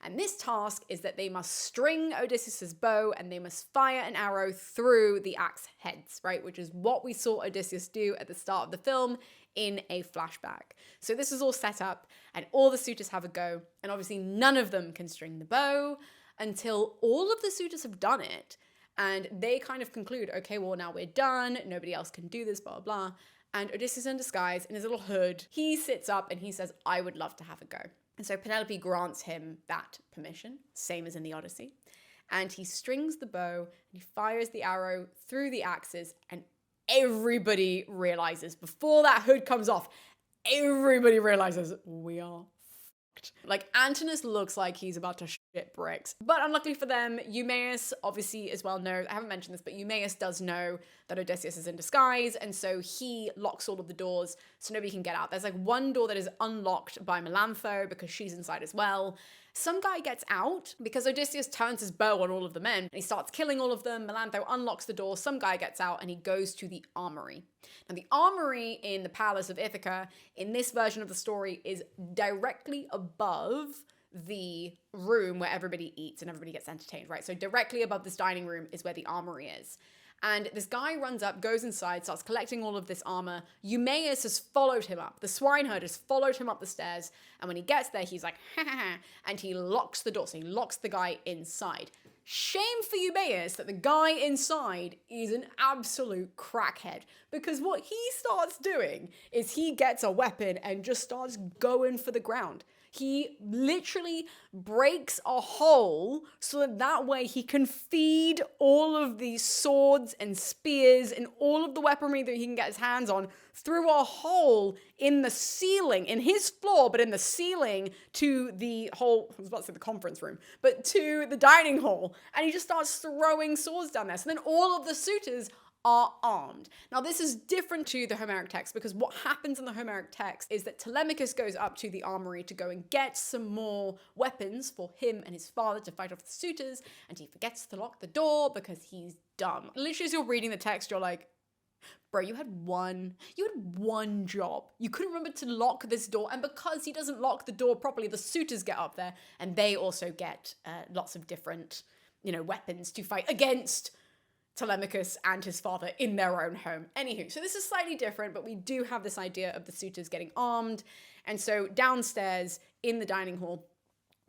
And this task is that they must string Odysseus's bow and they must fire an arrow through the axe heads, right? Which is what we saw Odysseus do at the start of the film in a flashback. So this is all set up and all the suitors have a go. And obviously none of them can string the bow until all of the suitors have done it. And they kind of conclude, okay, well, now we're done. Nobody else can do this, blah, blah. And Odysseus in disguise, in his little hood, he sits up and he says, I would love to have a go. And so Penelope grants him that permission, same as in the Odyssey. And he strings the bow and he fires the arrow through the axes, and everybody realizes, before that hood comes off, everybody realizes we are fucked. Like, Antinous looks like he's about to shit bricks. But unluckily for them, Eumaeus obviously as well knows, I haven't mentioned this, but Eumaeus does know that Odysseus is in disguise, and so he locks all of the doors so nobody can get out. There's like one door that is unlocked by Melantho because she's inside as well. Some guy gets out because Odysseus turns his bow on all of the men and he starts killing all of them. Melantho unlocks the door, some guy gets out, and he goes to the armory. Now, the armory in the palace of Ithaca, in this version of the story, is directly above the room where everybody eats and everybody gets entertained, right? So directly above this dining room is where the armory is. And this guy runs up, goes inside, starts collecting all of this armor. Eumaeus has followed him up. The swineherd has followed him up the stairs. And when he gets there, he's like, ha ha ha. And he locks the door. So he locks the guy inside. Shame for Eumaeus that the guy inside is an absolute crackhead. Because what he starts doing is he gets a weapon and just starts going for the ground. He literally breaks a hole so that way he can feed all of these swords and spears and all of the weaponry that he can get his hands on through a hole in the ceiling, in his floor, but in the ceiling to the whole, I was about to say the conference room, but to the dining hall. And he just starts throwing swords down there. So then all of the suitors are armed. Now, this is different to the Homeric text because what happens in the Homeric text is that Telemachus goes up to the armory to go and get some more weapons for him and his father to fight off the suitors, and he forgets to lock the door because he's dumb. Literally, as you're reading the text, you're like, bro, you had one job. You couldn't remember to lock this door, and because he doesn't lock the door properly, the suitors get up there, and they also get lots of different, weapons to fight against Telemachus and his father in their own home. Anywho, so this is slightly different, but we do have this idea of the suitors getting armed. And so downstairs in the dining hall,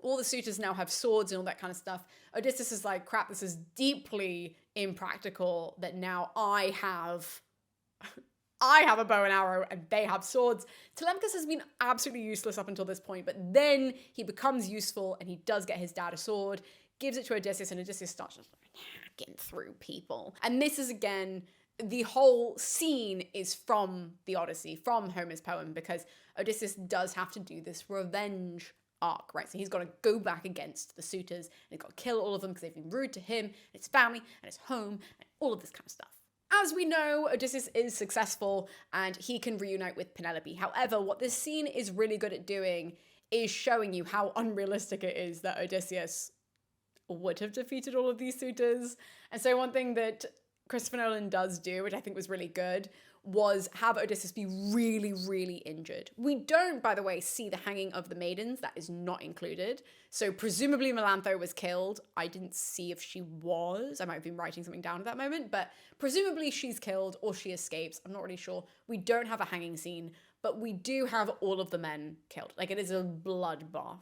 all the suitors now have swords and all that kind of stuff. Odysseus is like, crap, this is deeply impractical that now I have a bow and arrow and they have swords. Telemachus has been absolutely useless up until this point, but then he becomes useful and he does get his dad a sword, gives it to Odysseus, and Odysseus starts just like, hacking through people. And this is, again, the whole scene is from the Odyssey, from Homer's poem, because Odysseus does have to do this revenge arc, right? So he's got to go back against the suitors, and he's got to kill all of them because they've been rude to him, and his family, and his home, and all of this kind of stuff. As we know, Odysseus is successful, and he can reunite with Penelope. However, what this scene is really good at doing is showing you how unrealistic it is that Odysseus would have defeated all of these suitors. And so one thing that Christopher Nolan does do, which I think was really good, was have Odysseus be really, really injured. We don't, by the way, see the hanging of the maidens. That is not included. So presumably Melantho was killed. I didn't see if she was. I might have been writing something down at that moment, but presumably she's killed or she escapes. I'm not really sure. We don't have a hanging scene, but we do have all of the men killed. Like, it is a bloodbath.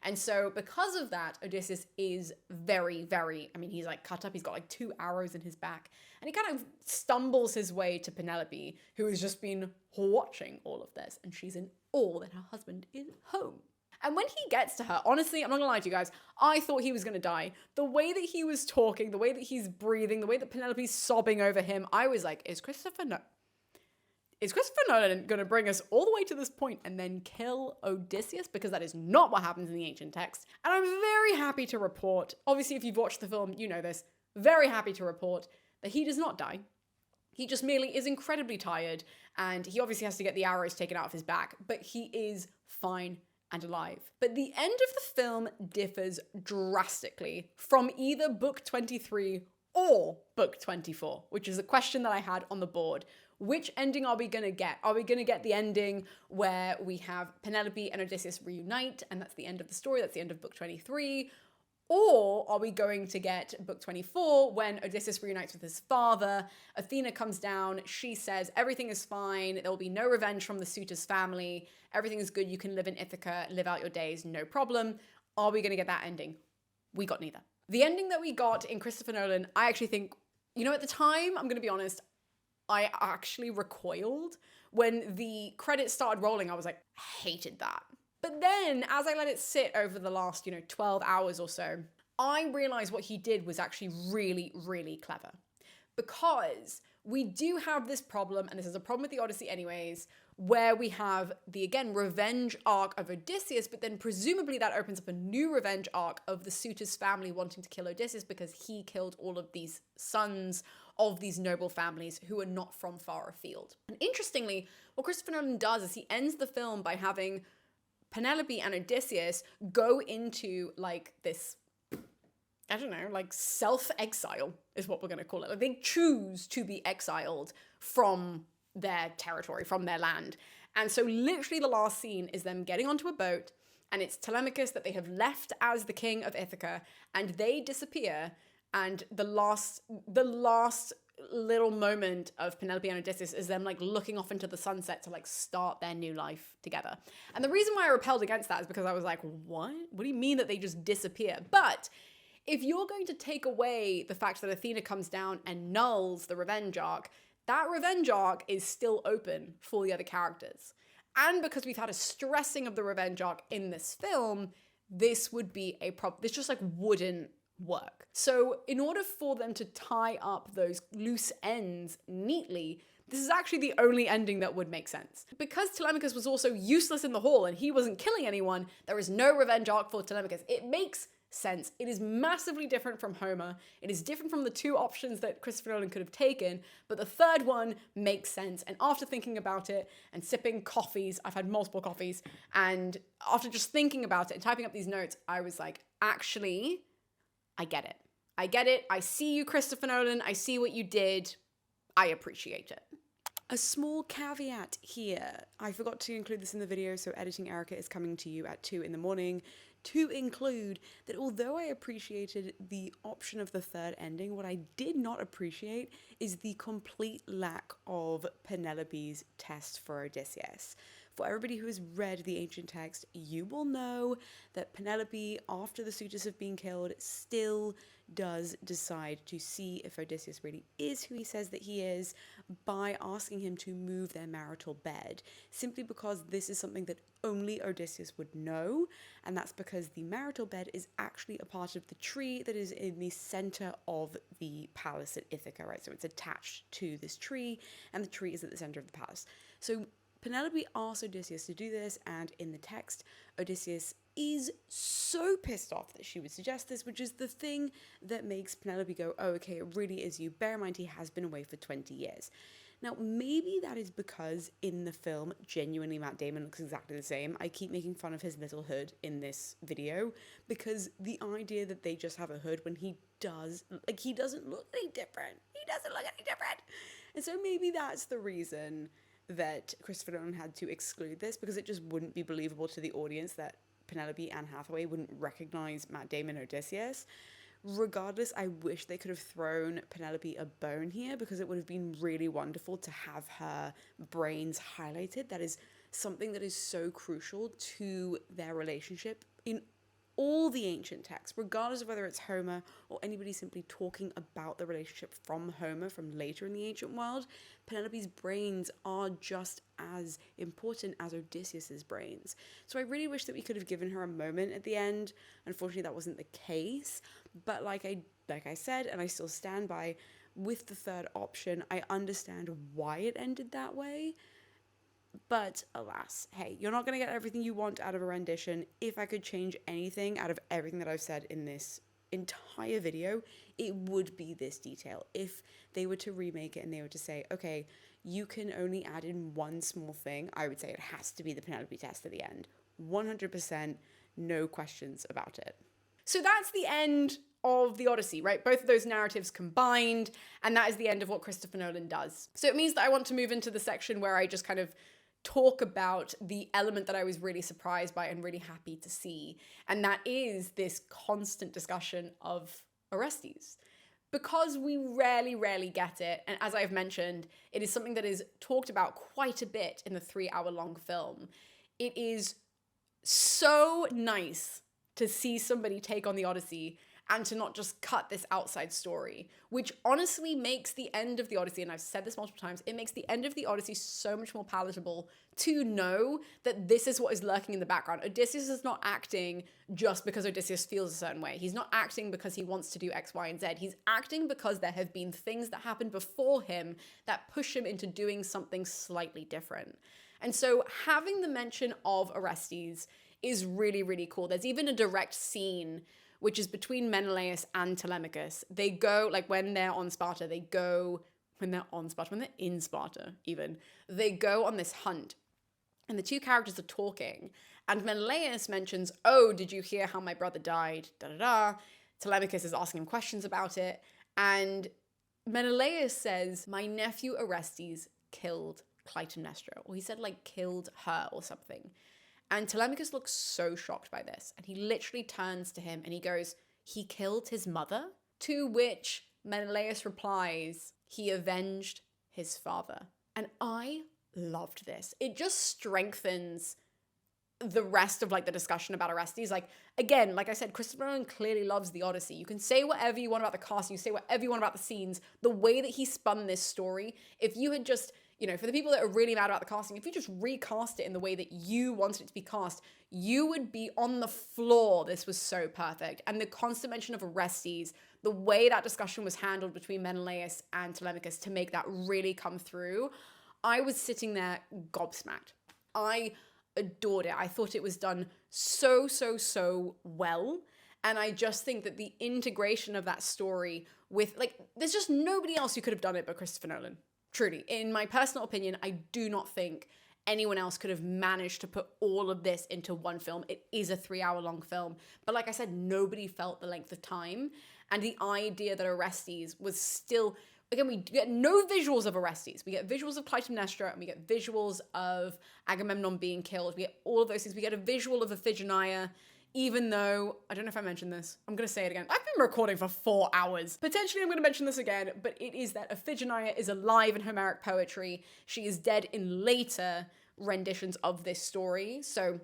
And so because of that, Odysseus is very, very, I mean, he's like cut up. He's got like 2 arrows in his back. And he kind of stumbles his way to Penelope, who has just been watching all of this. And she's in awe that her husband is home. And when he gets to her, honestly, I'm not gonna lie to you guys, I thought he was gonna die. The way that he was talking, the way that he's breathing, the way that Penelope's sobbing over him, I was like, is Christopher Nolan going to bring us all the way to this point and then kill Odysseus? Because that is not what happens in the ancient text. And I'm very happy to report, obviously if you've watched the film, you know this, very happy to report that he does not die. He just merely is incredibly tired, and he obviously has to get the arrows taken out of his back, but he is fine and alive. But the end of the film differs drastically from either book 23 or book 24, which is a question that I had on the board. Which ending are we going to get? Are we going to get the ending where we have Penelope and Odysseus reunite, and that's the end of the story, that's the end of book 23? Or are we going to get book 24 when Odysseus reunites with his father, Athena comes down, she says everything is fine, there will be no revenge from the suitor's family, everything is good, you can live in Ithaca, live out your days, no problem. Are we going to get that ending? We got neither. The ending that we got in Christopher Nolan, I actually think, you know, at the time, I'm going to be honest, I actually recoiled. When the credits started rolling, I was like, hated that. But then, as I let it sit over the last, 12 hours or so, I realized what he did was actually really, really clever. Because we do have this problem, and this is a problem with the Odyssey anyways, where we have the, again, revenge arc of Odysseus, but then presumably that opens up a new revenge arc of the suitor's family wanting to kill Odysseus because he killed all of these sons of these noble families who are not from far afield. And interestingly, what Christopher Nolan does is he ends the film by having Penelope and Odysseus go into like this, I don't know, like self-exile is what we're going to call it. Like they choose to be exiled from their territory, from their land. And so literally the last scene is them getting onto a boat, and it's Telemachus that they have left as the king of Ithaca, and they disappear. And the last little moment of Penelope and Odysseus is them like looking off into the sunset to like start their new life together. And the reason why I repelled against that is because I was like, what? What do you mean that they just disappear? But if you're going to take away the fact that Athena comes down and nulls the revenge arc, that revenge arc is still open for the other characters. And because we've had a stressing of the revenge arc in this film, this would be a problem. This just like wouldn't work. So in order for them to tie up those loose ends neatly, this is actually the only ending that would make sense. Because Telemachus was also useless in the hall and he wasn't killing anyone, there is no revenge arc for Telemachus. It makes sense. It is massively different from Homer. It is different from the two options that Christopher Nolan could have taken, but the third one makes sense. And after thinking about it and sipping coffees, I've had multiple coffees, and after just thinking about it and typing up these notes, I was like, actually, I get it. I get it. I see you, Christopher Nolan. I see what you did. I appreciate it. A small caveat here. I forgot to include this in the video, so Editing Erica is coming to you at 2 in the morning to include that although I appreciated the option of the third ending, what I did not appreciate is the complete lack of Penelope's test for Odysseus. For everybody who has read the ancient text, you will know that Penelope, after the suitors have been killed, still does decide to see if Odysseus really is who he says that he is by asking him to move their marital bed, simply because this is something that only Odysseus would know, and that's because the marital bed is actually a part of the tree that is in the center of the palace at Ithaca, right? So it's attached to this tree, and the tree is at the center of the palace. So Penelope asks Odysseus to do this, and in the text, Odysseus is so pissed off that she would suggest this, which is the thing that makes Penelope go, oh, okay, it really is you. Bear in mind, he has been away for 20 years. Now, maybe that is because in the film, genuinely, Matt Damon looks exactly the same. I keep making fun of his little hood in this video because the idea that they just have a hood when he does, like, he doesn't look any different. He doesn't look any different. And so maybe that's the reason that Christopher Nolan had to exclude this, because it just wouldn't be believable to the audience that Penelope Anne Hathaway wouldn't recognize Matt Damon Odysseus. Regardless, I wish they could have thrown Penelope a bone here, because it would have been really wonderful to have her brains highlighted. That is something that is so crucial to their relationship in all the ancient texts, regardless of whether it's Homer or anybody simply talking about the relationship from Homer from later in the ancient world. Penelope's brains are just as important as Odysseus's brains. So I really wish that we could have given her a moment at the end. Unfortunately, that wasn't the case. But like I said, and I still stand by, with the third option, I understand why it ended that way. But alas, hey, you're not going to get everything you want out of a rendition. If I could change anything out of everything that I've said in this entire video, it would be this detail. If they were to remake it and they were to say, okay, you can only add in one small thing, I would say it has to be the Penelope test at the end. 100%, no questions about it. So that's the end of the Odyssey, right? Both of those narratives combined, and that is the end of what Christopher Nolan does. So it means that I want to move into the section where I just kind of talk about the element that I was really surprised by and really happy to see. And that is this constant discussion of Orestes. Because we rarely get it, and as I've mentioned, it is something that is talked about quite a bit in the 3-hour-long film. It is so nice to see somebody take on the Odyssey and to not just cut this outside story, which honestly makes the end of the Odyssey, and I've said this multiple times, it makes the end of the Odyssey so much more palatable to know that this is what is lurking in the background. Odysseus is not acting just because Odysseus feels a certain way. He's not acting because he wants to do X, Y, and Z. He's acting because there have been things that happened before him that push him into doing something slightly different. And so having the mention of Orestes is really cool. There's even a direct scene which is between Menelaus and Telemachus. They go, like when they're in Sparta, they go on this hunt. And the two characters are talking. And Menelaus mentions, oh, did you hear how my brother died? Telemachus is asking him questions about it. And Menelaus says, my nephew Orestes killed Clytemnestra. Or he said like killed her or something. And Telemachus looks so shocked by this. And he literally turns to him and he goes, he killed his mother? To which Menelaus replies, he avenged his father. And I loved this. It just strengthens the rest of like the discussion about Orestes. Like, again, like I said, Christopher Nolan clearly loves the Odyssey. You can say whatever you want about the cast, you say whatever you want about the scenes, the way that he spun this story. If you had just, you know, for the people that are really mad about the casting, if you just recast it in the way that you wanted it to be cast, you would be on the floor. This was so perfect. And the constant mention of Orestes, the way that discussion was handled between Menelaus and Telemachus to make that really come through, I was sitting there gobsmacked. I adored it. I thought it was done so well. And I just think that the integration of that story with, like, there's just nobody else who could have done it but Christopher Nolan. Truly, in my personal opinion, I do not think anyone else could have managed to put all of this into one film. It is a 3-hour-long film. But like I said, nobody felt the length of time. And the idea that Orestes was still, again, we get no visuals of Orestes. We get visuals of Clytemnestra and we get visuals of Agamemnon being killed. We get all of those things. We get a visual of Iphigenia, even though, I don't know if I mentioned this. I'm going to say it again. I've been recording for 4 hours. Potentially I'm going to mention this again, but it is that Iphigenia is alive in Homeric poetry. She is dead in later renditions of this story. So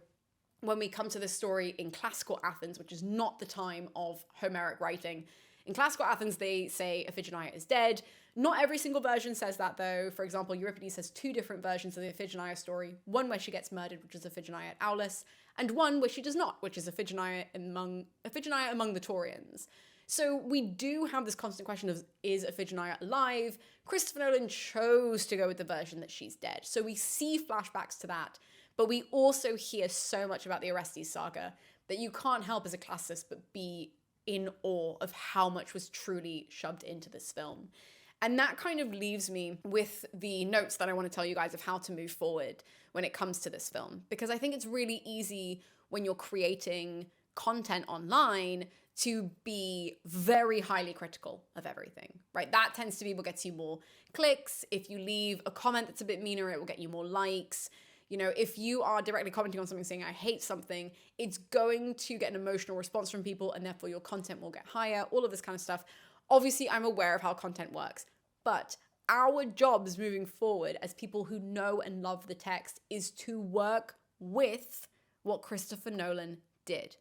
when we come to this story in classical Athens, which is not the time of Homeric writing, in classical Athens, they say Iphigenia is dead. Not every single version says that, though. For example, Euripides has two different versions of the Iphigenia story. One where she gets murdered, which is Iphigenia at Aulis, and one where she does not, which is Iphigenia among the Taurians. So we do have this constant question of, is Iphigenia alive? Christopher Nolan chose to go with the version that she's dead. So we see flashbacks to that, but we also hear so much about the Orestes saga that you can't help as a classicist but be in awe of how much was truly shoved into this film. And that kind of leaves me with the notes that I want to tell you guys of how to move forward when it comes to this film. Because I think it's really easy when you're creating content online to be very highly critical of everything, right? That tends to be what gets you more clicks. If you leave a comment that's a bit meaner, it will get you more likes. You know, if you are directly commenting on something saying, I hate something, it's going to get an emotional response from people and therefore your content will get higher, all of this kind of stuff. Obviously, I'm aware of how content works, but our jobs moving forward as people who know and love the text is to work with what Christopher Nolan did.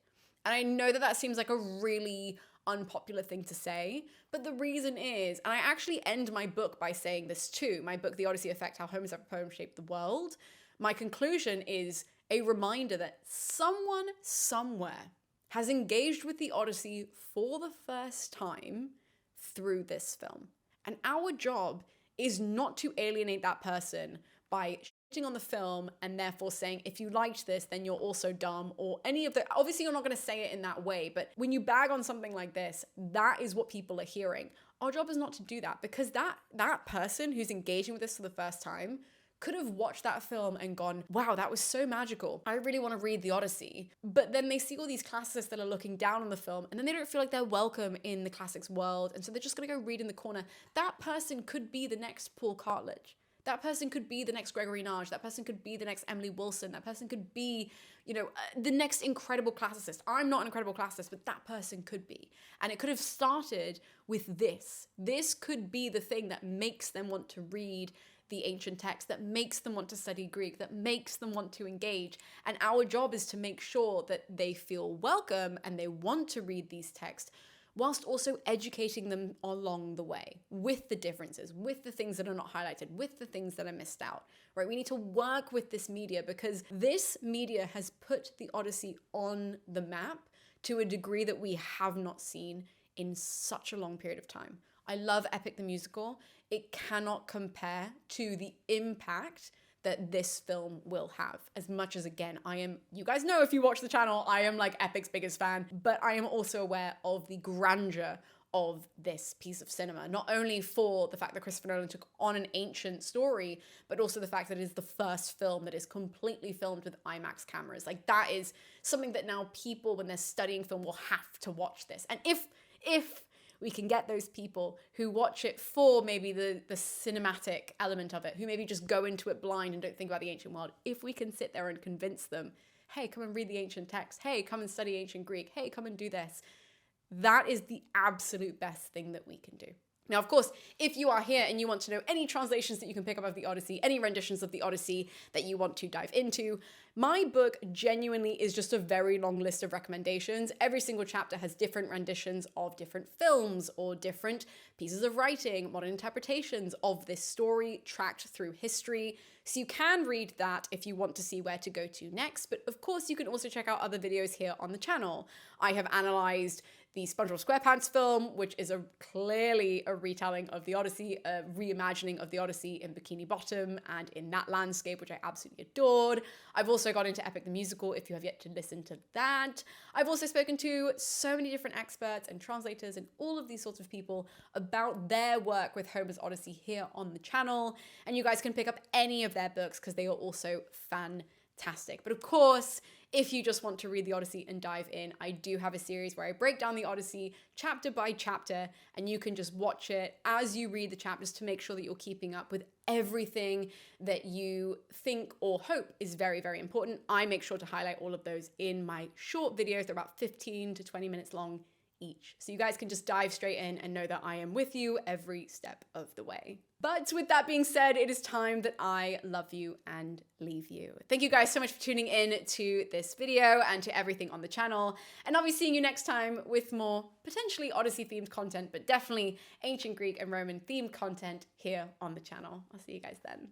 And I know that that seems like a really unpopular thing to say, but the reason is, and I actually end my book by saying this too, my book, The Odyssey Effect, How Homer's Epic Poem Shaped the World. My conclusion is a reminder that someone somewhere has engaged with the Odyssey for the first time through this film. And our job is not to alienate that person by shitting on the film and therefore saying, if you liked this, then you're also dumb, or any of the, obviously you're not going to say it in that way, but when you bag on something like this, that is what people are hearing. Our job is not to do that, because that person who's engaging with this for the first time could have watched that film and gone, wow, that was so magical. I really want to read the Odyssey. But then they see all these classicists that are looking down on the film, and then they don't feel like they're welcome in the classics world. And so they're just going to go read in the corner. That person could be the next Paul Cartledge. That person could be the next Gregory Nage. That person could be the next Emily Wilson. That person could be, the next incredible classicist. I'm not an incredible classicist, but that person could be. And it could have started with this. This could be the thing that makes them want to read the ancient text, that makes them want to study Greek, that makes them want to engage. And our job is to make sure that they feel welcome and they want to read these texts, whilst also educating them along the way with the differences, with the things that are not highlighted, with the things that are missed out, right? We need to work with this media because this media has put the Odyssey on the map to a degree that we have not seen in such a long period of time. I love Epic the Musical. It cannot compare to the impact that this film will have. As much as, again, you guys know if you watch the channel, I am like Epic's biggest fan, but I am also aware of the grandeur of this piece of cinema. Not only for the fact that Christopher Nolan took on an ancient story, but also the fact that it is the first film that is completely filmed with IMAX cameras. Like, that is something that now people, when they're studying film, will have to watch this. And if we can get those people who watch it for maybe the cinematic element of it, who maybe just go into it blind and don't think about the ancient world, if we can sit there and convince them, hey, come and read the ancient text, hey, come and study ancient Greek, hey, come and do this, that is the absolute best thing that we can do. Now, of course, if you are here and you want to know any translations that you can pick up of the Odyssey, any renditions of the Odyssey that you want to dive into, my book genuinely is just a very long list of recommendations. Every single chapter has different renditions of different films or different pieces of writing, modern interpretations of this story tracked through history. So you can read that if you want to see where to go to next. But of course, you can also check out other videos here on the channel. I have analyzed the SpongeBob SquarePants film, which is clearly a retelling of the Odyssey, a reimagining of the Odyssey in Bikini Bottom and in that landscape, which I absolutely adored. I've also got into Epic the Musical, if you have yet to listen to that. I've also spoken to so many different experts and translators and all of these sorts of people about their work with Homer's Odyssey here on the channel. And you guys can pick up any of their books because they are also fantastic. But of course, if you just want to read the Odyssey and dive in, I do have a series where I break down the Odyssey chapter by chapter, and you can just watch it as you read the chapters to make sure that you're keeping up with everything that you think or hope is very, very important. I make sure to highlight all of those in my short videos. They're about 15 to 20 minutes long each. So you guys can just dive straight in and know that I am with you every step of the way. But with that being said, it is time that I love you and leave you. Thank you guys so much for tuning in to this video and to everything on the channel. And I'll be seeing you next time with more potentially Odyssey themed content, but definitely ancient Greek and Roman themed content here on the channel. I'll see you guys then.